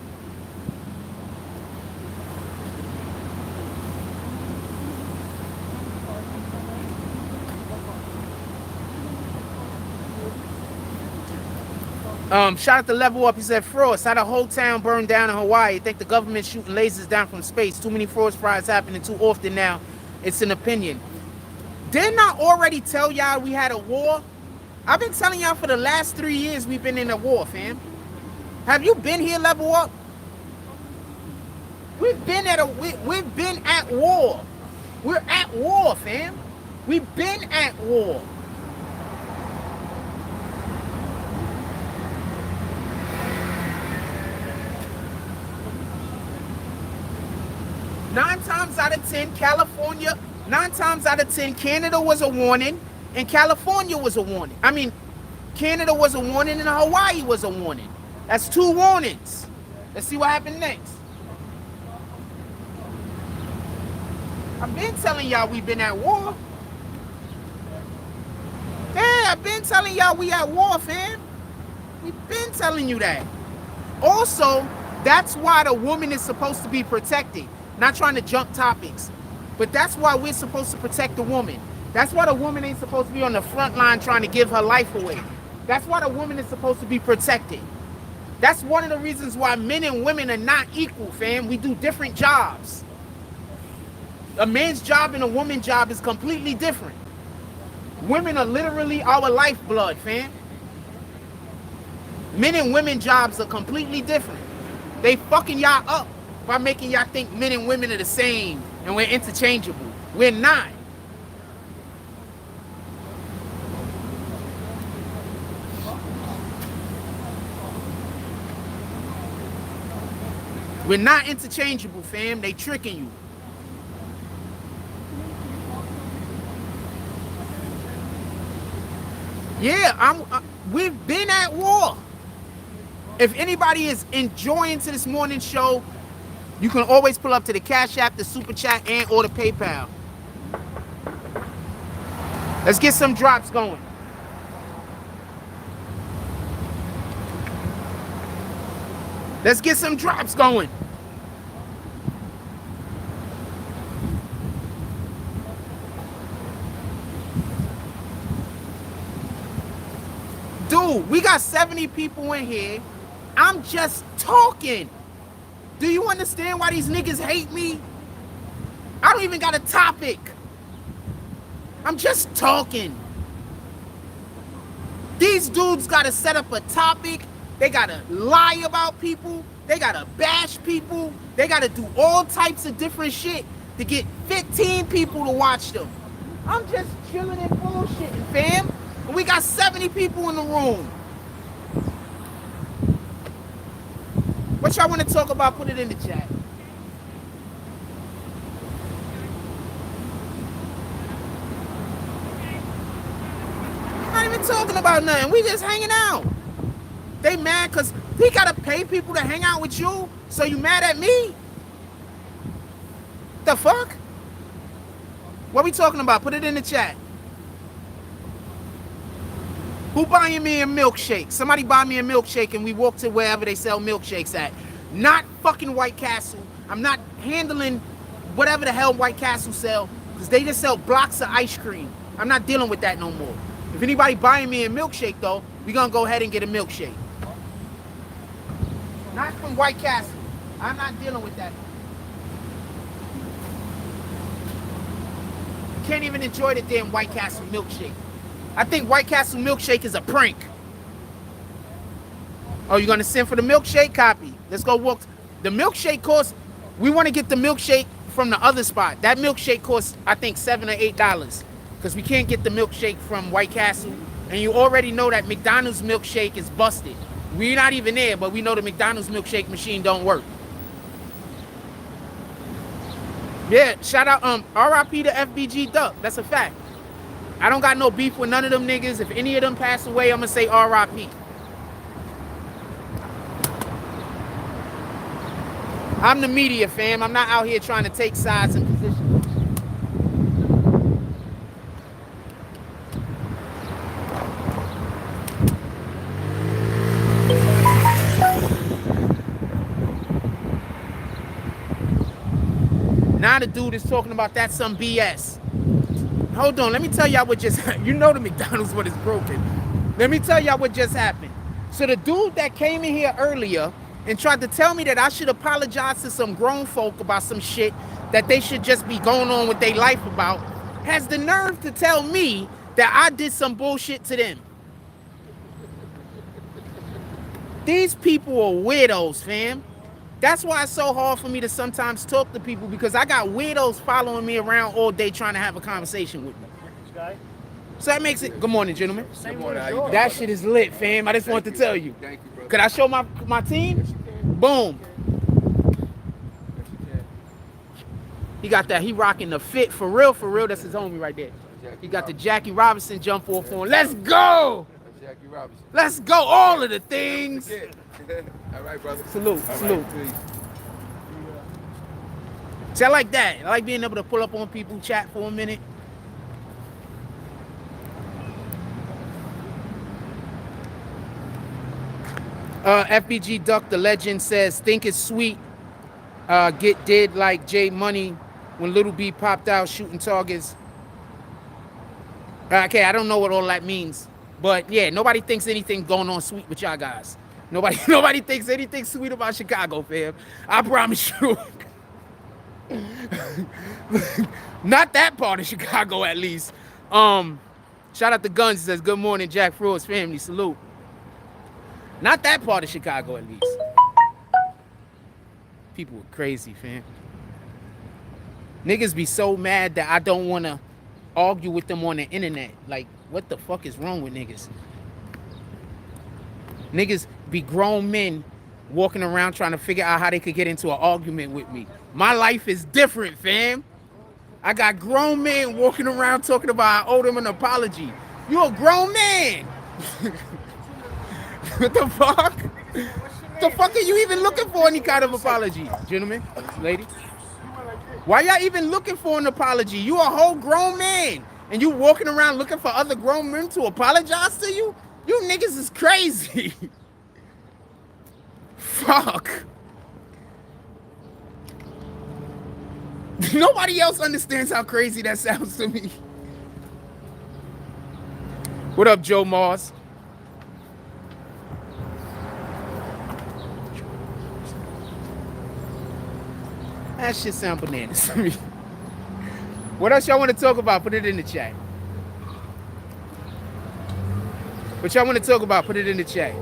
Shout out to Level Up. He said, Frost, how the whole town burned down in Hawaii. I think the government shooting lasers down from space. Too many forest fires happening too often now. It's an opinion. Didn't I already tell y'all we had a war? I've been telling y'all for the last 3 years we've been in a war, fam. Have you been here, Level Up? We've been at war. We're at war, fam. We've been at war. Nine times out of 10, California, 9 times out of 10, Canada was a warning, and California was a warning. I mean, Canada was a warning, and Hawaii was a warning. That's 2 warnings. Let's see what happened next. I've been telling y'all we've been at war. Yeah, I've been telling y'all we at war, fam. We've been telling you that. Also, that's why the woman is supposed to be protected. Not trying to jump topics, but that's why we're supposed to protect the woman. That's why the woman ain't supposed to be on the front line trying to give her life away. That's why the woman is supposed to be protected. That's one of the reasons why men and women are not equal, fam. We do different jobs. A man's job and a woman's job is completely different. Women are literally our lifeblood, fam. Men and women jobs are completely different. They fucking y'all up by making y'all think men and women are the same and we're interchangeable. We're not. We're not interchangeable, fam. They tricking you. Yeah, we've been at war. If anybody is enjoying to this morning's show, you can always pull up to the Cash App, the Super Chat, and or the PayPal. Let's get some drops going. Let's get some drops going. Dude, we got 70 people in here. I'm just talking. Do you understand why these niggas hate me? I don't even got a topic. I'm just talking. These dudes gotta set up a topic. They gotta lie about people. They gotta bash people. They gotta do all types of different shit to get 15 people to watch them. I'm just chilling and bullshitting, fam. And we got 70 people in the room. What y'all want to talk about? Put it in the chat. Not even talking about nothing. We just hanging out. They mad because he got to pay people to hang out with you, so you mad at me? The fuck? What we talking about? Put it in the chat. Who buying me a milkshake? Somebody buy me a milkshake and we walk to wherever they sell milkshakes at. Not fucking White Castle. I'm not handling whatever the hell White Castle sell, because they just sell blocks of ice cream. I'm not dealing with that no more. If anybody buying me a milkshake though, we gonna go ahead and get a milkshake. Not from White Castle. I'm not dealing with that. You can't even enjoy the damn White Castle milkshake. I think White Castle milkshake is a prank. Oh, you're gonna send for the milkshake? Copy. Let's go walk. The milkshake costs, we want to get the milkshake from the other spot. That milkshake costs, I think, $7 or $8. Because we can't get the milkshake from White Castle. And you already know that McDonald's milkshake is busted. We're not even there, but we know the McDonald's milkshake machine don't work. Yeah, shout out, RIP to FBG Duck. That's a fact. I don't got no beef with none of them niggas. If any of them pass away, I'm gonna say RIP. I'm the media, fam. I'm not out here trying to take sides and positions. Now the dude is talking about that's some BS. Hold on, let me tell y'all what just happened. You know the McDonald's what is broken. Let me tell y'all what just happened. So the dude that came in here earlier and tried to tell me that I should apologize to some grown folk about some shit that they should just be going on with their life about, has the nerve to tell me that I did some bullshit to them. These people are weirdos, fam. That's why it's so hard for me to sometimes talk to people, because I got weirdos following me around all day trying to have a conversation with me. So that makes it. Good morning, gentlemen. Good morning, how you doing, That shit is lit, fam. I just wanted to tell you. Thank you, brother. Could I show my team? Boom. He got that. He rocking the fit for real, for real. That's his homie right there. He got the Jackie Robinson jump off on. Let's go. Jackie Robinson. Let's go. All of the things. All right, brother. Salute. All Salute. Right, See, I like that. I like being able to pull up on people, chat for a minute. FBG Duck, the legend, says, think it's sweet. Get did like J Money when Little B popped out shooting targets. Okay, I don't know what all that means. But yeah, nobody thinks anything going on sweet with y'all guys. Nobody thinks anything sweet about Chicago, fam. I promise you. Not that part of Chicago, at least. Shout out to Guns, says, good morning, Jack Fro's family. Salute. Not that part of Chicago, at least. People are crazy, fam. Niggas be so mad that I don't want to argue with them on the internet. Like, what the fuck is wrong with niggas? Niggas be grown men walking around trying to figure out how they could get into an argument with me. My life is different, fam. I got grown men walking around talking about I owe them an apology. You a grown man. What the fuck? The fuck are you even looking for any kind of apology? Gentlemen, ladies. Why y'all even looking for an apology? You a whole grown man. And you walking around looking for other grown men to apologize to you? You niggas is crazy. Fuck. Nobody else understands how crazy that sounds to me. What up, Joe Mars? That shit sound bananas to me. What else y'all want to talk about? Put it in the chat. What y'all want to talk about? Put it in the chat.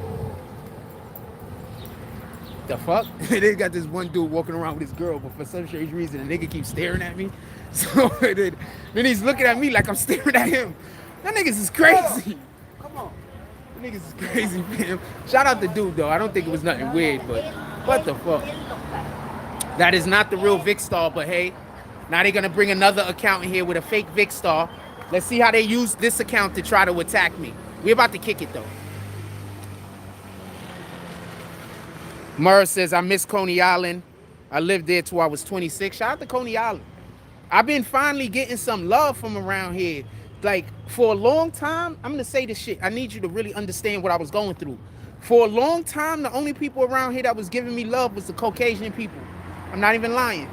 The fuck? They got this one dude walking around with his girl, but for some strange reason, the nigga keeps staring at me. So then he's looking at me like I'm staring at him. That niggas is crazy. Come on. That niggas is crazy, man. Shout out the dude, though. I don't think it was nothing weird, but what the fuck? That is not the real Vic Star, but hey, now they're going to bring another account in here with a fake Vic Star. Let's see how they use this account to try to attack me. We're about to kick it, though. Murr says, I miss Coney Island. I lived there till I was 26. Shout out to Coney Island. I've been finally getting some love from around here. Like, for a long time, I'm going to say this shit. I need you to really understand what I was going through. For a long time, the only people around here that was giving me love was the Caucasian people. I'm not even lying.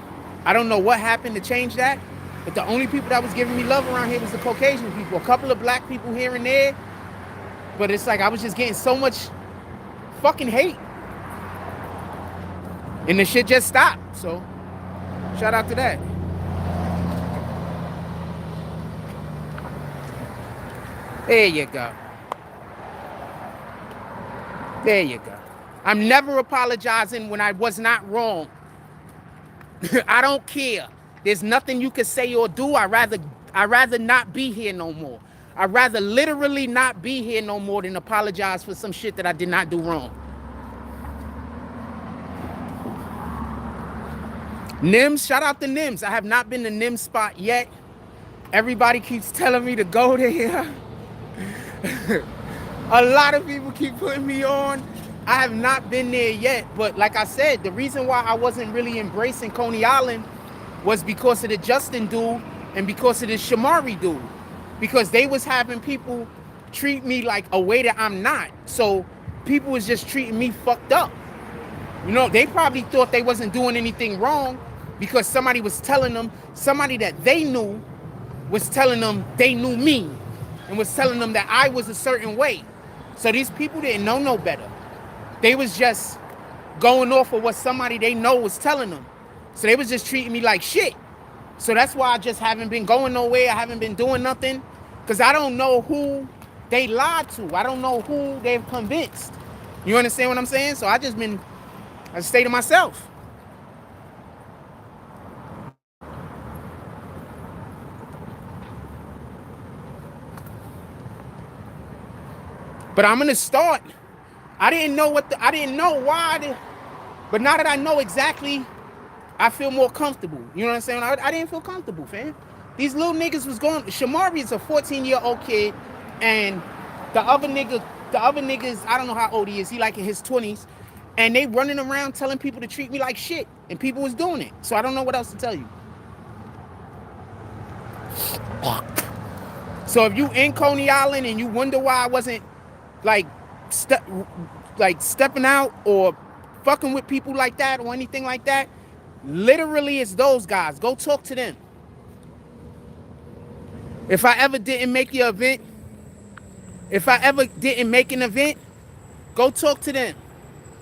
I don't know what happened to change that, but the only people that was giving me love around here was the Caucasian people. A couple of black people here and there, but it's like I was just getting so much fucking hate. And the shit just stopped, so shout out to that. There you go. There you go. I'm never apologizing when I was not wrong. I don't care. There's nothing you can say or do. I'd rather not be here no more. I'd rather literally not be here no more than apologize for some shit that I did not do wrong. Nims, shout out to Nims. I have not been to Nims spot yet. Everybody keeps telling me to go there. A lot of people keep putting me on. I have not been there yet, but like I said, the reason why I wasn't really embracing Coney Island was because of the Justin dude and because of the Shamari dude. Because they was having people treat me like a way that I'm not. So people was just treating me fucked up. You know, they probably thought they wasn't doing anything wrong because somebody was telling them, somebody that they knew was telling them they knew me and was telling them that I was a certain way. So these people didn't know no better. They was just going off of what somebody they know was telling them. So they was just treating me like shit. So that's why I just haven't been going nowhere. I haven't been doing nothing. Because I don't know who they lied to. I don't know who they've convinced. You understand what I'm saying? So I stay to myself. But I'm gonna start. I didn't know why. But now that I know exactly, I feel more comfortable. You know what I'm saying? I didn't feel comfortable, fam. These little niggas was going. Shamari is a 14-year-old kid, and the other niggas, I don't know how old he is. He like in his 20s, and they running around telling people to treat me like shit, and people was doing it. So I don't know what else to tell you. So if you in Coney Island and you wonder why I wasn't like stepping out or fucking with people like that or anything like that, literally it's those guys. Go talk to them. If I ever didn't make an event, go talk to them.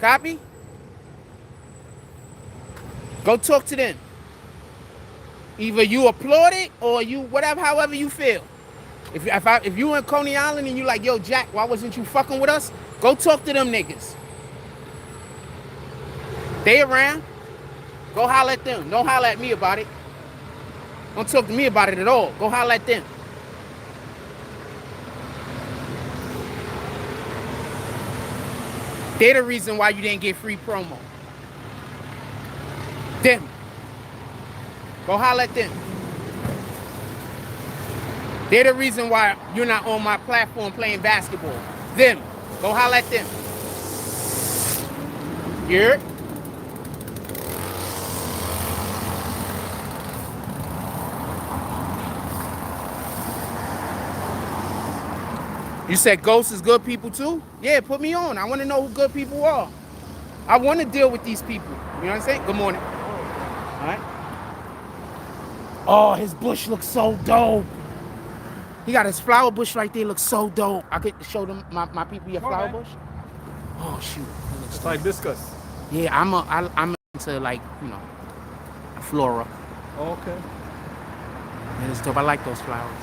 Copy? Go talk to them. Either you applaud it or you whatever, however you feel. If you in Coney Island and you like, yo, Jack, why wasn't you fucking with us? Go talk to them niggas. They around. Go holler at them. Don't holler at me about it. Don't talk to me about it at all. Go holler at them. They're the reason why you didn't get free promo. Them. Go holler at them. They're the reason why you're not on my platform playing basketball. Them. Go holler at them. You heard? You said Ghost is good people too? Yeah, put me on. I want to know who good people are. I want to deal with these people. You know what I'm saying? Good morning. All right. Oh, his bush looks so dope. He got his flower bush right there. Looks so dope. I could show them my people your flower bush. Oh shoot. It's like discuss. Yeah, I'm into like, you know, flora. Oh, okay. And it's dope. I like those flowers.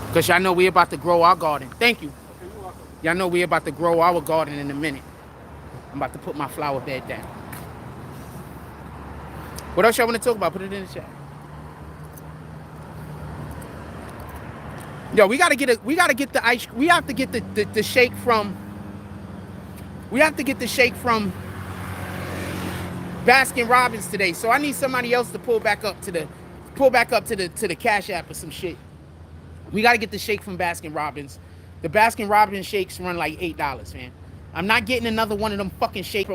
Because y'all know we about to grow our garden. Thank you. Okay, you're welcome. Y'all know we about to grow our garden in a minute. I'm about to put my flower bed down. What else y'all want to talk about? Put it in the chat. Yo, we have to get the shake from Baskin Robbins today. So I need somebody else to pull back up to the Cash App or some shit. We got to get the shake from Baskin Robbins. The Baskin Robbins shakes run like $8, man. I'm not getting another one of them fucking shakes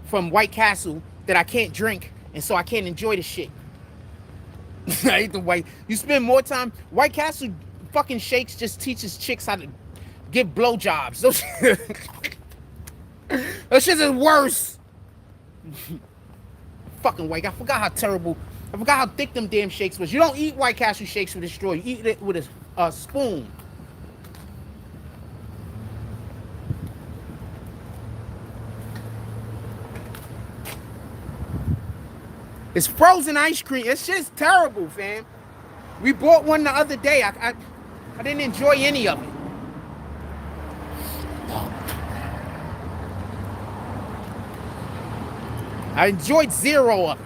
from White Castle that I can't drink, and so I can't enjoy the shit. I hate the white. You spend more time. White Castle fucking shakes just teaches chicks how to give blowjobs. Those shit is worse. Fucking white. I forgot how terrible. I forgot how thick them damn shakes was. You don't eat White Castle shakes with a straw. You eat it with a spoon. It's frozen ice cream. It's just terrible, fam. We bought one the other day. I didn't enjoy any of it. I enjoyed zero of it.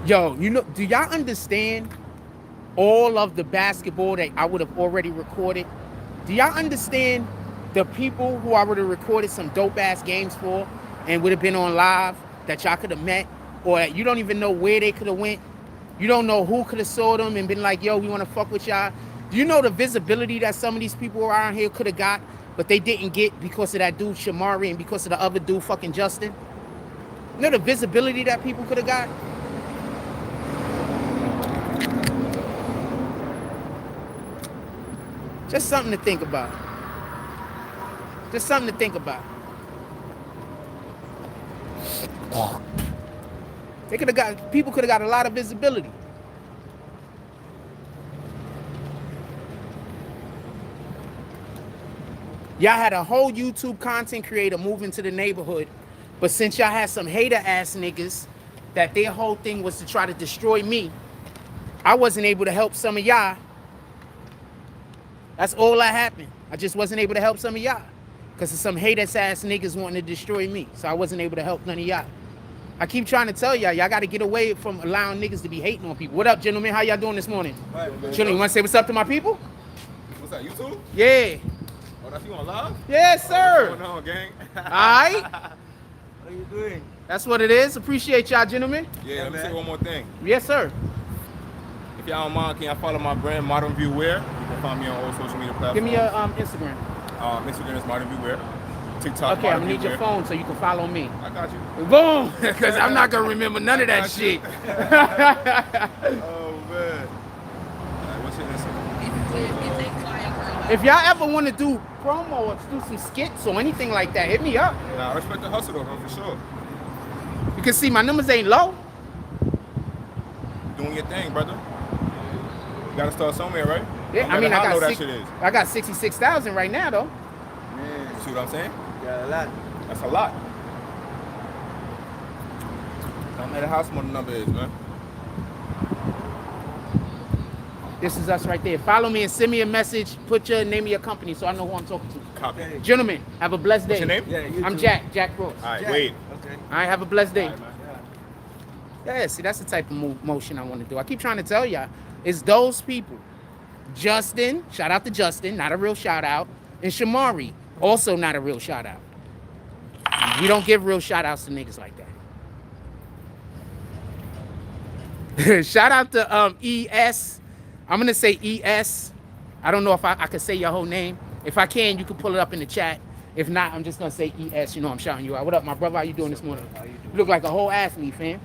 Yo, you know, do y'all understand all of the basketball that I would have already recorded? Do y'all understand the people who I would have recorded some dope ass games for and would have been on live that y'all could have met, or you don't even know where they could have went? You don't know who could have saw them and been like, yo, we want to fuck with y'all. Do you know the visibility that some of these people around here could have got, but they didn't get because of that dude Shamari and because of the other dude fucking Justin? You know the visibility that people could have got? Just something to think about. Just something to think about. They could have got, people could have got a lot of visibility. Y'all had a whole YouTube content creator move into the neighborhood, but since y'all had some hater ass niggas that their whole thing was to try to destroy me, I wasn't able to help some of y'all. That's all that happened. I just wasn't able to help some of y'all because of some hater ass niggas wanting to destroy me. So I wasn't able to help none of y'all. I keep trying to tell y'all, y'all got to get away from allowing niggas to be hating on people. What up, gentlemen? How y'all doing this morning? Right, Chilling. You want to say what's up to my people? What's that, YouTube? Yeah. Oh, that's you on live? Yes, sir. What's going on, gang? All right. What are you doing? That's what it is. Appreciate y'all, gentlemen. Yeah, let me say one more thing. Yes, sir. If y'all don't mind, can y'all follow my brand, Modern View Wear? You can find me on all social media platforms. Give me your Instagram. Instagram is Modern View Wear. TikTok, Okay, I'm Modern gonna View need your Wear. phone so you can follow me. I got you. Boom! Because I'm not gonna remember none of that got you. shit. Oh, man. All right, what's your Instagram? If y'all ever want to do promo or do some skits or anything like that, hit me up. Nah, I respect the hustle, though, bro, for sure. You can see my numbers ain't low. Doing your thing, brother. You gotta start somewhere, right? Yeah, No I mean, matter how low that six, shit is. I got 66,000 right now, though. Man, See what I'm saying? you got a lot. That's a lot. No matter how small the number is, man. This is us right there. Follow me and send me a message. Put your name of your company so I know who I'm talking to. Copy. Okay. Gentlemen, have a blessed day. What's your name? Yeah, you I'm too. Jack Cross. All right, Jack. wait. Okay. All right, have a blessed day. All right, man. Yeah, see, that's the type of motion I want to do. I keep trying to tell y'all, it's those people. Justin, shout out to Justin, not a real shout out. And Shamari, also not a real shout out. We don't give real shout outs to niggas like that. Shout out to ES. I'm going to say ES. I don't know if I could say your whole name. If I can, you can pull it up in the chat. If not, I'm just going to say ES. You know I'm shouting you out. What up, my brother? How you doing this morning? How you doing? You look like a whole athlete, fam.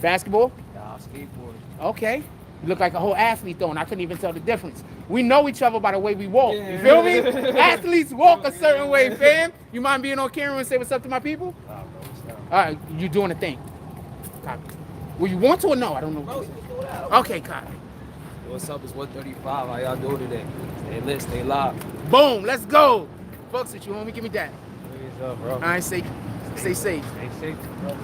Basketball? Nah, skateboard. Okay. You look like a whole athlete though, and I couldn't even tell the difference. We know each other by the way we walk. You Yeah. feel me? Athletes walk a certain way, fam. You mind being on camera and say what's up to my people? Nah, bro, what's up? All right, you doing a thing. Copy. Well, you want to or no? I don't know. Bro, let's go down. Okay, copy. What's up? It's 1:35. How y'all doing today? Stay lit, stay live. Boom, let's go. Fucks with you, homie. Give me that. What's up, bro? All right, stay safe. Stay safe, bro.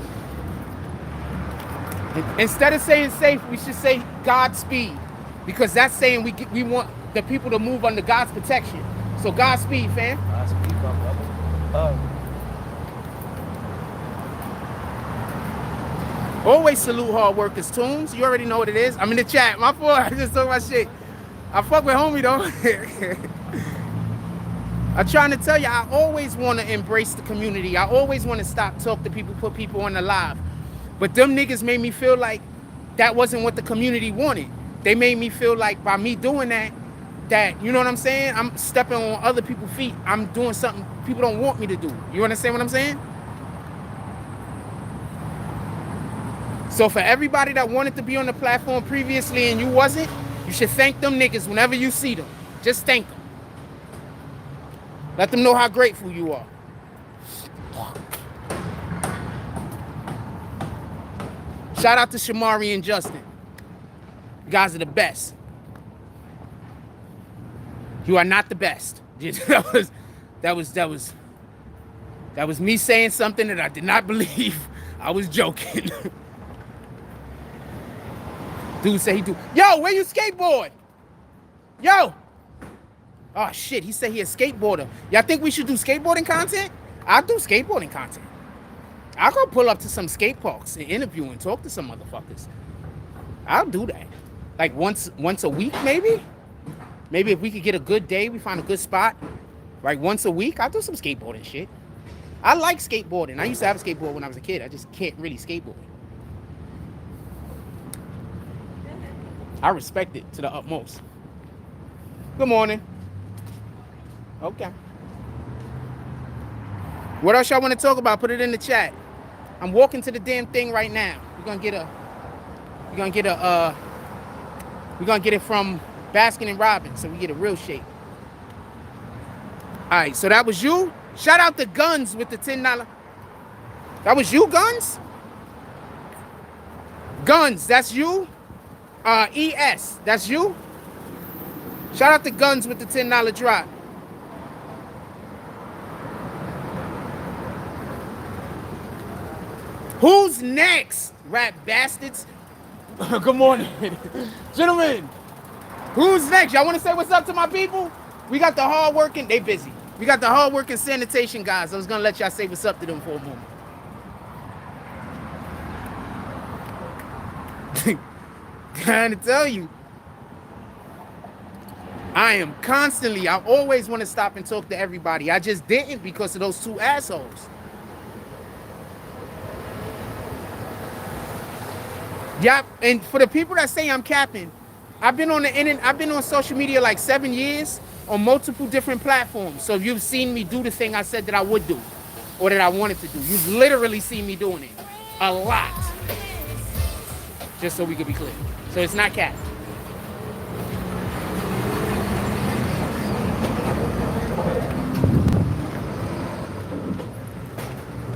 Instead of saying safe, we should say Godspeed, because that's saying we want the people to move under God's protection. So Godspeed, fam. I speak up, brother. Always salute hard workers, Tunes. You already know what it is. I'm in the chat. My fault. I just talk my shit. I fuck with homie though. I'm trying to tell you, I always want to embrace the community. I always want to stop, talk to people, put people on the live. But them niggas made me feel like that wasn't what the community wanted. They made me feel like by me doing that, you know what I'm saying? I'm stepping on other people's feet. I'm doing something people don't want me to do. You understand what I'm saying? So for everybody that wanted to be on the platform previously and you wasn't, you should thank them niggas whenever you see them. Just thank them. Let them know how grateful you are. Shout out to Shamari and Justin. You guys are the best. You are not the best. That was me saying something that I did not believe. I was joking. Dude say he do. Yo, where you skateboard? Yo. Oh shit, he said he a skateboarder. Y'all think we should do skateboarding content? I'll do skateboarding content. I'll go pull up to some skate parks and interview and talk to some motherfuckers. I'll do that. Like once a week, maybe? Maybe if we could get a good day, we find a good spot. Like once a week, I'll do some skateboarding shit. I like skateboarding. I used to have a skateboard when I was a kid. I just can't really skateboard. I respect it to the utmost. Good morning. Okay. What else y'all want to talk about? Put it in the chat. I'm walking to the damn thing right now. We're gonna get it from Baskin and Robbins, so we get a real shape. All right, so that was you. Shout out to Guns with the $10. That was you, Guns? Guns, that's you? ES, that's you? Shout out to Guns with the $10 drop. Who's next, rap bastards? Good morning. Gentlemen, who's next? Y'all want to say what's up to my people? We got the hard-working, they busy. We got the hard-working sanitation guys. I was going to let y'all say what's up to them for a moment. Trying to tell you, I always want to stop and talk to everybody. I just didn't because of those two assholes. Yeah, and for the people that say I'm capping, I've been on the internet, I've been on social media like 7 years on multiple different platforms. So you've seen me do the thing I said that I would do or that I wanted to do. You've literally seen me doing it a lot. Just so we could be clear. So it's not cap.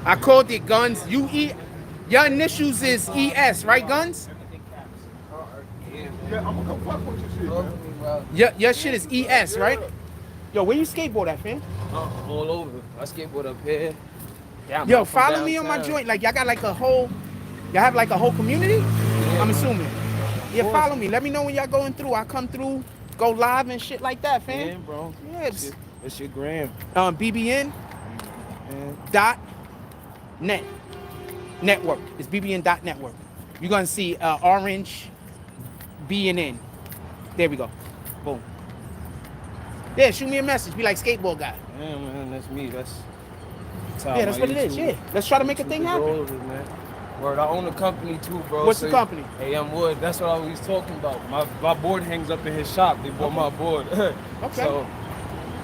I called it Guns. Your initials is ES, right, Guns? Yeah, I'm gonna come fuck with your shit, man. Your shit is ES, right? Yo, where you skateboard at, fam? All over. I skateboard up here. Yeah, Yo, follow me on my joint. Like, y'all got like a whole, y'all have like a whole community? Yeah. I'm assuming. Yeah, follow me. Let me know when y'all going through. I come through, go live and shit like that, fam. Yeah, bro. Yeah, it's your gram. BBN dot net network. It's BBN.network. You're gonna see orange BNN. There we go. Boom. Yeah, shoot me a message. Be like skateboard guy. Yeah, man, that's me. That's that's what it is. Yeah, let's try to make a thing happen. Word, I own a company too, bro. What's the company? AM Wood. That's what I was talking about. My board hangs up in his shop. They bought my board. Okay. So,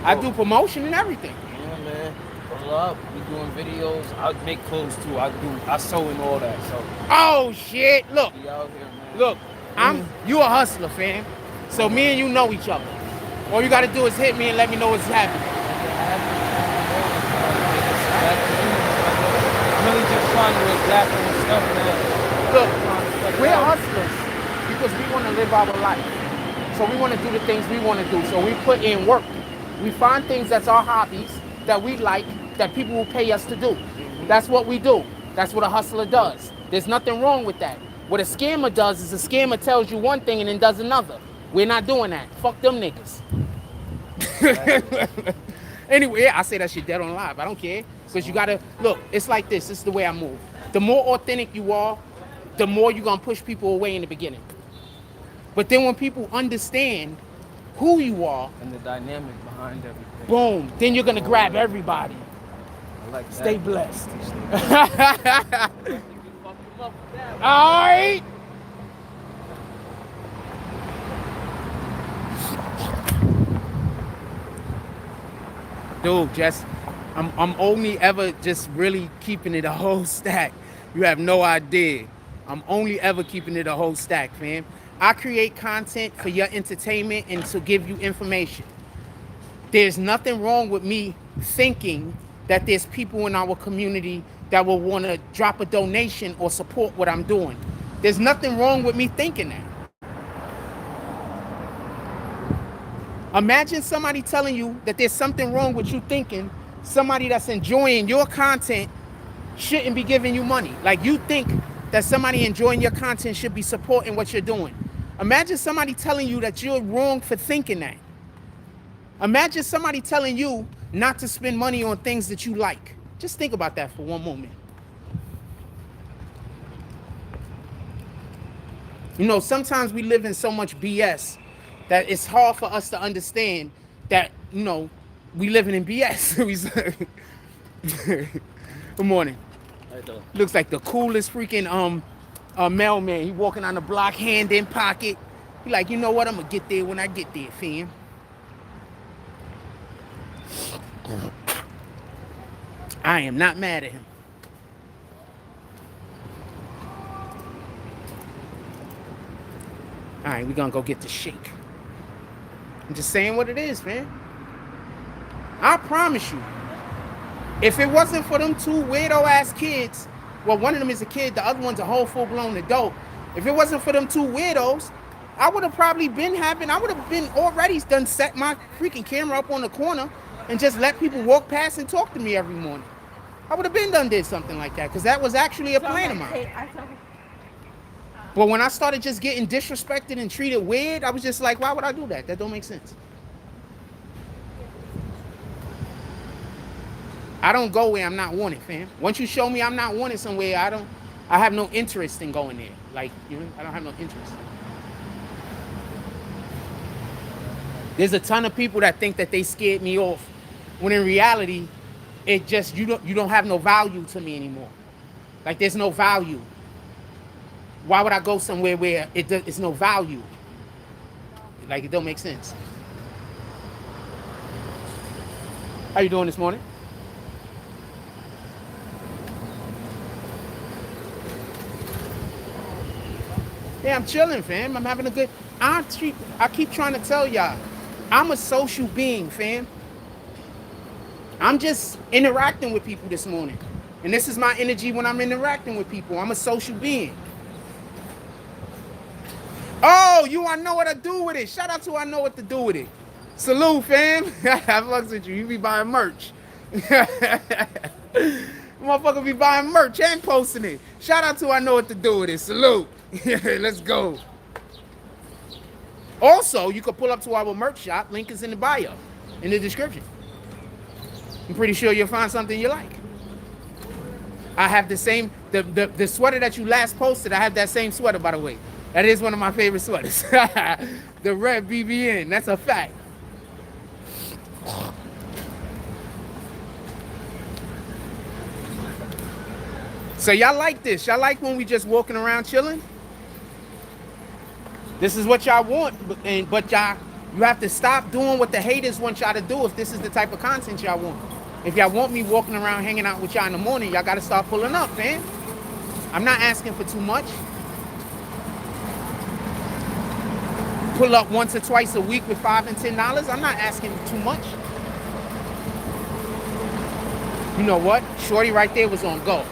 I do promotion and everything. Yeah, man. Pull up. We doing videos. I make clothes too. I sew and all that. So. Oh shit! Look. Be out here, man. Look. You a hustler, fam. So me and you know each other. All you gotta do is hit me and let me know what's happening. Really just trying to adapt and stuff, man. Look, we're hustlers because we want to live our life. So we want to do the things we want to do. So we put in work. We find things that's our hobbies that we like that people will pay us to do. That's what we do. That's what a hustler does. There's nothing wrong with that. What a scammer does is a scammer tells you one thing and then does another. We're not doing that. Fuck them niggas. Anyway, yeah, I say that shit dead on live. I don't care. Because you gotta, look, it's like this. This is the way I move. The more authentic you are, the more you're gonna push people away in the beginning. But then when people understand who you are, and the dynamic behind everything, boom, then you're gonna grab everybody. I like that. Stay blessed. All right. Dude, I'm only ever just really keeping it a whole stack. You have no idea. I'm only ever keeping it a whole stack, fam. I create content for your entertainment and to give you information. There's nothing wrong with me thinking that there's people in our community that will want to drop a donation or support what I'm doing. There's nothing wrong with me thinking that. Imagine somebody telling you that there's something wrong with you thinking somebody that's enjoying your content shouldn't be giving you money. Like you think that somebody enjoying your content should be supporting what you're doing. Imagine somebody telling you that you're wrong for thinking that. Imagine somebody telling you not to spend money on things that you like. Just think about that for one moment. You know, sometimes we live in so much BS that it's hard for us to understand that, you know, we living in BS. Good morning. Looks like the coolest freaking mailman. He walking on the block, hand in pocket. He like, you know what? I'm gonna get there when I get there, fam. I am not mad at him. All right, we're gonna go get the shake. I'm just saying what it is, man. I promise you, if it wasn't for them two weirdo ass kids, well, one of them is a kid, the other one's a whole full-blown adult. If it wasn't for them two weirdos, I would have probably been already done set my freaking camera up on the corner and just let people walk past and talk to me every morning. I would have been did something like that because that was actually a plan of mine. But when I started just getting disrespected and treated weird, I was just like, why would I do that? That don't make sense. I don't go where I'm not wanted, fam. Once you show me I'm not wanted somewhere, I have no interest in going there. Like, you know, I don't have no interest. There's a ton of people that think that they scared me off, when in reality, it just, you don't have no value to me anymore. Like, there's no value. Why would I go somewhere where it's no value? Like, it don't make sense. How you doing this morning? Yeah, I'm chilling, fam. I'm having a good... I keep trying to tell y'all, I'm a social being, fam. I'm just interacting with people this morning. And this is my energy when I'm interacting with people. I'm a social being. Oh, you want to know what to do with it. Shout out to I know what to do with it. Salute, fam. I fucks with you. You be buying merch. Motherfucker be buying merch and posting it. Shout out to I know what to do with it. Salute. Let's go. Also, you can pull up to our merch shop. Link is in the bio, in the description. I'm pretty sure you'll find something you like. I have the same, the sweater that you last posted, I have that same sweater, by the way. That is one of my favorite sweaters. The red BBN, that's a fact. So y'all like this? Y'all like when we just walking around chilling? This is what y'all want, but y'all, you have to stop doing what the haters want y'all to do if this is the type of content y'all want. If y'all want me walking around hanging out with y'all in the morning, y'all got to start pulling up, man. I'm not asking for too much. Pull up once or twice a week with $5 and $10. I'm not asking too much. You know what? Shorty right there was on go.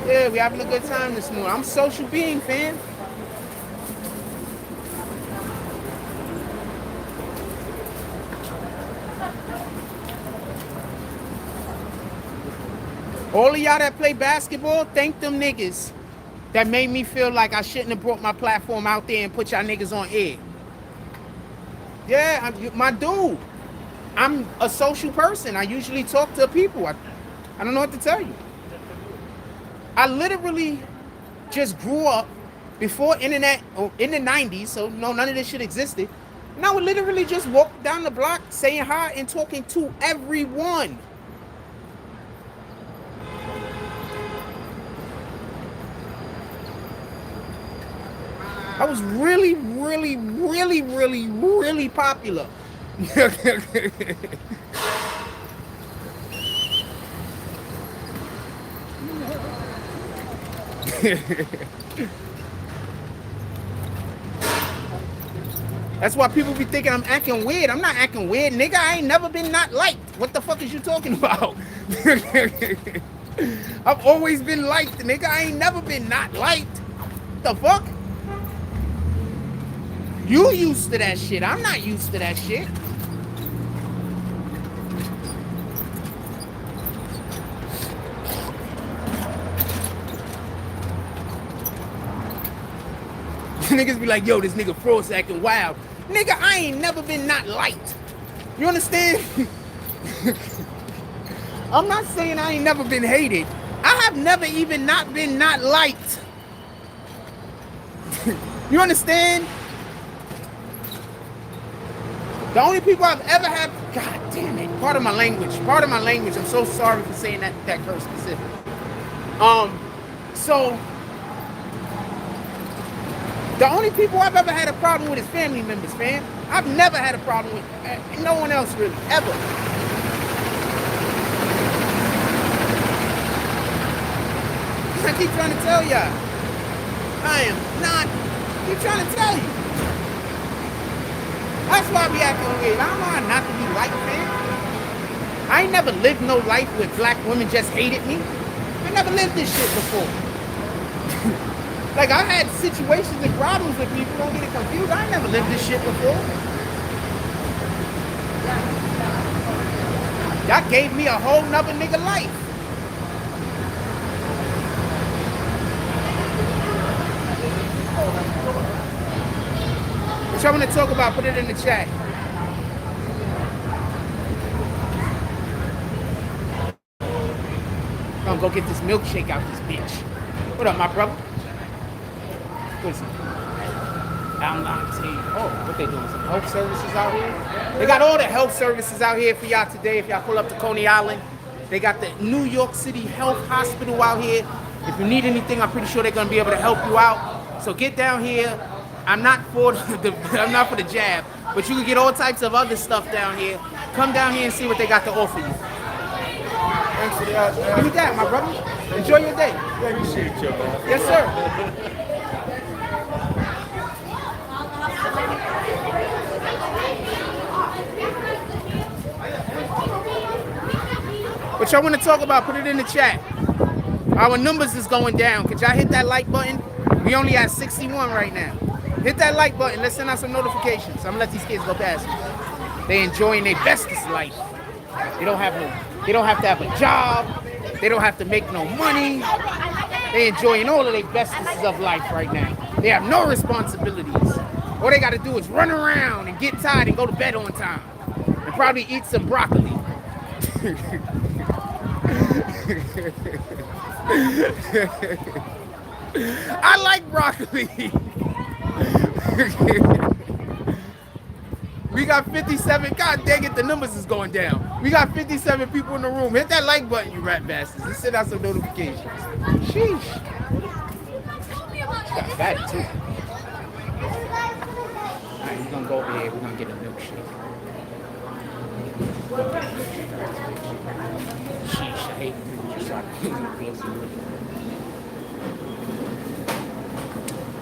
Yeah, we having a good time this morning. I'm a social being, fam. All of y'all that play basketball, thank them niggas that made me feel like I shouldn't have brought my platform out there and put y'all niggas on air. Yeah, my dude. I'm a social person. I usually talk to people. I don't know what to tell you. I literally just grew up before internet, in the 90s, so no, none of this shit existed. And I would literally just walk down the block saying hi and talking to everyone. I was really, really, really, really, really popular. That's why people be thinking I'm acting weird. I'm not acting weird, nigga. I ain't never been not liked. What the fuck is you talking about? I've always been liked, nigga. I ain't never been not liked. The fuck? You used to that shit. I'm not used to that shit. Niggas be like, yo, this nigga Frost acting wild. Nigga, I ain't never been not liked. You understand? I'm not saying I ain't never been hated. I have never even not been not liked. You understand? The only people I've ever had, God damn it, part of my language, I'm so sorry for saying that curse specific. So, the only people I've ever had a problem with is family members, fam. I've never had a problem with no one else really, ever. I keep trying to tell y'all. I am not, I keep trying to tell you. That's why I be acting weird. I don't know how not to be like, man. I ain't never lived no life where black women just hated me. I never lived this shit before. Like, I had situations and problems with people. Don't get it confused. I ain't never lived this shit before. Y'all gave me a whole nother nigga life. What y'all want to talk about? Put it in the chat. I'm gonna go get this milkshake out this bitch. What up, my brother? What is it? Oh, what they doing? Some health services out here? They got all the health services out here for y'all today. If y'all pull up to Coney Island, they got the New York City Health Hospital out here. If you need anything, I'm pretty sure they're gonna be able to help you out. So get down here. I'm not for the jab, but you can get all types of other stuff down here. Come down here and see what they got to offer you. Thanks for that, man. Give me that, my brother. Enjoy your day. Appreciate you, man. Yes, sir. What y'all want to talk about? Put it in the chat. Our numbers is going down. Could y'all hit that like button? We only at 61 right now. Hit that like button. Let's send out some notifications. I'm gonna let these kids go past me. They enjoying their bestest life. They don't have to have a job. They don't have to make no money. They enjoying all of their bestest of life right now. They have no responsibilities. All they gotta do is run around and get tired and go to bed on time. And probably eat some broccoli. I like broccoli. We got 57. God dang it, the numbers is going down. We got 57 people in the room. Hit that like button, you rat bastards. Let's send out some notifications. Sheesh. Got fat too. Alright, we're gonna go over here. We're gonna get a milkshake. Sheesh, I hate people just trying to close the window.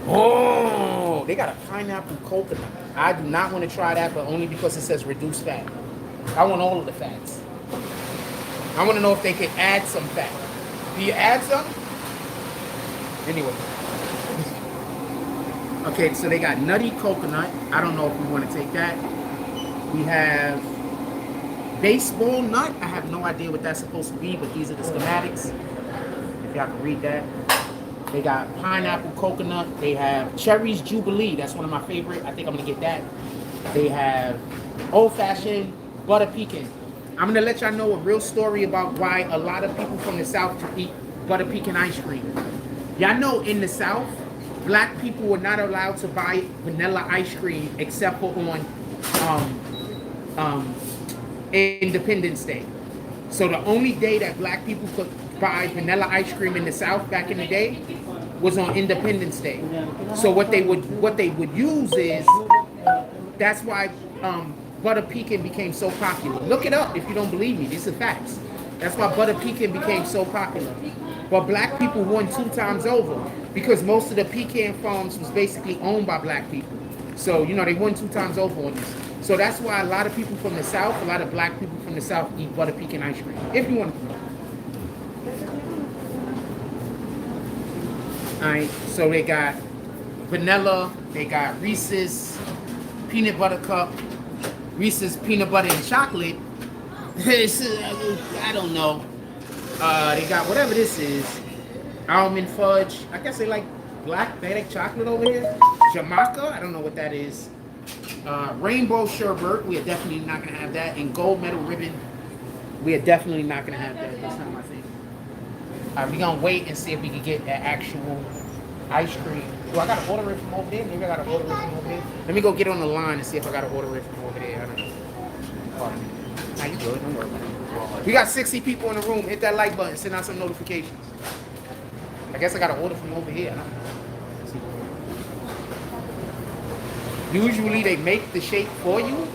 Oh, they got a pineapple coconut. I do not want to try that, but only because it says reduced fat. I want all of the fats. I want to know if they can add some fat. Do you add some? Anyway. Okay, so they got nutty coconut. I don't know if we want to take that. We have baseball nut. I have no idea what that's supposed to be, but these are the schematics. If y'all can read that. They got pineapple coconut. They have cherries Jubilee. That's one of my favorite. I think I'm gonna get that. They have old-fashioned butter pecan. I'm gonna let y'all know a real story about why a lot of people from the South eat butter pecan ice cream. Y'all know in the South, black people were not allowed to buy vanilla ice cream except for on Independence Day. So the only day that black people could buy vanilla ice cream in the South back in the day was on Independence Day. So what they would use is, that's why butter pecan became so popular. Look it up if you don't believe me. These are facts. That's why butter pecan became so popular. But black people won 2 times over because most of the pecan farms was basically owned by black people. So, you know, they won 2 times over on this. So that's why a lot of people from the South, a lot of black people from the South eat butter pecan ice cream. If you want to know. Alright, so they got vanilla, they got Reese's peanut butter cup, Reese's peanut butter and chocolate. I don't know. They got whatever this is. Almond fudge. I guess they like black chocolate over here. Jamaica, I don't know what that is. Rainbow sherbet, we are definitely not gonna have that. And gold medal ribbon, we are definitely not gonna have that. That's not my thing. We're gonna wait and see if we can get an actual ice cream. Do I gotta order it from over there? Maybe I gotta order it from over there. Let me go get on the line and see if I gotta order it from over there. I don't know. Nah, you good, don't worry about it. We got 60 people in the room. Hit that like button, send out some notifications. I guess I gotta order from over here. I don't know. Usually they make the shake for you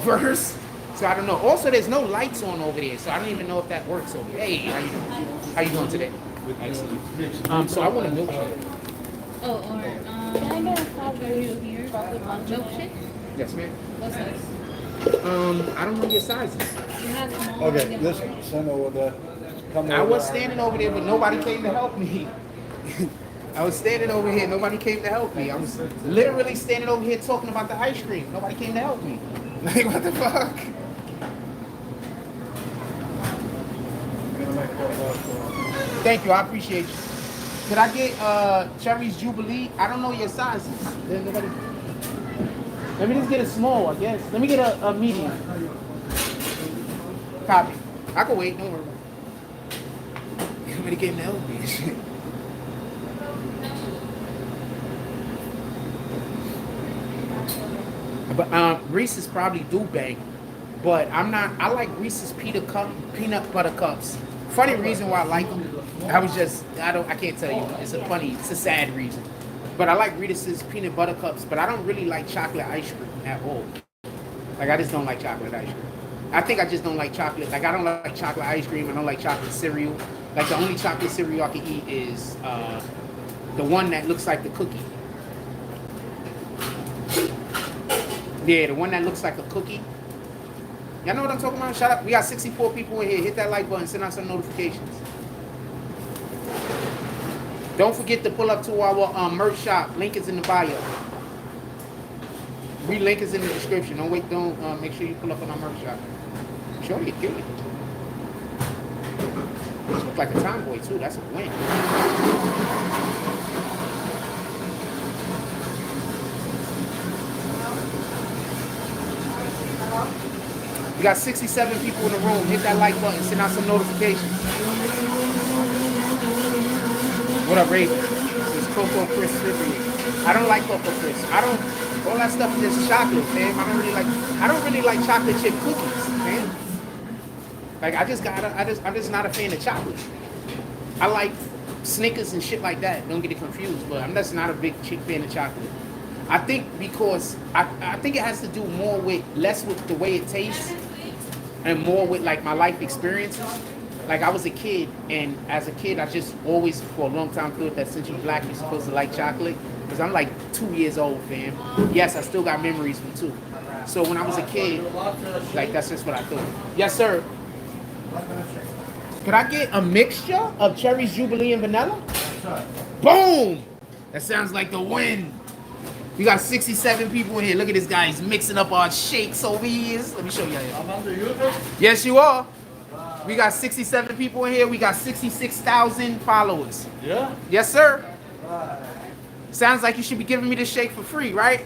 first. So I don't know. Also, there's no lights on over there, so I don't even know if that works over there. Hey, how you doing? How you doing today? Excellent. So I want a milkshake. Oh, or can I get a strawberry here? Milkshake? Yes, ma'am. What's this? I don't know your sizes. You have small. Okay, medium, listen, large. send over the. Come I over was there. standing over there, but nobody came to help me. I was standing over here, nobody came to help me. I was literally standing over here talking about the ice cream. Nobody came to help me. Like, what the fuck? Thank you, I appreciate you. Could I get Cherry's Jubilee? I don't know your sizes. There's nobody. Let me just get a small, I guess. Let me get a medium. Copy. I can wait, don't worry. Nobody came to help me. But Reese's probably do bang, but I'm not. I like Reese's peanut butter cups. Funny reason why I like them. I can't tell you. It's a sad reason. But I like Reese's peanut butter cups, but I don't really like chocolate ice cream at all. Like, I just don't like chocolate ice cream. I think I just don't like chocolate. Like, I don't like chocolate ice cream. I don't like chocolate cereal. Like, the only chocolate cereal I can eat is the one that looks like the cookie. Yeah, the one that looks like a cookie. Y'all know what I'm talking about? Shout out. We got 64 people in here. Hit that like button. Send out some notifications. Don't forget to pull up to our merch shop. Link is in the bio. Link is in the description. Don't wait. Don't make sure you pull up on our merch shop. Show you, kill it. This looks like a tomboy too. That's a win. We got 67 people in the room. Hit that like button. Send out some notifications. What up, Raven? This is Cocoa Crisp River. I don't like Cocoa Crisp. All that stuff is just chocolate, man. I don't really like chocolate chip cookies, man. Like, I'm just not a fan of chocolate. I like Snickers and shit like that. Don't get it confused, but I'm just not a big fan of chocolate. I think because I think it has to do less with the way it tastes and more with like my life experiences. Like, I was a kid, and as a kid, I just always for a long time thought that since you're black, you're supposed to like chocolate. Because I'm like 2 years old, fam. Yes, I still got memories from 2. So when I was a kid, like, that's just what I thought. Yes, sir. Could I get a mixture of Cherry's Jubilee and vanilla? Boom! That sounds like the win. We got 67 people in here. Look at this guy. He's mixing up our shakes over here. Let me show you. Yes, you are. We got 67 people in here. We got 66,000 followers. Yeah? Yes, sir. Sounds like you should be giving me this shake for free, right?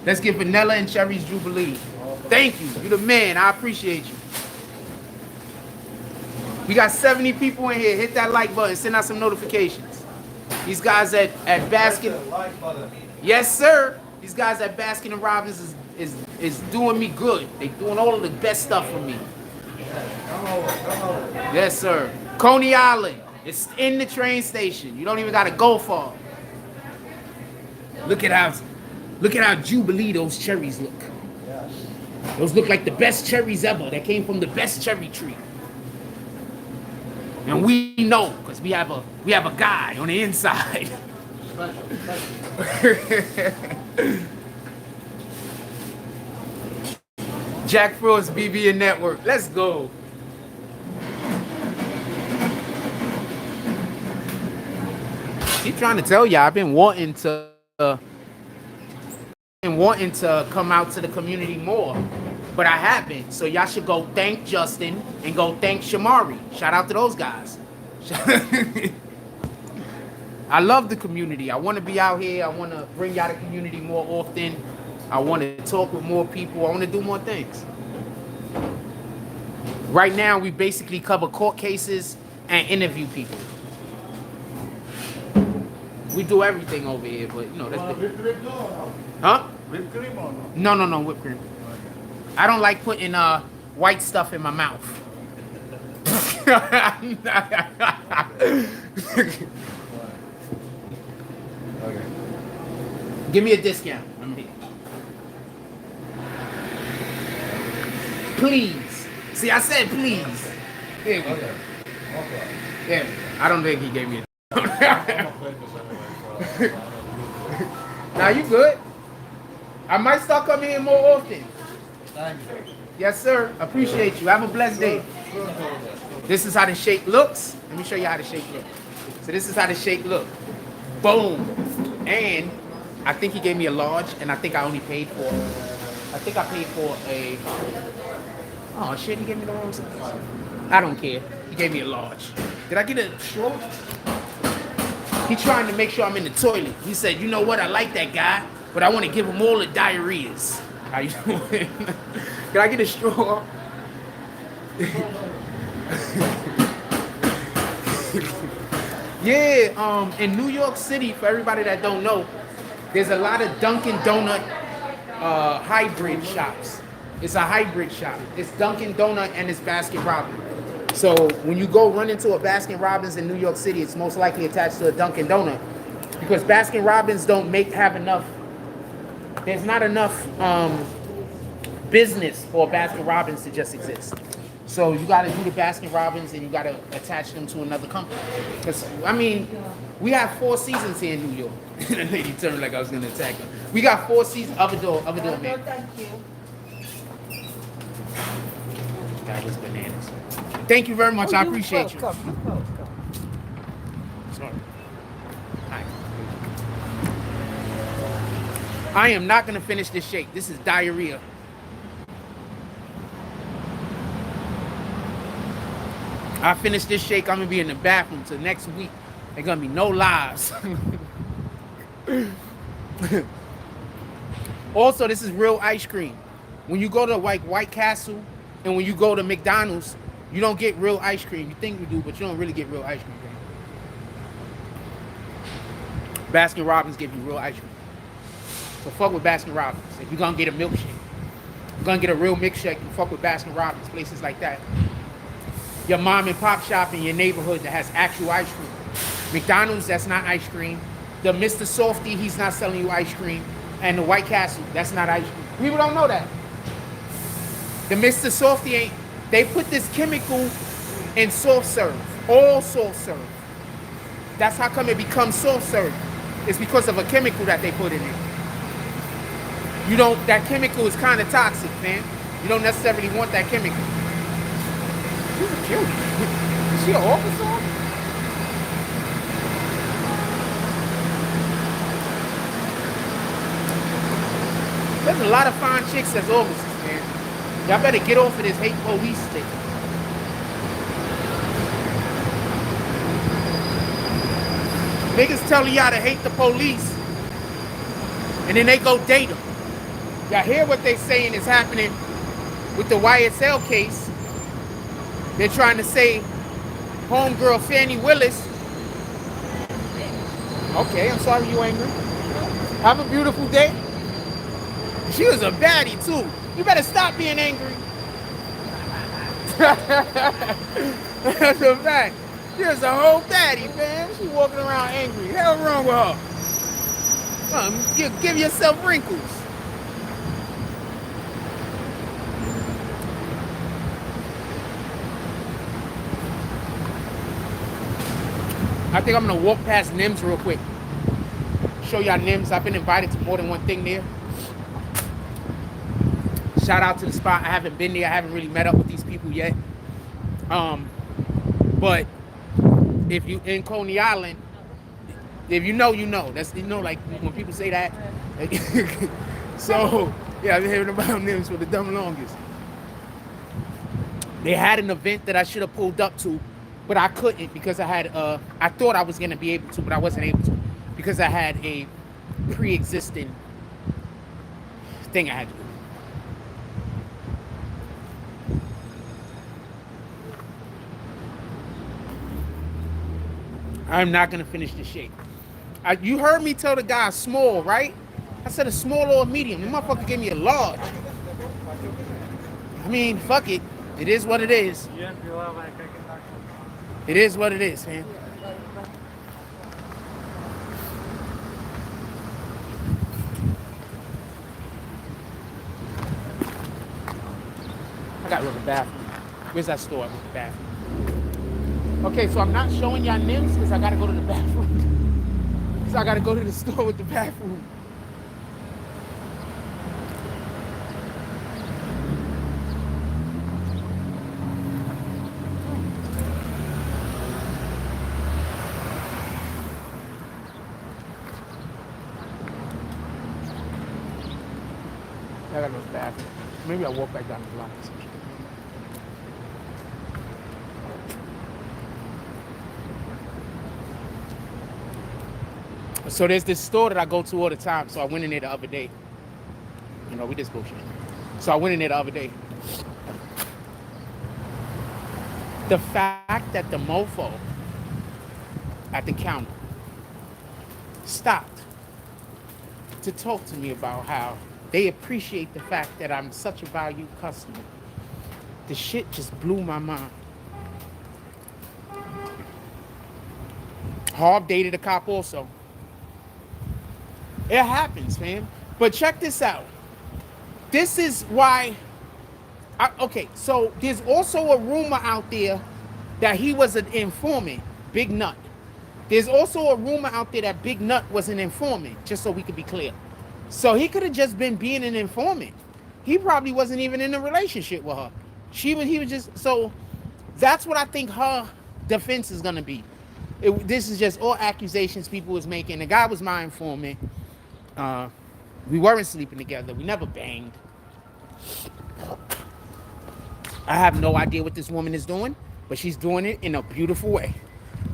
Let's get vanilla and Cherry's Jubilee. Thank you. You're the man. I appreciate you. We got 70 people in here. Hit that like button. Send out some notifications. These guys at Baskin. Yes, sir. These guys at Baskin and Robbins is doing me good. They doing all of the best stuff for me. Yes, sir. Coney Island. It's in the train station. You don't even gotta go far. Look at how Jubilee those cherries look. Those look like the best cherries ever. That came from the best cherry tree. And we know, because we have a guy on the inside. Jack Frost, BBNNETWORK. Let's go. Keep trying to tell y'all, I've been wanting to come out to the community more, but I haven't. So y'all should go thank Justin and go thank Shamari. Shout out to those guys. I love the community. I want to be out here. I want to bring y'all the community more often. I want to talk with more people. I want to do more things. Right now, we basically cover court cases and interview people. We do everything over here, but you know that's Whipped cream or no? huh? Whipped cream or no? No, whipped cream. I don't like putting white stuff in my mouth. Okay. Give me a discount. I'm here. Please. See, I said please. There we go. Okay. Okay. There we go. I don't think he gave me a I'm a famous anyway, so Now you good. I might start coming in more often. Thank you. Yes, sir. Appreciate you. Have a blessed day. This is how the shake looks. Let me show you how the shake looks. So this is how the shake look. Boom. And I think he gave me a large, and I think I only paid for, I think I paid for a, oh shit, he gave me the wrong size. I don't care. He gave me a large. Did I get a straw? He trying to make sure I'm in the toilet. He said, you know what, I like that guy, but I want to give him all the diarrheas. How you doing? Can I get a straw? Yeah, in New York City, for everybody that don't know, there's a lot of Dunkin' Donut hybrid shops. It's a hybrid shop. It's Dunkin' Donut and it's Baskin Robbins. So when you go run into a Baskin Robbins in New York City, it's most likely attached to a Dunkin' Donut because Baskin Robbins don't have enough. There's not enough business for Baskin Robbins to just exist. So you got to do the Baskin Robbins and you got to attach them to another company. Because, I mean, we have 4 seasons here in New York. The lady turned like I was going to attack her. We got 4 seasons. Other door, man. Thank you. That was bananas. Thank you very much. I appreciate you. Come. Sorry. All right. I am not going to finish this shake. This is diarrhea. I finish this shake, I'm gonna be in the bathroom till next week. There's gonna be no lives. Also, this is real ice cream. When you go to like White Castle and when you go to McDonald's, you don't get real ice cream. You think you do, but you don't really get real ice cream. Baskin Robbins give you real ice cream. So fuck with Baskin Robbins. If you're gonna get a milkshake, you're gonna get a real milkshake, you fuck with Baskin Robbins, places like that. Your mom and pop shop in your neighborhood that has actual ice cream. McDonald's, that's not ice cream. The Mr. Softy, he's not selling you ice cream. And the White Castle, that's not ice cream. People don't know that. The Mr. Softy ain't, they put this chemical in soft serve, all soft serve. That's how come it becomes soft serve. It's because of a chemical that they put in it. You don't, that chemical is kind of toxic, man. You don't necessarily want that chemical. She's a cutie. Is she an officer? There's a lot of fine chicks as officers, man. Y'all better get off of this hate police thing. Niggas telling y'all to hate the police, and then they go date them. Y'all hear what they saying is happening with the YSL case. They're trying to say homegirl Fannie Willis. Okay, I'm sorry you angry. Have a beautiful day. She was a baddie too. You better stop being angry. That's a fact. She was a whole baddie, man. She walking around angry. Hell wrong with her? Give yourself wrinkles. I think I'm gonna walk past NIMS real quick. Show y'all NIMS. I've been invited to more than one thing there. Shout out to the spot. I haven't been there. I haven't really met up with these people yet. But if you in Coney Island, if you know, you know. That's, you know, like when people say that. So yeah, I've been hearing about NIMS for the dumb longest. They had an event that I should have pulled up to, but I couldn't because I had I thought I was gonna be able to, but I wasn't able to because I had a pre-existing thing I had to do. I'm not gonna finish the shake. You heard me tell the guy small, right? I said a small or a medium. The motherfucker gave me a large. I mean, fuck it. It is what it is. It is what it is, man. I gotta go to the bathroom. Where's that store? I go to the bathroom. Okay, so I'm not showing y'all NIMS because I gotta go to the bathroom. So I gotta go to the store with the bathroom. I gotta go to the bathroom. Maybe I'll walk back down the block. So there's this store that I go to all the time. So I went in there the other day. You know, we just bullshit. So I went in there the other day. The fact that the mofo at the counter stopped to talk to me about how they appreciate the fact that I'm such a valued customer. The shit just blew my mind. Harv dated a cop also. It happens, man. But check this out. This is why... okay, so there's also a rumor out there that he was an informant, Big Nut. There's also a rumor out there that Big Nut was an informant, just so we could be clear. So he could have just been being an informant. He probably wasn't even in a relationship with her. He was just... So that's what I think her defense is going to be. This is just all accusations people was making. The guy was my informant. We weren't sleeping together. We never banged. I have no idea what this woman is doing, but she's doing it in a beautiful way.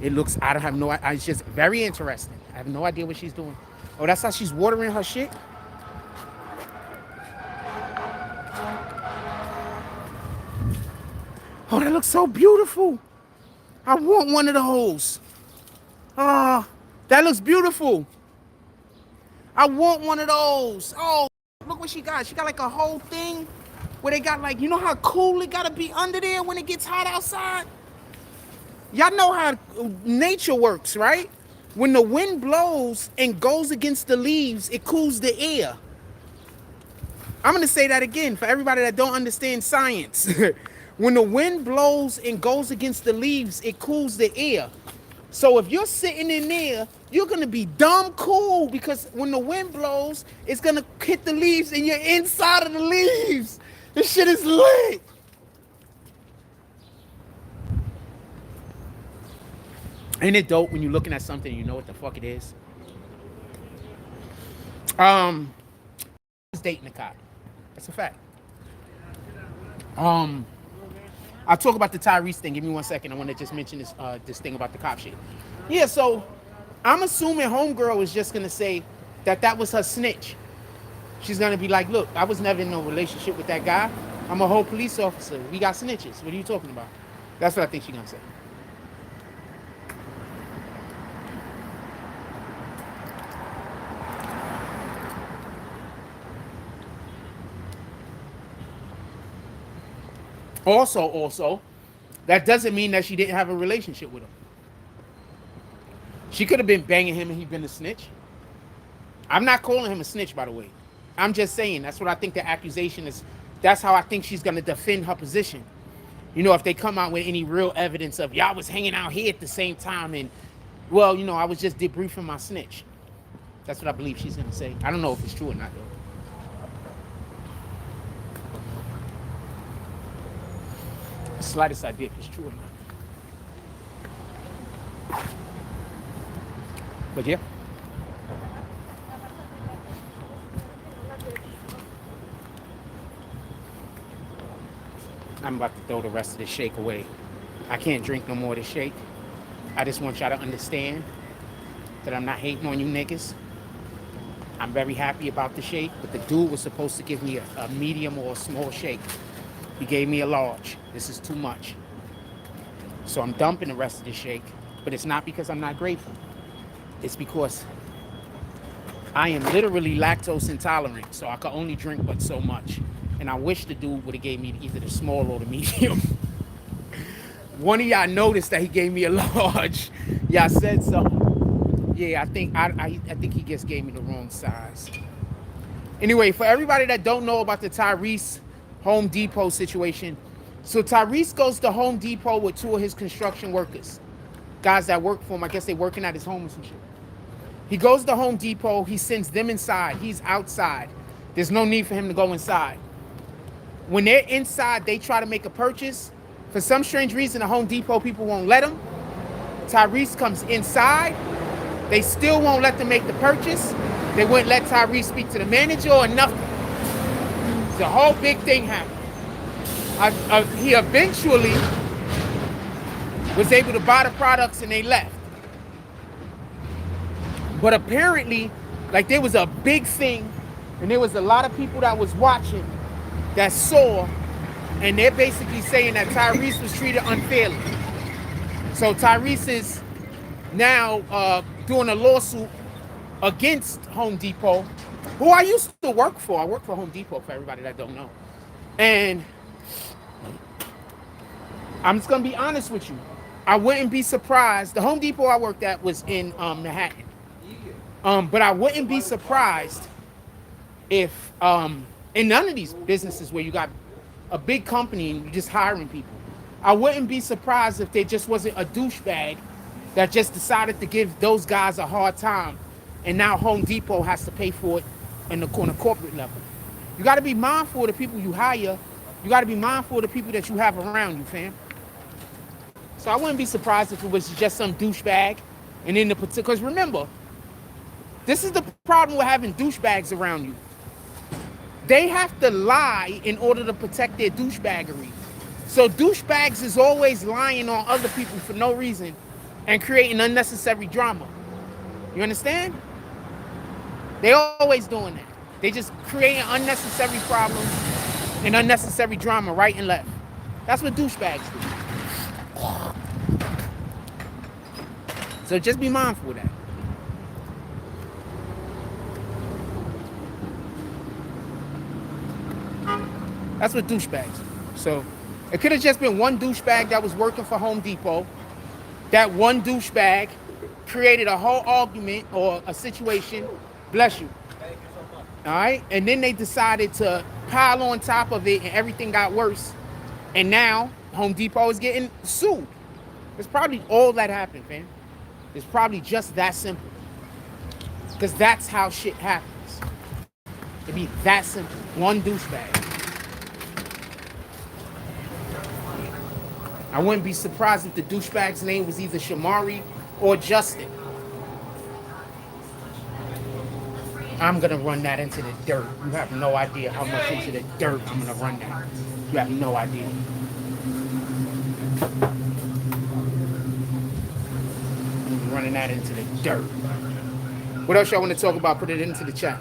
It looks, I don't have no, it's just very interesting. I have no idea what she's doing. Oh, that's how she's watering her shit? Oh, that looks so beautiful. I want one of those. Oh, that looks beautiful. I want one of those. Oh, look what she got. She got like a whole thing where they got like, you know how cool it gotta be under there when it gets hot outside? Y'all know how nature works, right? When the wind blows and goes against the leaves, it cools the air. I'm gonna say that again for everybody that don't understand science. When the wind blows and goes against the leaves, it cools the air. So if you're sitting in there, you're gonna be dumb cool because when the wind blows, it's gonna hit the leaves and you're inside of the leaves. This shit is lit. Ain't it dope when you're looking at something and you know what the fuck it is? I was dating a cop. That's a fact. I'll talk about the Tyrese thing. Give me 1 second. I want to just mention this thing about the cop shit. Yeah, so I'm assuming homegirl is just going to say that was her snitch. She's going to be like, look, I was never in no relationship with that guy. I'm a whole police officer. We got snitches. What are you talking about? That's what I think she's going to say. Also, that doesn't mean that she didn't have a relationship with him. She could have been banging him and he'd been a snitch. I'm not calling him a snitch, by the way. I'm just saying that's what I think the accusation is. That's how I think she's going to defend her position. You know, if they come out with any real evidence of, y'all was hanging out here at the same time and, well, you know, I was just debriefing my snitch. That's what I believe she's going to say. I don't know if it's true or not, though. Slightest idea if it's true or not. But yeah. I'm about to throw the rest of this shake away. I can't drink no more of this shake. I just want y'all to understand that I'm not hating on you niggas. I'm very happy about the shake, but the dude was supposed to give me a medium or a small shake. He gave me a large. This is too much. So I'm dumping the rest of the shake, but it's not because I'm not grateful. It's because I am literally lactose intolerant, so I can only drink but so much. And I wish the dude would have gave me either the small or the medium. One of y'all noticed that he gave me a large. Y'all said so. Yeah, I think he just gave me the wrong size. Anyway, for everybody that don't know about the Tyrese Home Depot situation. So Tyrese goes to Home Depot with two of his construction workers. Guys that work for him. I guess they working at his home or some shit. He goes to Home Depot. He sends them inside. He's outside. There's no need for him to go inside. When they're inside, they try to make a purchase. For some strange reason, the Home Depot people won't let him. Tyrese comes inside. They still won't let them make the purchase. They wouldn't let Tyrese speak to the manager or nothing. The whole big thing happened. He eventually was able to buy the products and they left. But apparently, like, there was a big thing and there was a lot of people that was watching that saw, and they're basically saying that Tyrese was treated unfairly. So Tyrese is now doing a lawsuit against Home Depot, who I used to work for. I work for Home Depot, for everybody that don't know. And I'm just gonna be honest with you. I wouldn't be surprised. The Home Depot I worked at was in Manhattan. But I wouldn't be surprised if in none of these businesses where you got a big company and you're just hiring people, I wouldn't be surprised if there just wasn't a douchebag that just decided to give those guys a hard time, and now Home Depot has to pay for it on a corporate level. You got to be mindful of the people you hire. You got to be mindful of the people that you have around you, fam. So I wouldn't be surprised if it was just some douchebag, and in the because remember, this is the problem with having douchebags around you. They have to lie in order to protect their douchebaggery. So douchebags is always lying on other people for no reason and creating unnecessary drama. You understand? They're always doing that. They just creating unnecessary problems and unnecessary drama right and left. That's what douchebags do. So just be mindful of that. That's what douchebags do. So it could have just been one douchebag that was working for Home Depot. That one douchebag created a whole argument or a situation. Bless you. All right? And then they decided to pile on top of it and everything got worse. And now Home Depot is getting sued. It's probably all that happened, fam. It's probably just that simple. Because that's how shit happens. It'd be that simple. One douchebag. I wouldn't be surprised if the douchebag's name was either Shamari or Justin. I'm gonna run that into the dirt. You have no idea how much into the dirt I'm gonna run that. You have no idea. I'm running that into the dirt. What else y'all want to talk about? Put it into the chat.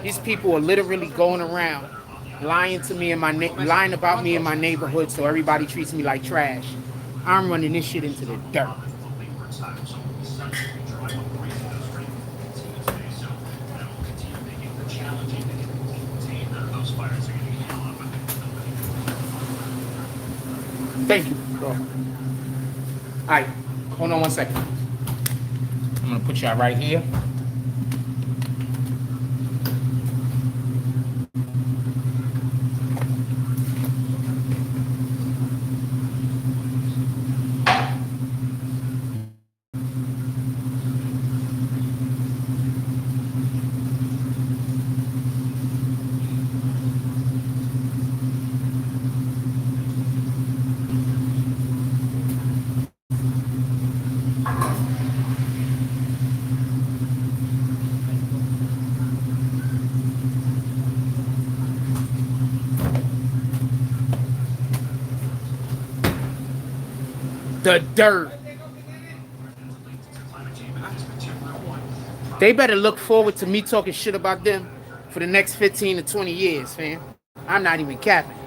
These people are literally going around lying to me and lying about me in my neighborhood, so everybody treats me like trash. I'm running this shit into the dirt. Thank you, bro. All right, hold on one second. I'm gonna put y'all right here. The dirt. They better look forward to me talking shit about them for the next 15 to 20 years, fam. I'm not even capping.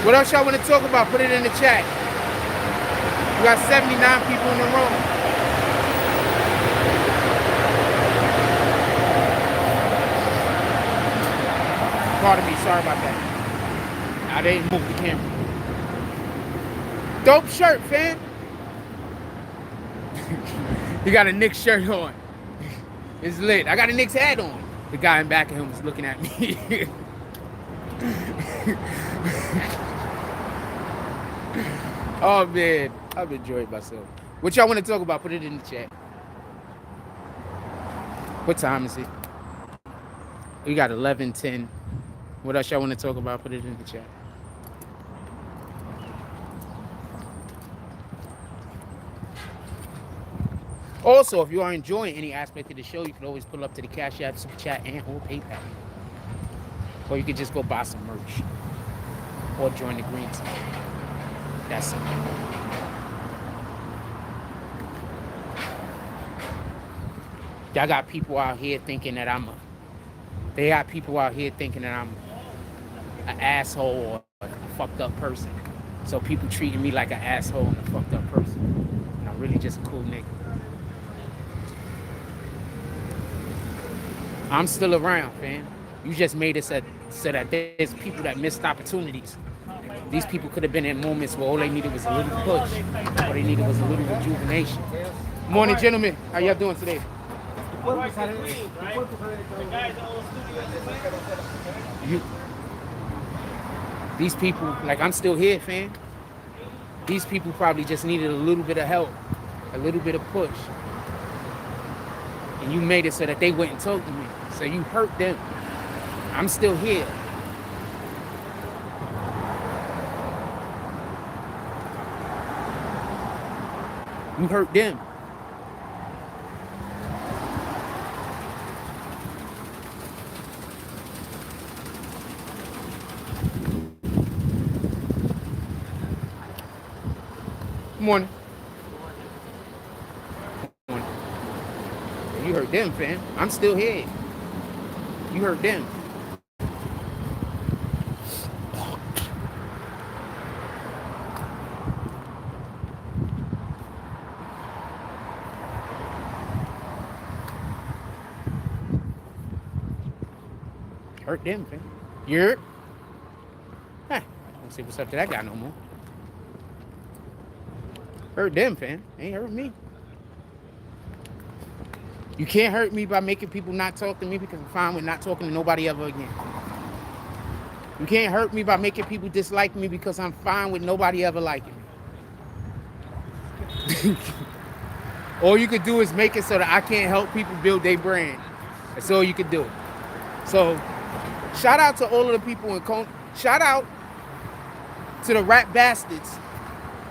What else y'all want to talk about? Put it in the chat. We got 79 people in the room. sorry about that. I didn't move the camera. Dope shirt, fam. He got a Knicks shirt on. It's lit. I got a Knicks hat on. The guy in back of him was looking at me. Oh man, I've enjoyed myself. What y'all want to talk about? Put it in the chat. What time is it? We got 11:10. What else y'all want to talk about? Put it in the chat. Also, if you are enjoying any aspect of the show, you can always pull up to the Cash App, Super Chat, and or PayPal. Or you could just go buy some merch. Or join the Green Team. That's it. Y'all got people out here thinking that they got people out here thinking that I'm an asshole or a fucked up person. So people treating me like an asshole and a fucked up person. And I'm really just a cool nigga. I'm still around, fam. You just made it so that there's people that missed opportunities. These people could have been in moments where all they needed was a little push. All they needed was a little rejuvenation. Morning, gentlemen. How y'all doing today? These people, like, I'm still here, fam. These people probably just needed a little bit of help, a little bit of push. And you made it so that they went and talked to me. So you hurt them. I'm still here. You hurt them. Good morning. Good morning. You hurt them, fam. I'm still here. You hurt them. Hurt them, fam. You're. Huh. I don't see what's up to that guy no more. Hurt them, fam. Ain't hurt me. You can't hurt me by making people not talk to me because I'm fine with not talking to nobody ever again. You can't hurt me by making people dislike me because I'm fine with nobody ever liking me. All you could do is make it so that I can't help people build their brand. That's all you could do. So, shout out to all of the people in shout out to the rap bastards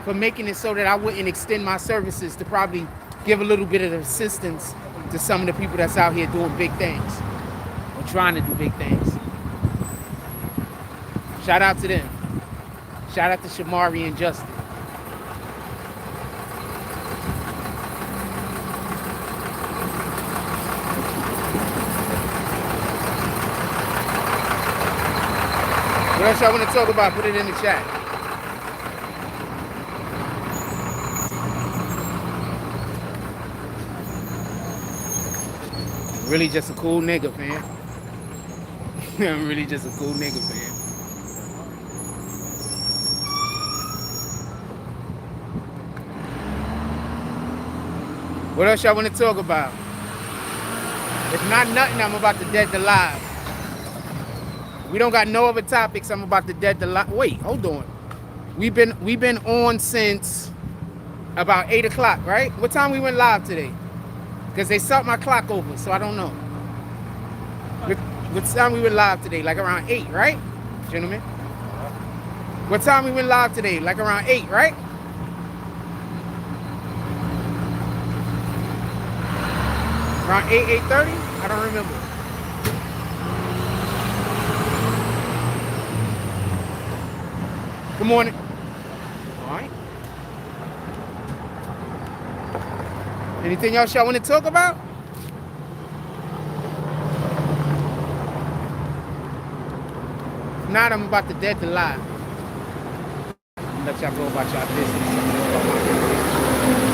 for making it so that I wouldn't extend my services to probably give a little bit of assistance to some of the people that's out here doing big things or trying to do big things. Shout out to them. Shout out to Shamari and Justin. What else y'all want to talk about? Put it in the chat. Really just a cool nigga, fam. I'm really just a cool nigga, fam. What else y'all want to talk about? If not nothing, I'm about to dead the live. We don't got no other topics. I'm about to dead the live. Wait, hold on. We've been on since about 8 o'clock, right? What time we went live today? Because they stopped my clock over, so I don't know. What time we went live today? Like around 8, right? Gentlemen? What time we went live today? Like around 8, right? Around 8, 8:30? I don't remember. Good morning. All right. Anything else y'all want to talk about? If not, I'm about to dead the live. Let y'all go about y'all business.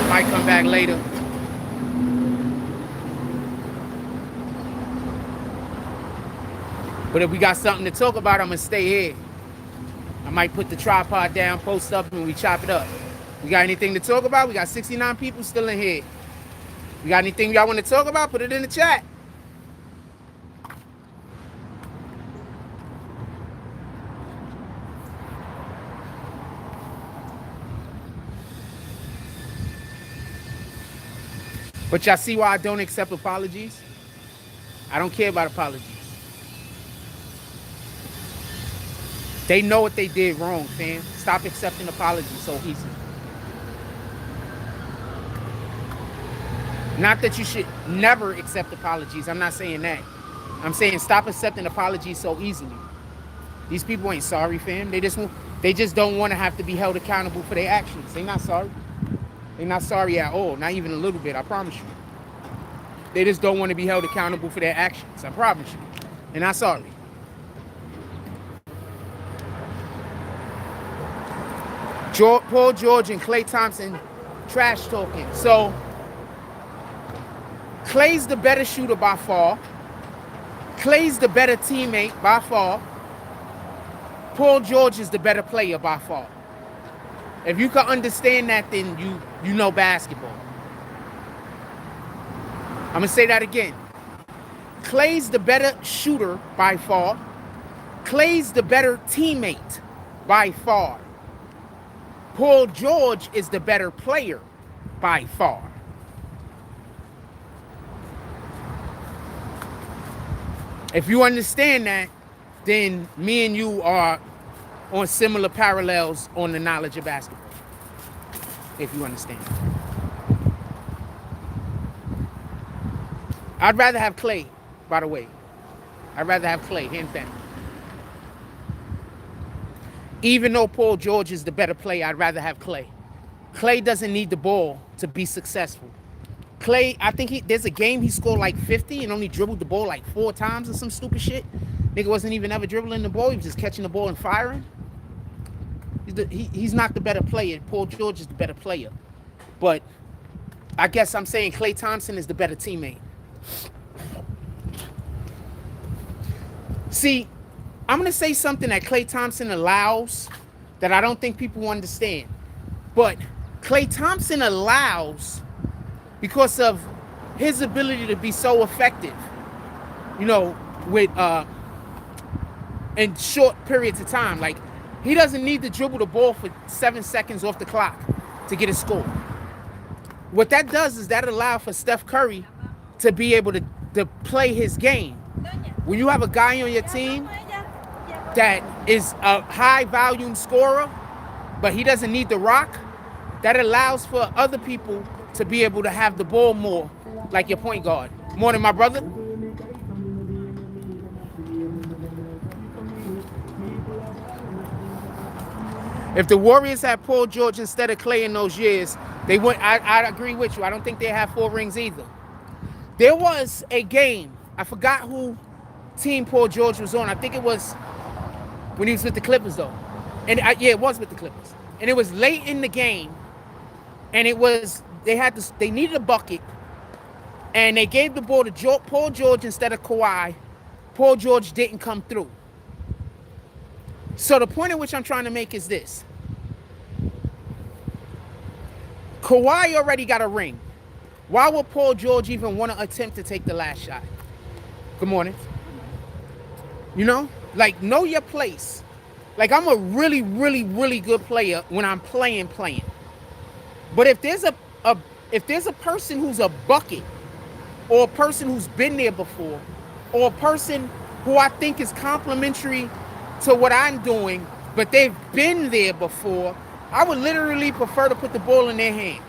Might come back later. But if we got something to talk about, I'm going to stay here. I might put the tripod down, post up, and we chop it up. We got anything to talk about? We got 69 people still in here. We got anything y'all want to talk about? Put it in the chat. But y'all see why I don't accept apologies? I don't care about apologies. They know what they did wrong, fam. Stop accepting apologies so easily. Not that you should never accept apologies. I'm not saying that. I'm saying stop accepting apologies so easily. These people ain't sorry, fam. They just don't want to have to be held accountable for their actions. They're not sorry. They're not sorry at all. Not even a little bit, I promise you. They just don't want to be held accountable for their actions. I promise you. They're not sorry. Paul George and Klay Thompson trash talking. So, Klay's the better shooter by far. Klay's the better teammate by far. Paul George is the better player by far. If you can understand that, then you know basketball. I'm going to say that again. Klay's the better shooter by far. Klay's the better teammate by far. Paul George is the better player by far. If you understand that, then me and you are on similar parallels on the knowledge of basketball. If you understand. I'd rather have Klay, by the way. I'd rather have Klay, hands down. Even though Paul George is the better player, I'd rather have Klay. Klay doesn't need the ball to be successful. Klay, I think there's a game he scored like 50 and only dribbled the ball like 4 times or some stupid shit. Nigga wasn't even ever dribbling the ball. He was just catching the ball and firing. He's not the better player. Paul George is the better player. But I guess I'm saying Klay Thompson is the better teammate. See, I'm going to say something that Klay Thompson allows that I don't think people understand. But Klay Thompson allows because of his ability to be so effective, you know, with in short periods of time. Like, he doesn't need to dribble the ball for 7 seconds off the clock to get a score. What that does is that allows for Steph Curry to be able to play his game. When you have a guy on your team that is a high volume scorer, but he doesn't need the rock, that allows for other people to be able to have the ball more, like your point guard. Morning, my brother. If the Warriors had Paul George instead of Klay in those years, they would. I agree with you. I don't think they have 4 rings either. There was a game. I forgot who team Paul George was on. I think it was when he was with the Clippers, though. And yeah, it was with the Clippers. And it was late in the game, and it was they needed a bucket, and they gave the ball to Paul George instead of Kawhi. Paul George didn't come through. So the point at which I'm trying to make is this. Kawhi already got a ring. Why would Paul George even want to attempt to take the last shot? Good morning. You know? Like, know your place. Like, I'm a really, really, really good player when I'm playing. But if there's a person who's a bucket, or a person who's been there before, or a person who I think is complimentary to what I'm doing, but they've been there before, I would literally prefer to put the ball in their hand.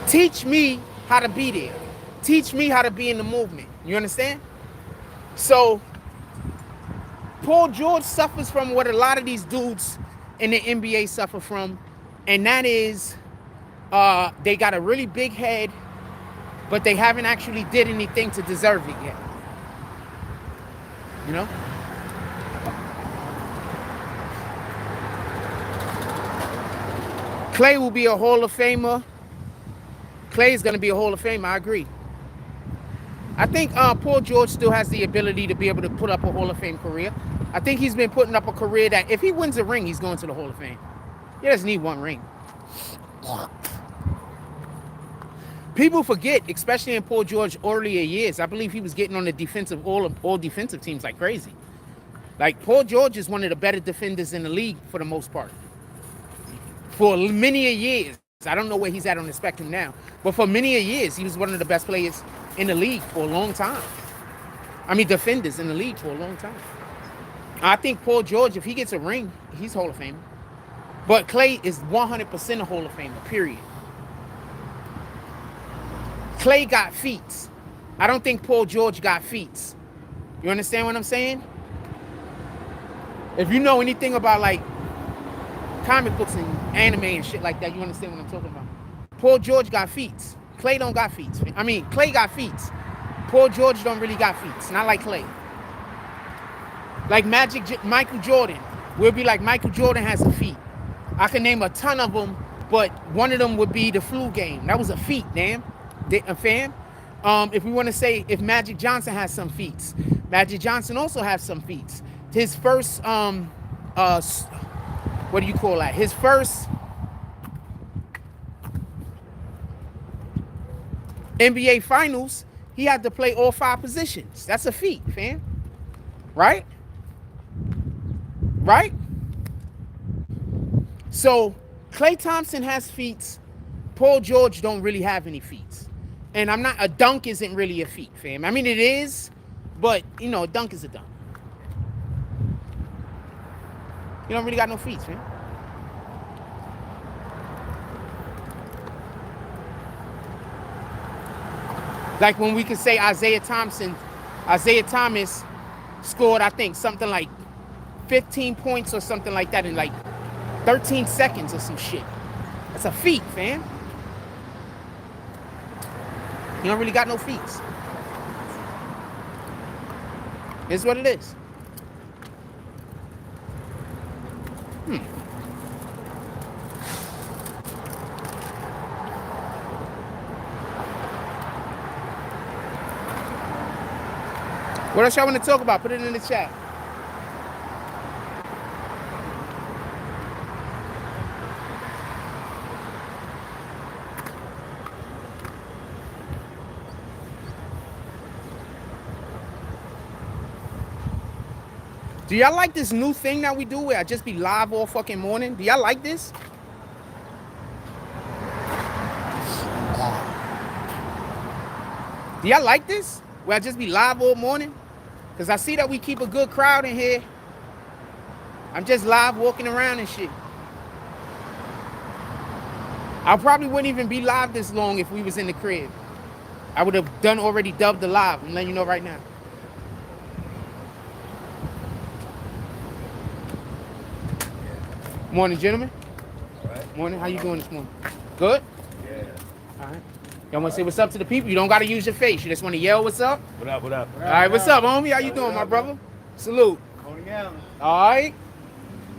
Teach me how to be there. Teach me how to be in the movement. You understand? So, Paul George suffers from what a lot of these dudes in the NBA suffer from, and that is they got a really big head, but they haven't actually did anything to deserve it yet. You know? Klay will be a Hall of Famer. Klay is going to be a Hall of Famer, I agree. I think Paul George still has the ability to be able to put up a Hall of Fame career. I think he's been putting up a career that if he wins a ring, he's going to the Hall of Fame. He doesn't need one ring. People forget, especially in Paul George earlier years, I believe he was getting on the defensive, all defensive teams like crazy. Like, Paul George is one of the better defenders in the league for the most part. For many years. I don't know where he's at on the spectrum now. But for many years, he was one of the best players in the league for a long time. I mean, defenders in the league for a long time. I think Paul George, if he gets a ring, he's Hall of Famer. But Clay is 100% a Hall of Famer, period. Clay got feats. I don't think Paul George got feats. You understand what I'm saying? If you know anything about, like, comic books and anime and shit like that, you understand what I'm talking about. Paul George got feats. Clay don't got feats. I mean, Clay got feats. Paul George don't really got feats. Not like Clay. Like Michael Jordan. We'll be like, Michael Jordan has a feat. I can name a ton of them, but one of them would be the flu game. That was a feat, damn. Fam. If we want to say if Magic Johnson has some feats, Magic Johnson also has some feats. His first, what do you call that? His first NBA Finals, he had to play all 5 positions. That's a feat, fam. Right? Right? So, Klay Thompson has feats. Paul George don't really have any feats. And a dunk isn't really a feat, fam. I mean, it is, but, you know, a dunk is a dunk. You don't really got no feats, man. Like when we could say Isaiah Thomas scored, I think, something like 15 points or something like that in like 13 seconds or some shit. That's a feat, fam. You don't really got no feats. It's what it is. What else y'all want to talk about? Put it in the chat. Do y'all like this new thing that we do where I just be live all fucking morning? Do y'all like this? Do y'all like this? Where I just be live all morning? Because I see that we keep a good crowd in here. I'm just live walking around and shit. I probably wouldn't even be live this long if we was in the crib. I would have already dubbed the live. I'm letting you know right now. Morning, gentlemen. All right. Morning. How you doing this morning? Good? Yeah. All right. Y'all want to say what's up to the people? You don't got to use your face. You just want to yell what's up? What up, what up? All right, what's up, homie? How you doing, my brother? Salute. All right.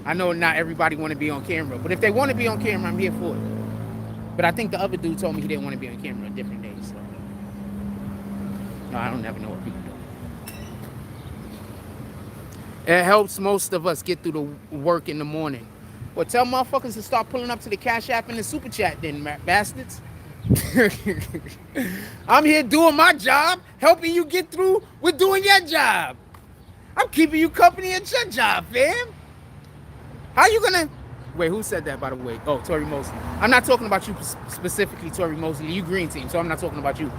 I know not everybody want to be on camera, but if they want to be on camera, I'm here for it. But I think the other dude told me he didn't want to be on camera on different days. So. No, I don't never know what people do. It helps most of us get through the work in the morning. Well, tell motherfuckers to start pulling up to the Cash App and the Super Chat then, bastards. I'm here doing my job, helping you get through with doing your job. I'm keeping you company at your job, fam. How you gonna... Wait, who said that, by the way? Oh, Tory Mosley. I'm not talking about you specifically, Tory Mosley. You green team, so I'm not talking about you.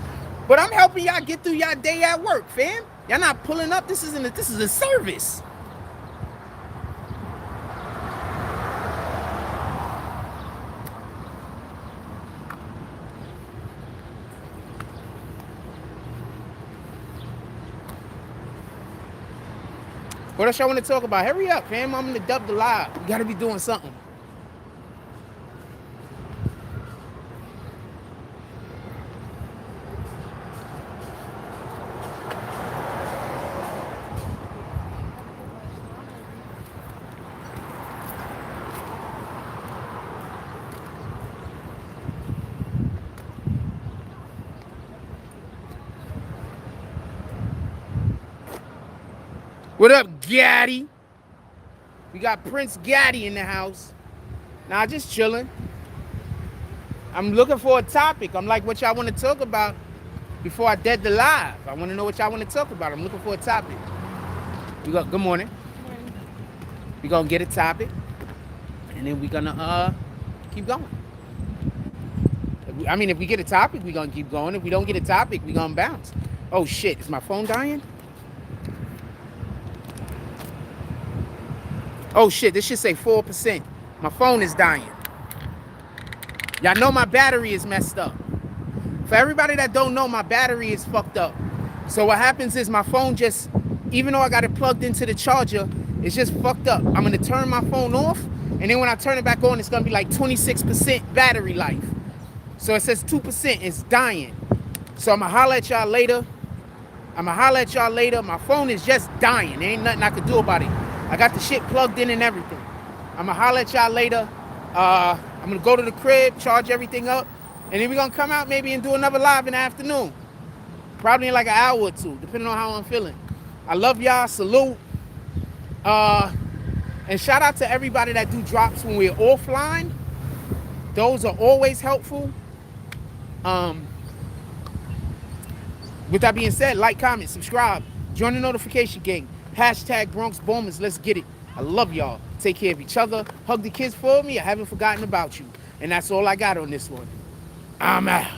But I'm helping y'all get through y'all day at work, fam. Y'all not pulling up. This is a service. What else y'all want to talk about? Hurry up, fam. I'm gonna dub the live. We gotta be doing something. What up, Gaddy? We got Prince Gaddy in the house. Nah, just chilling. I'm looking for a topic. I'm like, what y'all want to talk about before I dead the live? I want to know what y'all want to talk about. I'm looking for a topic. Good morning. We're going to get a topic, and then we're going to keep going. I mean, if we get a topic, we're going to keep going. If we don't get a topic, we're going to bounce. Oh, shit. Is my phone dying? Oh, shit. This should say 4%. My phone is dying. Y'all know my battery is messed up. For everybody that don't know, my battery is fucked up. So what happens is my phone just, even though I got it plugged into the charger, it's just fucked up. I'm going to turn my phone off, and then when I turn it back on, it's going to be like 26% battery life. So it says 2%, it's dying. So I'm going to holler at y'all later. My phone is just dying. There ain't nothing I can do about it. I got the shit plugged in and everything. I'm going to holler at y'all later. I'm going to go to the crib, charge everything up, and then we're going to come out maybe and do another live in the afternoon. Probably in like an hour or two, depending on how I'm feeling. I love y'all. Salute. And shout out to everybody that do drops when we're offline. Those are always helpful. With that being said, like, comment, subscribe, join the notification gang. Hashtag Bronx Bombers. Let's get it. I love y'all. Take care of each other. Hug the kids for me. I haven't forgotten about you. And that's all I got on this one. I'm out.